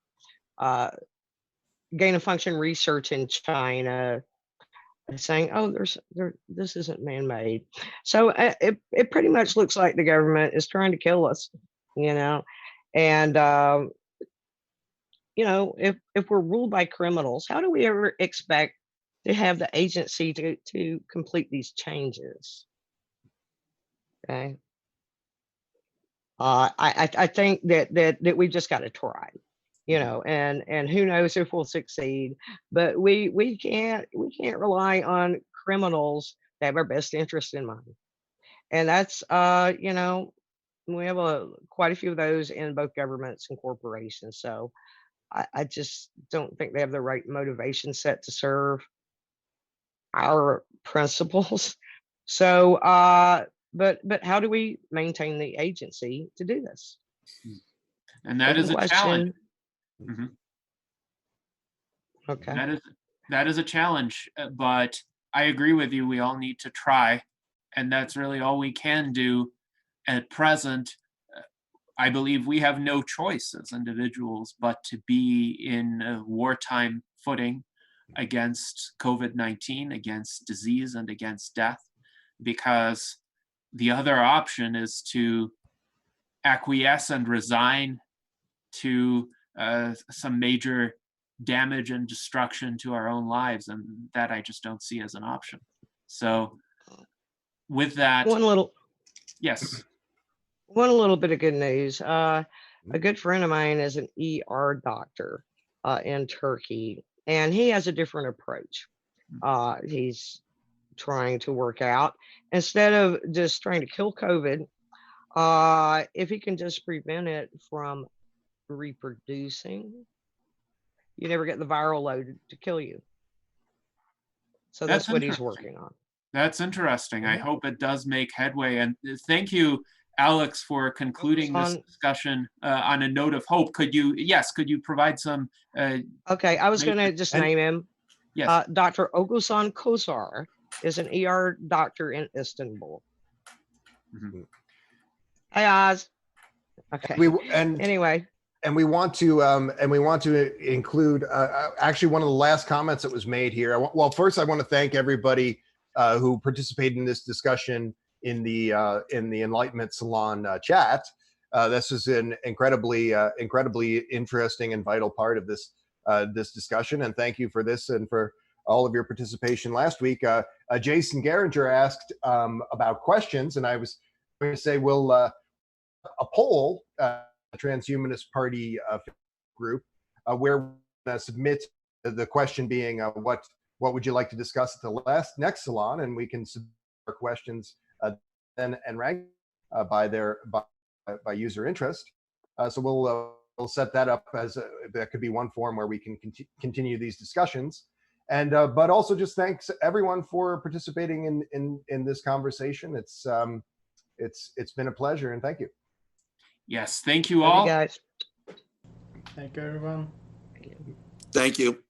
C: function research in China, saying, "Oh, this isn't man-made." So it pretty much looks like the government is trying to kill us, And if we're ruled by criminals, how do we ever expect to have the agency to complete these changes? Okay. I think that we've just got to try, and who knows if we'll succeed, but we can't rely on criminals to have our best interest in mind. And that's we have quite a few of those in both governments and corporations. So I just don't think they have the right motivation set to serve our principles. So but how do we maintain the agency to do this?
A: And that is a challenge. Mhm.
C: Okay.
A: That is a challenge, but I agree with you. We all need to try, and that's really all we can do at present. I believe we have no choice as individuals but to be in a wartime footing against COVID-19, against disease, and against death, because the other option is to acquiesce and resign to some major damage and destruction to our own lives, and that I just don't see as an option. So with that, yes.
C: One little bit of good news. A good friend of mine is an ER doctor in Turkey, and he has a different approach. He's trying to work out, instead of just trying to kill COVID, if he can just prevent it from reproducing, you never get the viral load to kill you. So that's what he's working on.
A: That's interesting. I hope it does make headway. And thank you, Alex, for concluding this discussion on a note of hope. Could you provide some?
C: Okay, I was going to just name him.
A: Yes.
C: Dr. Ogusan Kozar is an ER doctor in Istanbul.
A: Mm-hmm.
C: Hey, Oz. Okay. Anyway.
B: And we want to include actually one of the last comments that was made here. Well, first I want to thank everybody who participated in this discussion in the Enlightenment Salon chat. This is an incredibly interesting and vital part of this discussion. And thank you for this and for all of your participation last week. Jason Geringer asked about questions, and I was going to say we'll a poll. Transhumanist Party group, where we submit the question being, what would you like to discuss at the next salon, and we can submit our questions then and rank by user interest. So we'll set that up as that could be one form where we can continue these discussions, and but also just thanks everyone for participating in this conversation. It's been a pleasure, and thank you.
A: Yes, thank you all.
C: Thank you, guys.
E: Thank you, everyone.
F: Thank you.